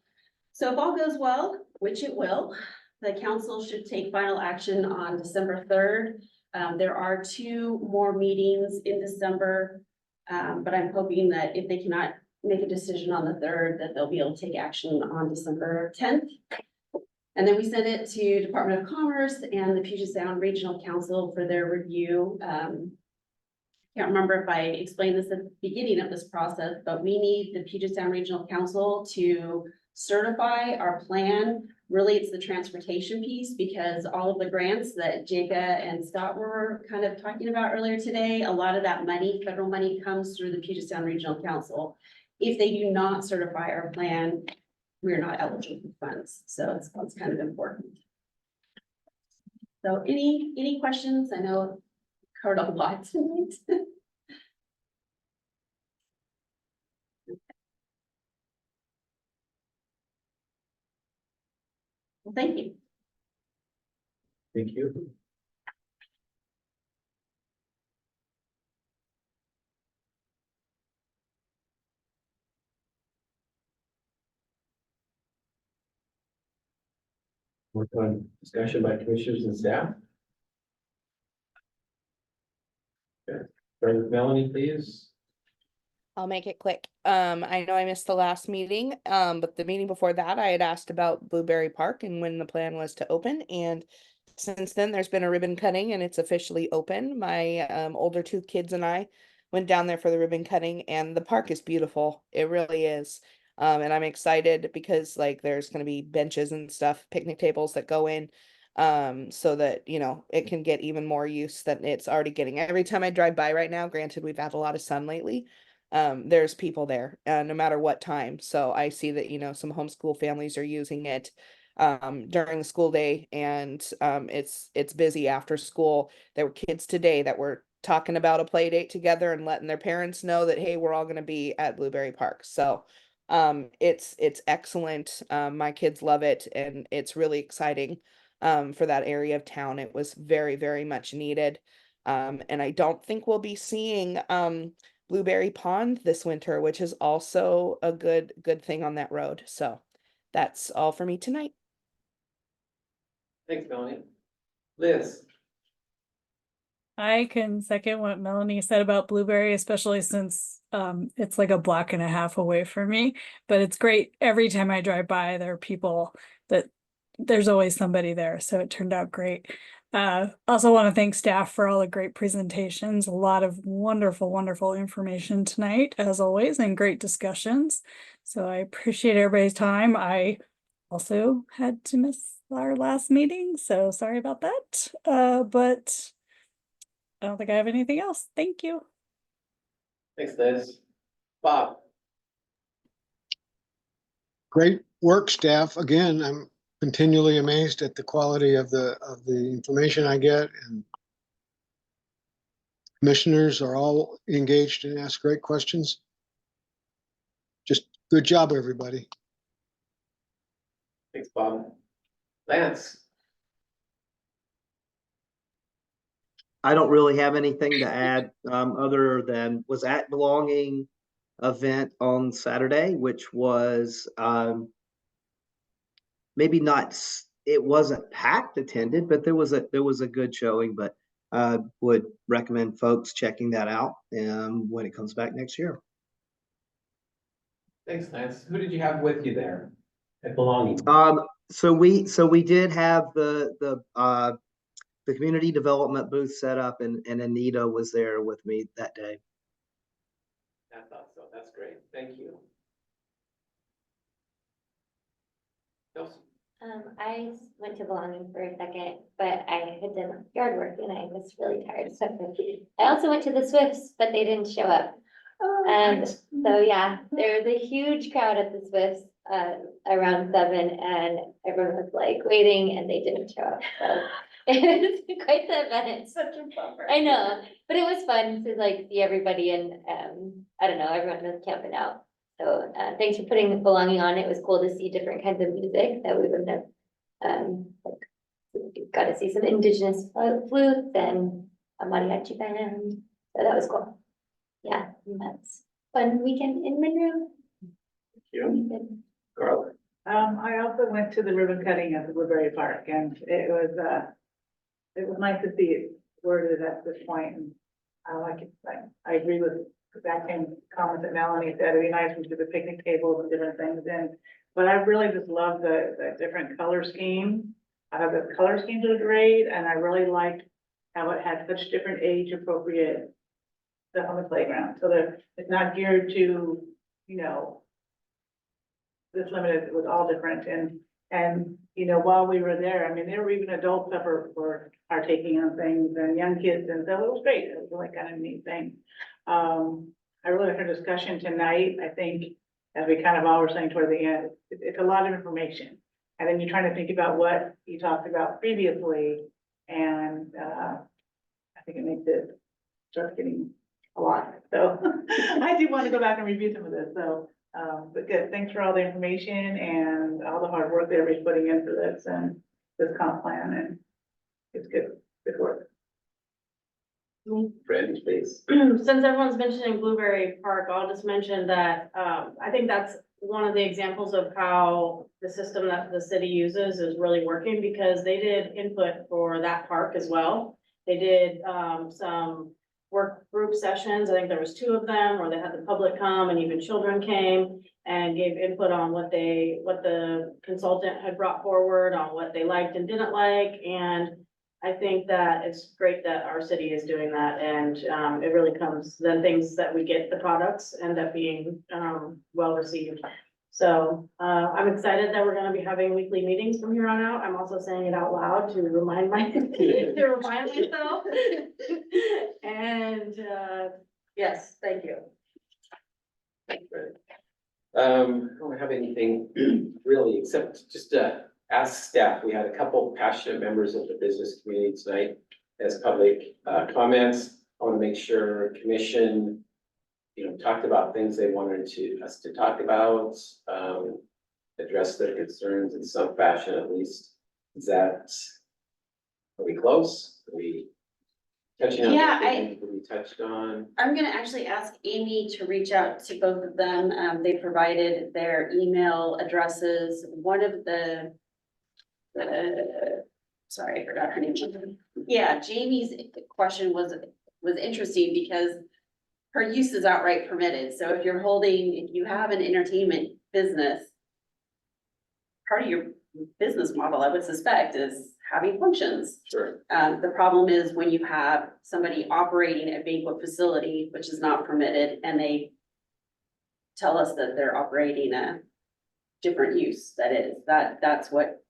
So if all goes well, which it will, the council should take final action on December 3rd. There are 2 more meetings in December, but I'm hoping that if they cannot make a decision on the 3rd, that they'll be able to take action on December 10th. And then we send it to Department of Commerce and the Puget Sound Regional Council for their review. Can't remember if I explained this at the beginning of this process, but we need the Puget Sound Regional Council to certify our plan. Really, it's the transportation piece, because all of the grants that Jakeh and Scott were kind of talking about earlier today, a lot of that money, federal money, comes through the Puget Sound Regional Council. If they do not certify our plan, we're not eligible for funds. So it's kind of important. So any questions? I know covered a lot tonight. Well, thank you. Thank you. Work on discussion by commissioners and staff. Okay, start with Melanie, please. I'll make it quick. I know I missed the last meeting, but the meeting before that, I had asked about Blueberry Park and when the plan was to open. And since then, there's been a ribbon cutting and it's officially open. My older 2 kids and I went down there for the ribbon cutting, and the park is beautiful. It really is. And I'm excited because like there's going to be benches and stuff, picnic tables that go in, so that, you know, it can get even more use than it's already getting. Every time I drive by right now, granted, we've had a lot of sun lately. There's people there, no matter what time. So I see that, you know, some homeschool families are using it during the school day, and it's busy after school. There were kids today that were talking about a play date together and letting their parents know that, hey, we're all going to be at Blueberry Park. So it's excellent. My kids love it, and it's really exciting for that area of town. It was very, very much needed. And I don't think we'll be seeing Blueberry Pond this winter, which is also a good thing on that road. So that's all for me tonight. Thanks, Melanie. Liz. I can second what Melanie said about Blueberry, especially since it's like a block and a half away from me. But it's great every time I drive by, there are people that there's always somebody there. So it turned out great. Also want to thank staff for all the great presentations, a lot of wonderful, wonderful information tonight, as always, and great discussions. So I appreciate everybody's time. I also had to miss our last meeting, so sorry about that. But I don't think I have anything else. Thank you. Thanks, Liz. Bob. Great work, staff. Again, I'm continually amazed at the quality of the information I get, and commissioners are all engaged and ask great questions. Just good job, everybody. Thanks, Bob. Lance. I don't really have anything to add, other than was at belonging event on Saturday, which was, maybe not, it wasn't packed attended, but there was a good showing, but would recommend folks checking that out, when it comes back next year. Thanks, Lance. Who did you have with you there at Belonging? So we did have the community development booth set up, and Anita was there with me that day. I thought so. That's great. Thank you. Chelsea? I went to belonging for a second, but I had done yard work and I was really tired. So I also went to the Swifts, but they didn't show up. And so, yeah, there was a huge crowd at the Swifts, around 7, and everyone was like waiting and they didn't show up. So it was quite the event. Such a bummer. I know, but it was fun to like see everybody and, I don't know, everyone was camping out. So, thanks for putting belonging on. It was cool to see different kinds of music that we wouldn't have, like, got to see some indigenous flutes and a mariachi band. So that was cool. Yeah, and that's fun weekend in Monroe. You? Carla? I also went to the ribbon cutting at the Blueberry Park and it was nice to see it worded at this point. And I like it. I agree with that same comment that Melanie said. It'd be nice to do the picnic tables and different things in. But I really just love the different color scheme. The color schemes are great and I really liked how it had such different age appropriate stuff on the playground. So that it's not geared to, you know, this limited, it was all different and, you know, while we were there, I mean, there were even adults that were partaking on things and young kids, and so it was great. It was really kind of a neat thing. I really like our discussion tonight. I think, as we kind of all were saying toward the end, it's a lot of information. And then you're trying to think about what you talked about previously, and, I think it makes it start getting a lot. So I do want to go back and review some of this, so. But good, thanks for all the information and all the hard work that everybody's putting in for this and this comp plan, and it's good work. Fred, please. Since everyone's mentioning Blueberry Park, I'll just mention that, I think that's one of the examples of how the system that the city uses is really working, because they did input for that park as well. They did, some work group sessions. I think there was 2 of them where they had the public come and even children came and gave input on what the consultant had brought forward on what they liked and didn't like. And I think that it's great that our city is doing that, and it really comes, then things that we get, the products end up being well received. So I'm excited that we're gonna be having weekly meetings from here on out. I'm also saying it out loud to remind myself. And yes, thank you. I don't have anything really, except just to ask staff. We had a couple passionate members of the business community tonight as public comments. I want to make sure commission, you know, talked about things they wanted us to talk about, address their concerns in some fashion at least. Are we close? Are we touching on? Yeah, everything that we touched on? I'm gonna actually ask Amy to reach out to both of them. They provided their email addresses. One of sorry, I forgot her name. Yeah, Jamie's question was interesting because her use is outright permitted. So if you have an entertainment business, part of your business model, I would suspect, is having functions. Sure. The problem is when you have somebody operating a banquet facility, which is not permitted, and they tell us that they're operating a different use, that's what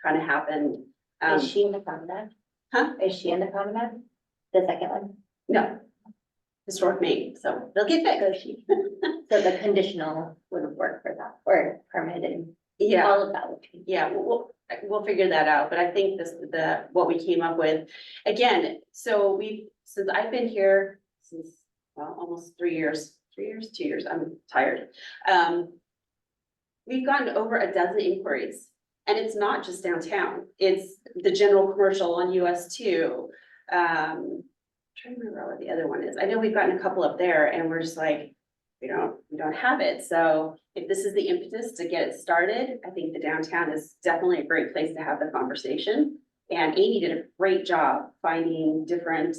kind of happened. Is she in the promenade? Huh? Is she in the promenade? The second one? No. Historic Maine, so they'll get fixed. So the conditional wouldn't work for that, or permitted? Yeah. All of that would be. Yeah, we'll figure that out, but I think what we came up with, again, so since I've been here since, well, almost 2 years, I'm tired. We've gotten over a dozen inquiries, and it's not just downtown, it's the general commercial on US 2. Trying to remember what the other one is. I know we've gotten a couple up there and we're just like, we don't have it. So if this is the impetus to get it started, I think the downtown is definitely a great place to have the conversation. And Amy did a great job finding different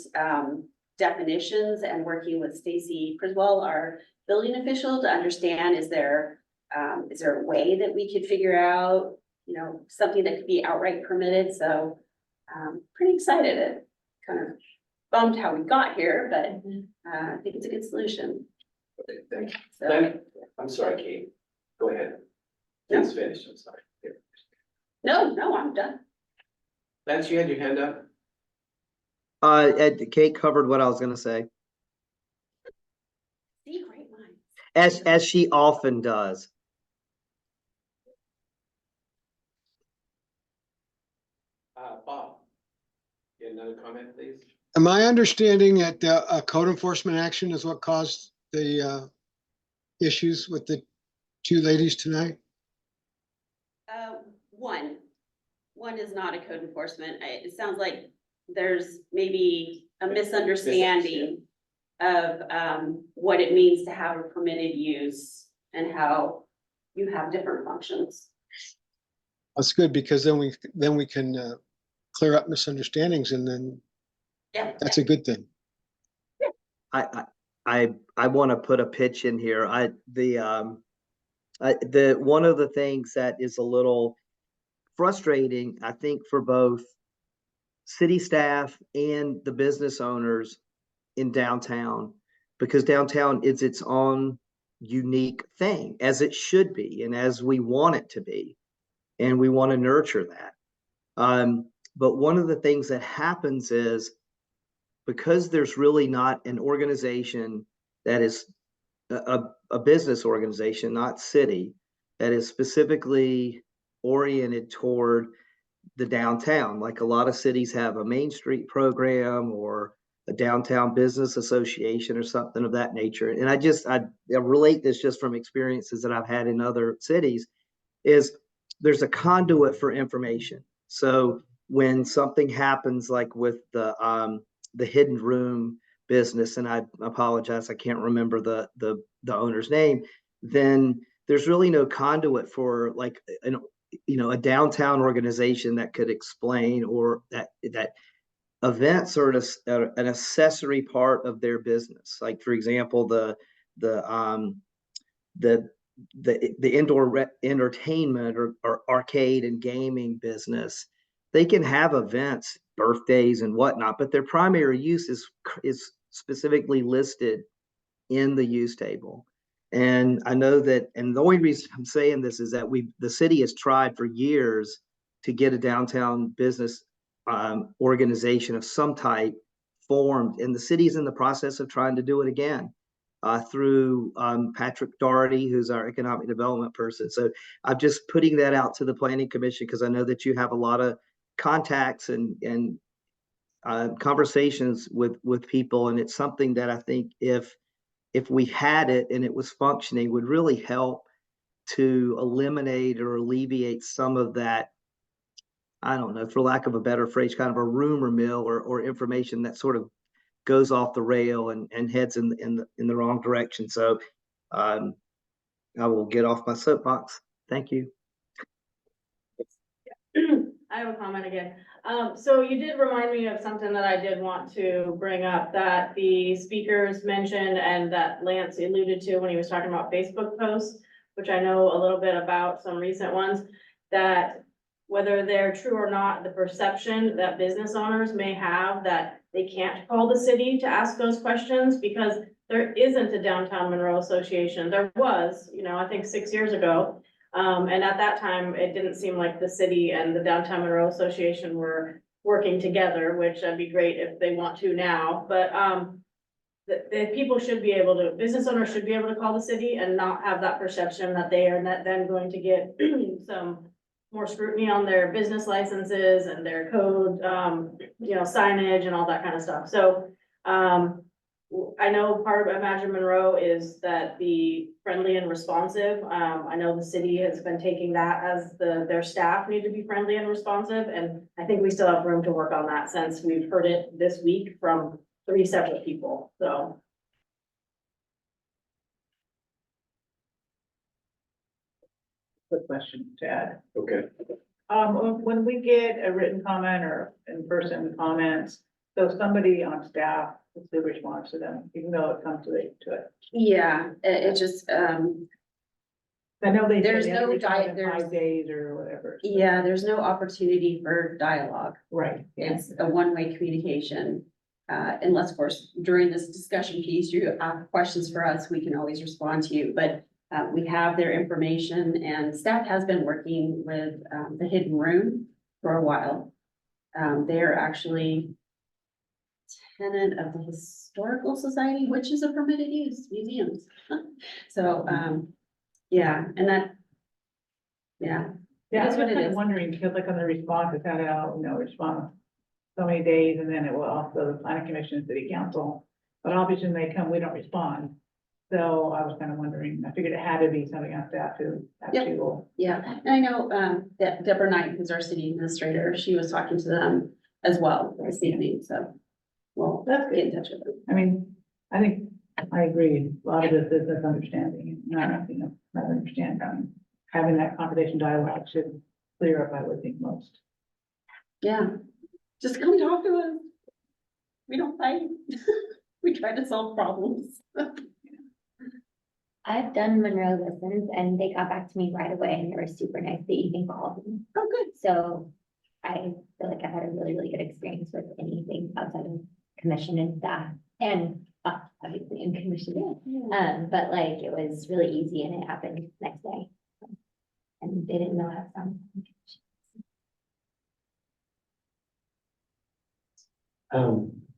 definitions and working with Stacy Criswell, our building official, to understand, is there a way that we could figure out, something that could be outright permitted? So pretty excited. It kind of bummed how we got here, but I think it's a good solution. Okay, thank you. So, Then, I'm sorry, Kate. Go ahead. Please finish, I'm sorry. no, I'm done. Lance, you had your hand up? Kate covered what I was gonna say, See, great minds. as she often does. Bob? You had another comment, please? Am I understanding that a code enforcement action is what caused the issues with the two ladies tonight? One is not a code enforcement. It sounds like there's maybe a misunderstanding of, what it means to have a permitted use and how you have different functions. That's good, because then we can clear up misunderstandings, and then Yeah. that's a good thing. I want to put a pitch in here. One of the things that is a little frustrating, I think, for both city staff and the business owners in downtown, because downtown is its own unique thing, as it should be, and as we want it to be, and we want to nurture that. But one of the things that happens is, because there's really not an organization that is a business organization, not city, that is specifically oriented toward the downtown. Like a lot of cities have a Main Street program or a downtown business association or something of that nature. And I relate this just from experiences that I've had in other cities, is there's a conduit for information. So when something happens, like with the hidden room business, and I apologize, I can't remember the owner's name, then there's really no conduit for like a downtown organization that could explain, or that events are an accessory part of their business. Like, for example, the indoor entertainment or arcade and gaming business, they can have events, birthdays and whatnot, but their primary use is specifically listed in the use table. And I know that, and the only reason I'm saying this is that the city has tried for years to get a downtown business organization of some type formed, and the city's in the process of trying to do it again through Patrick Doherty, who's our economic development person. So I'm just putting that out to the planning commission, because I know that you have a lot of contacts and conversations with people, and it's something that I think if we had it and it was functioning, would really help to eliminate or alleviate some of that, I don't know, for lack of a better phrase, kind of a rumor mill or information that sort of goes off the rail and heads in the wrong direction. So I will get off my soapbox. Thank you. I have a comment again. So you did remind me of something that I did want to bring up, that the speakers mentioned and that Lance alluded to when he was talking about Facebook posts, which I know a little bit about, some recent ones, that whether they're true or not, the perception that business owners may have that they can't call the city to ask those questions, because there isn't a downtown Monroe association. There was, I think 6 years ago. And at that time, it didn't seem like the city and the Downtown Monroe Association were working together, which would be great if they want to now. But the people should be able to, business owners should be able to call the city and not have that perception that they are then going to get some more scrutiny on their business licenses and their code, signage and all that kind of stuff. So I know part of Imagine Monroe is that the friendly and responsive. I know the city has been taking that as their staff need to be friendly and responsive. And I think we still have room to work on that, since we've heard it this week from 3 separate people, so. Quick question to add. Okay. When we get a written comment or in-person comments, so somebody on staff, let's say, responds to them, even though it comes to it. Yeah, it just, I know they. There's they have to no respond in there's- 5 days or whatever. so- yeah, there's no opportunity for dialogue. Right. Yeah. It's a one-way communication. unless, of course, during this discussion piece, you have questions for us, we can always respond to you, but we have their information and staff has been working with, the Hidden Room for a while. They're actually tenant of the Historical Society, which is a permitted use, museums. So, yeah, and that, yeah. Yeah, I That's was what it kind of is. wondering, because like on the response, it's had out, response so many days, and then it will also the planning commission and city council. But obviously when they come, we don't respond. So I was kind of wondering, I figured it had to be something on staff who actually will. Yeah, and I know, that Deborah Knight, who's our city administrator, she was talking to them as well this evening, so. Well, That's get in good. touch with them. I mean, I think I agree. A lot of this is misunderstanding, not, not understanding. Having that conversation dialogue should clear up, I would think, most. Yeah, just come talk to us. We don't fight. We try to solve problems. I've done Monroe listens and they got back to me right away and they were super nice. They even called me. Oh, good. So I feel like I've had a really, really good experience with anything outside of commission and staff and obviously in commission. But like it was really easy and it happened next day. And they didn't know how to sound.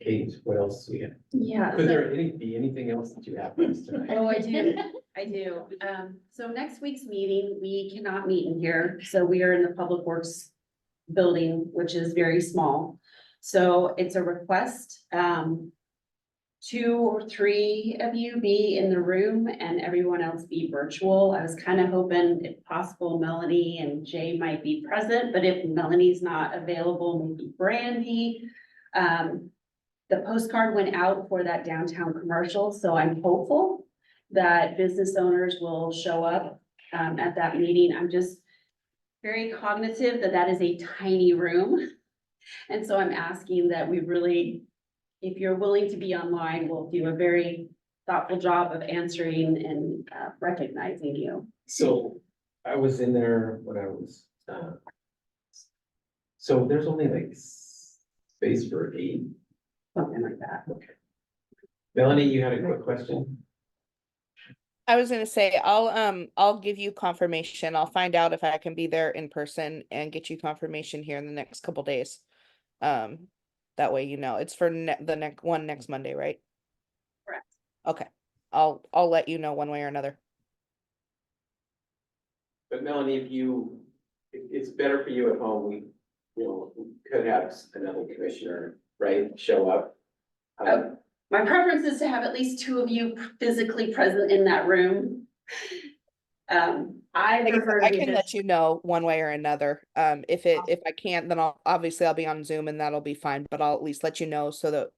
Kate, what else do you have? Yeah. Could there be anything else that you have for us tonight? Oh, I do, I do. So next week's meeting, we cannot meet in here, so we are in the Public Works building, which is very small. So it's a request, 2 or 3 of you be in the room and everyone else be virtual. I was kind of hoping if possible, Melanie and Jay might be present, but if Melanie's not available, maybe Brandy. The postcard went out for that downtown commercial, so I'm hopeful that business owners will show up at that meeting. I'm just very cognitive that that is a tiny room. And so I'm asking that we really, if you're willing to be online, we'll do a very thoughtful job of answering and recognizing you. So I was in there when I was, so there's only like space for 8. Something like that. Okay. Melanie, you had a quick question? I was gonna say, I'll give you confirmation. I'll find out if I can be there in person and get you confirmation here in the next couple days. That way, it's for the next Monday, right? Correct. Okay, I'll let you know one way or another. But Melanie, it's better for you at home, we could have another commissioner, right, show up. My preference is to have at least 2 of you physically present in that room. I prefer to I be can let you know one way or another. If I can't, then I'll be on Zoom and that'll be fine, but I'll at least let you know so that.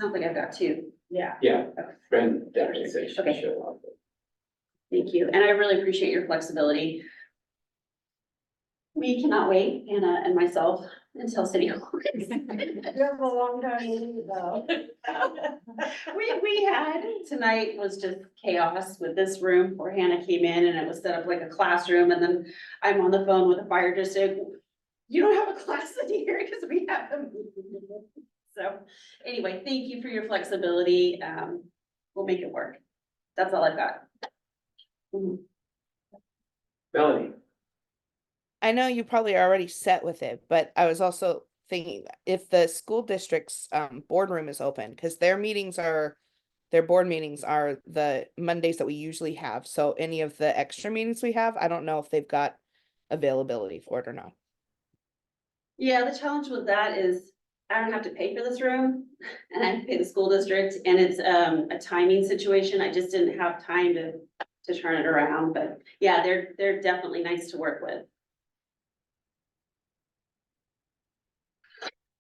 Sounds like I've got 2. Yeah. Yeah, Brent definitely said she should Okay. show up. Thank you, and I really appreciate your flexibility. We cannot wait, Anna and myself, until City Hall. You have a long time though. We had, tonight was just chaos with this room where Hannah came in and it was set up like a classroom, and then I'm on the phone with the fire district. You don't have a class in here because we have them. So anyway, thank you for your flexibility. We'll make it work. That's all I've got. Melanie, I know you probably are already set with it, but I was also thinking if the school district's boardroom is open, because their board meetings are the Mondays that we usually have. So any of the extra meetings we have, I don't know if they've got availability for it or not. Yeah, the challenge with that is I don't have to pay for this room and I have to pay the school district, and it's a timing situation. I just didn't have time to turn it around, but yeah, they're definitely nice to work with.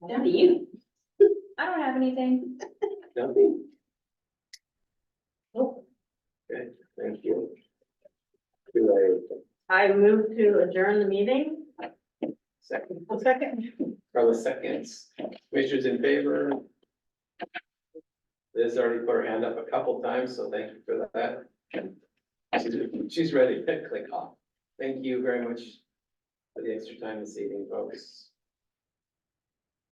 Down to you. I don't have anything. nothing? Nope. Okay, thank you. I move to adjourn the meeting. Second, A second. Carla seconds, commissioners in favor? Liz already put her hand up a couple times, so thank you for that. She's ready to click off. Thank you very much for the extra time this evening, folks.